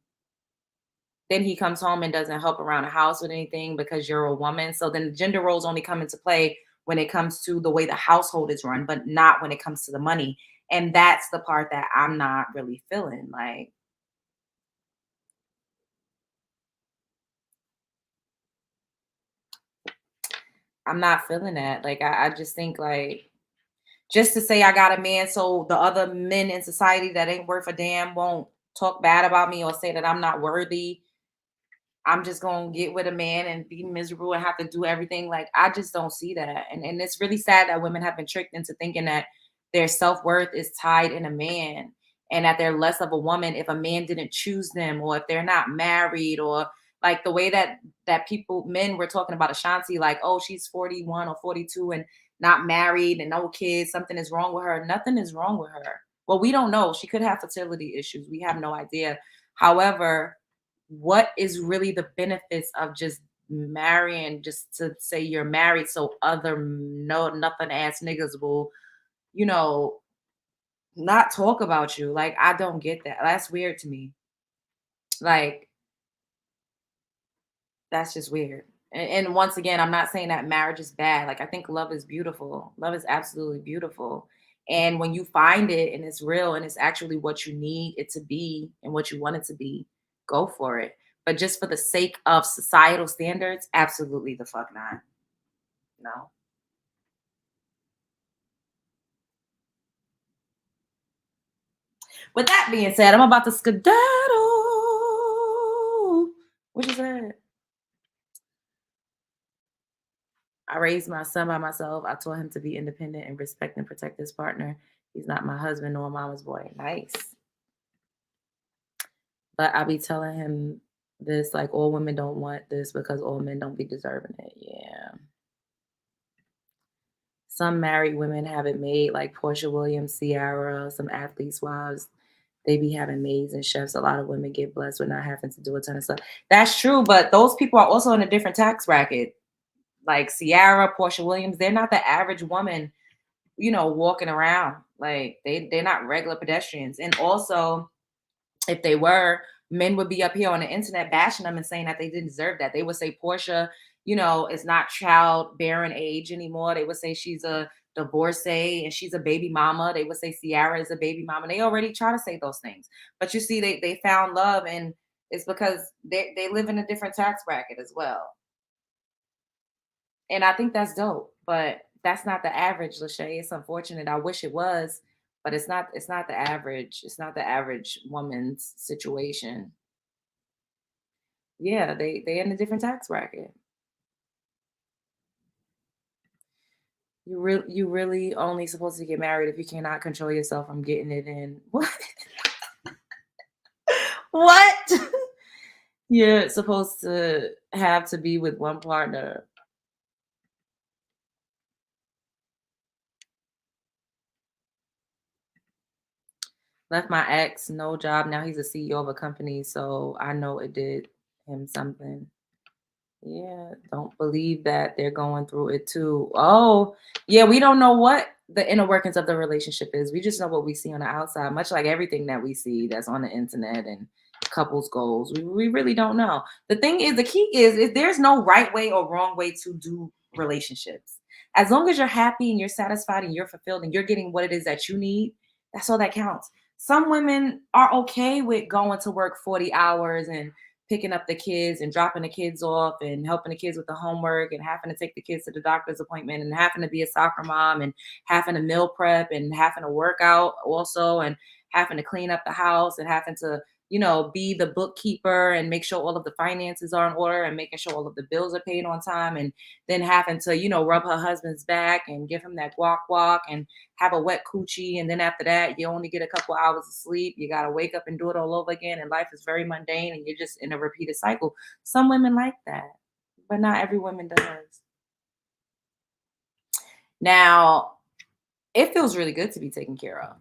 then he comes home and doesn't help around the house with anything because you're a woman. So then gender roles only come into play when it comes to the way the household is run, but not when it comes to the money. And that's the part that I'm not really feeling. Like, I'm not feeling that. Like, I just think like, just to say I got a man so the other men in society that ain't worth a damn won't talk bad about me or say that I'm not worthy. I'm just gonna get with a man and be miserable and have to do everything. Like I just don't see that. And it's really sad that women have been tricked into thinking that their self-worth is tied in a man and that they're less of a woman if a man didn't choose them or if they're not married, or like the way that people, men were talking about Ashanti, like, oh, she's 41 or 42 and not married and no kids, something is wrong with her. Nothing is wrong with her. Well, we don't know. She could have fertility issues. We have no idea. However, what is really the benefits of just marrying just to say you're married so other no nothing ass niggas will, you know, not talk about you? Like I don't get that. That's weird to me. Like that's just weird. And once again, I'm not saying that marriage is bad. Like I think love is beautiful. Love is absolutely beautiful. And when you find it and it's real and it's actually what you need it to be and what you want it to be, go for it. But just for the sake of societal standards, absolutely the fuck not. No. With that being said, I'm about to skedaddle. What you said? I raised my son by myself. I taught him to be independent and respect and protect his partner. He's not my husband nor mama's boy. Nice. But I be telling him this, like all women don't want this because all men don't be deserving it. Yeah. Some married women have it made, like Portia Williams, Ciara, some athletes' wives. They be having maids and chefs. A lot of women get blessed with not having to do a ton of stuff. That's true, but those people are also in a different tax bracket. Like Ciara, Portia Williams, they're not the average woman, you know, walking around. Like they're not regular pedestrians. And also, if they were, men would be up here on the internet bashing them and saying that they didn't deserve that. They would say Portia, you know, is not childbearing age anymore. They would say she's a divorcee and she's a baby mama. They would say Ciara is a baby mama. They already try to say those things. But you see, they found love, and it's because they live in a different tax bracket as well. And I think that's dope. But that's not the average, Lachey. It's unfortunate. I wish it was. But it's not the average. It's not the average woman's situation. Yeah, they in a different tax bracket. You really only supposed to get married if you cannot control yourself from getting it in. What? What? You're supposed to have to be with one partner. Left my ex, no job. Now he's a CEO of a company, so I know it did him something. Yeah, don't believe that they're going through it too. Oh, yeah, we don't know what the inner workings of the relationship is. We just know what we see on the outside, much like everything that we see that's on the internet and couples goals. We really don't know. The thing is, the key is there's no right way or wrong way to do relationships. As long as you're happy and you're satisfied and you're fulfilled and you're getting what it is that you need, that's all that counts. Some women are okay with going to work 40 hours and picking up the kids and dropping the kids off and helping the kids with the homework and having to take the kids to the doctor's appointment and having to be a soccer mom and having to meal prep and having to work out also and having to clean up the house and having to be the bookkeeper and make sure all of the finances are in order and making sure all of the bills are paid on time, and then having to, rub her husband's back and give him that guac and have a wet coochie. And then after that, you only get a couple hours of sleep. You got to wake up and do it all over again. And life is very mundane and you're just in a repeated cycle. Some women like that, but not every woman does. Now, it feels really good to be taken care of.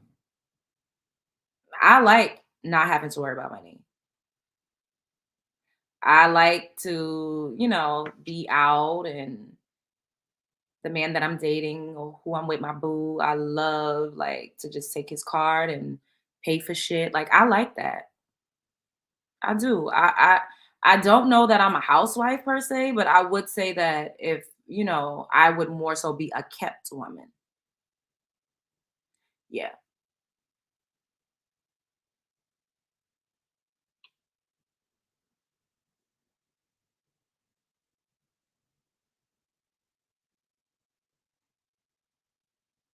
I like not having to worry about money. I like to, be out, and the man that I'm dating or who I'm with, my boo, I love like to just take his card and pay for shit. Like, I like that. I do. I don't know that I'm a housewife per se, but I would say that if, I would more so be a kept woman. Yeah.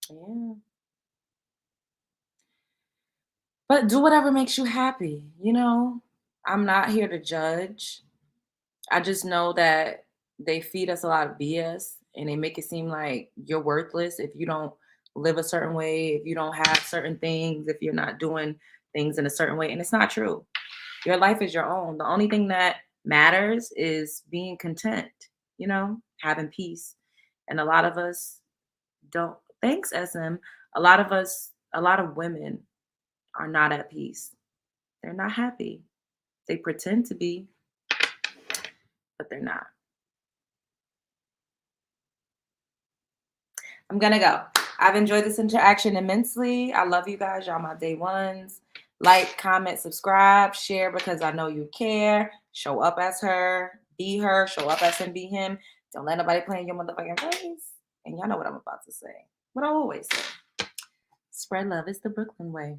Yeah. But do whatever makes you happy, I'm not here to judge. I just know that they feed us a lot of BS and they make it seem like you're worthless if you don't live a certain way, if you don't have certain things, if you're not doing things in a certain way. And it's not true. Your life is your own. The only thing that matters is being content, having peace. And a lot of us don't. Thanks, SM. A lot of women are not at peace. They're not happy. They pretend to be, but they're not. I'm gonna go. I've enjoyed this interaction immensely. I love you guys. Y'all my day ones. Like, comment, subscribe, share because I know you care. Show up as her, be her, show up as him, be him. Don't let nobody play in your motherfucking face. And y'all know what I'm about to say. What I always say. Spread love is the Brooklyn way.